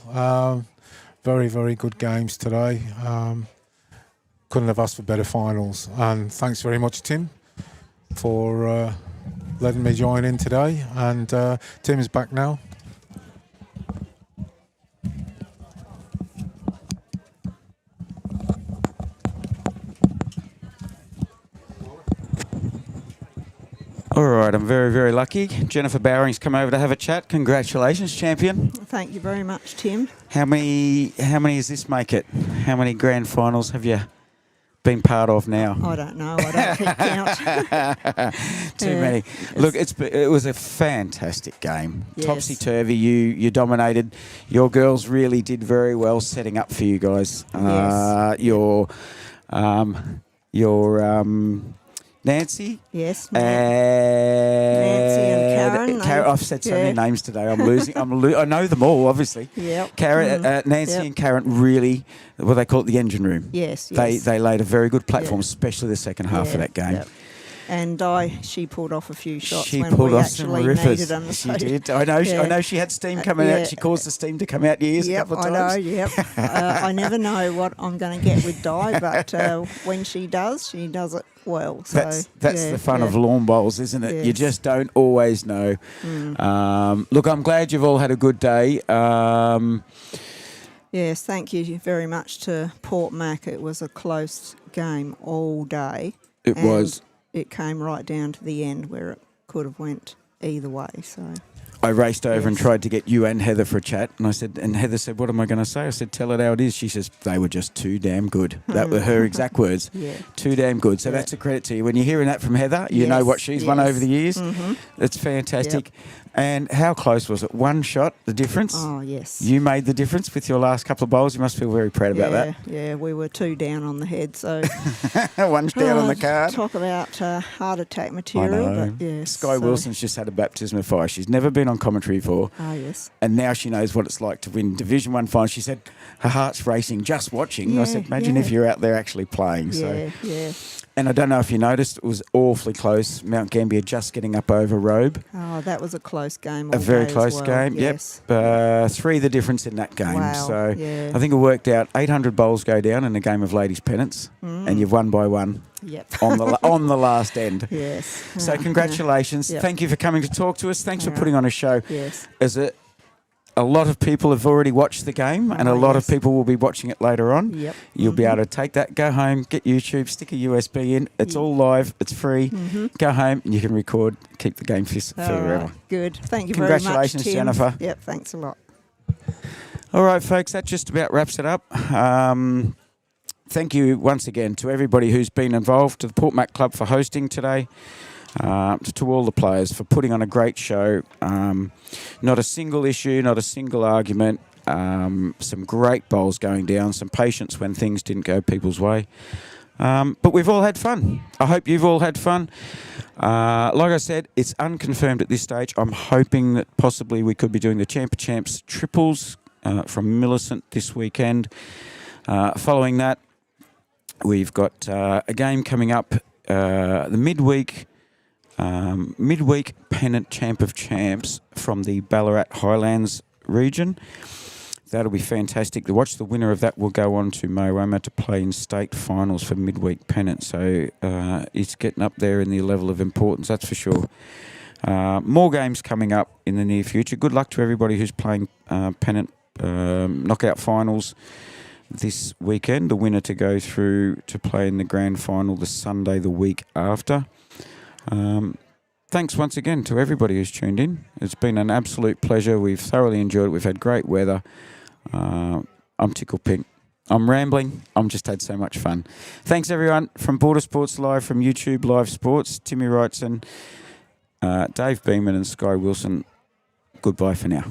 very, very good games today. Couldn't have asked for better finals. And thanks very much, Tim, for letting me join in today. And Tim is back now. All right, I'm very, very lucky. Jennifer Bowering's come over to have a chat. Congratulations, champion. Thank you very much, Tim. How many does this make it? How many grand finals have you been part of now? I don't know. I don't keep count. Too many. Look, it was a fantastic game. Yes. Topsy-turvy. You dominated. Your girls really did very well setting up for you guys. Yes. Your Nancy. Yes. And Nancy and Karen. I've said so many names today. I'm losing. I know them all, obviously. Yep. Karen, Nancy Yep. and Karen really, well, they call it the engine room. Yes. They laid a very good platform, Yeah. especially the second half of that game. Yep. And she pulled off a few shots She when pulled we off some actually riffers. needed them. She did. I know. Yeah. I know. She had steam coming Yeah. out. She caused the steam to come out your ears a couple of times. I know. Yep. I never know what I'm going to get with Di, but when she does it well. So That's the fun of lawn bowls, isn't it? Yes. You just don't always know. Look, I'm glad you've all had a good day. Yes, thank you very much to Port Mac. It was a close game all day. It and was. It came right down to the end where it could have went either way. So I raced over and Yes. tried to get you and Heather for a chat, and Heather said, "What am I going to say?" I said, "Tell it how it is." She says, "They were just too damn good." That were her exact words. yeah, Too damn good. So Yeah. that's a credit to you. When you're hearing that from Heather, you know Yes, what she's won over the years. Mhm. It's fantastic. And how close was it? One shot, the difference? Oh yes. You made the difference with your last couple of bowls. You must feel very proud about that. Yeah, we were 2 down on the head, so One's down on the card. Talk about heart attack I material. know. But yes, Sky so- Wilson's just had a baptism of fire. She's never been on commentary before, Oh yes. and now she knows what it's like to win Division 1 final. She said her heart's racing just watching. I said, imagine if you're out there actually playing. Yeah. And I don't know if you noticed, it was awfully close. Mount Gambier just getting up over Robe. Oh, that was a close game. A all very day as close well. game, Yes. yep. 3 the difference in that game. Wow, So yeah. I think it worked out 800 bowls go down in a game of ladies' pennants, and you've won by 1 Yep. on the last end. Yes. So congratulations. Yep. Thank you for coming to talk to us. Thanks for Yeah. putting on a show. Yes. As a lot of people have already watched the game, and a Oh, lot of yes. people will be watching it later on. Yep. You'll be able to take that, go home, get YouTube, stick a USB in. It's all live. It's free. Go home and you can record, keep the game All forever. right. Good. Thank you very much, Congratulations, Tim. Jennifer. Yep. Thanks a lot. All right, folks, that just about wraps it up. Thank you once again to everybody who's been involved, to the Port Mac Club for hosting today, to all the players for putting on a great show. Not a single issue, not a single argument. Some great bowls going down, some patience when things didn't go people's way. But we've all had fun. I hope you've all had fun. Like I said, it's unconfirmed at this stage. I'm hoping that possibly we could be doing the Champ of Champs triples from Millicent this weekend. Following that, we've got a game coming up, the midweek pennant Champ of Champs from the Ballarat Highlands region. That'll be fantastic. To watch the winner of that will go on to Moama to play in state finals for midweek pennant. So it's getting up there in the level of importance, that's for sure. More games coming up in the near future. Good luck to everybody who's playing pennant knockout finals this weekend. The winner to go through to play in the grand final the Sunday the week after. Thanks once again to everybody who's tuned in. It's been an absolute pleasure. We've thoroughly enjoyed it. We've had great weather. I'm tickled pink. I'm rambling. I'm just had so much fun. Thanks everyone from Border Sports Live, from YouTube Live Sports, Timmy Wrightson, Dave Beeman and Sky Wilson. Goodbye for now.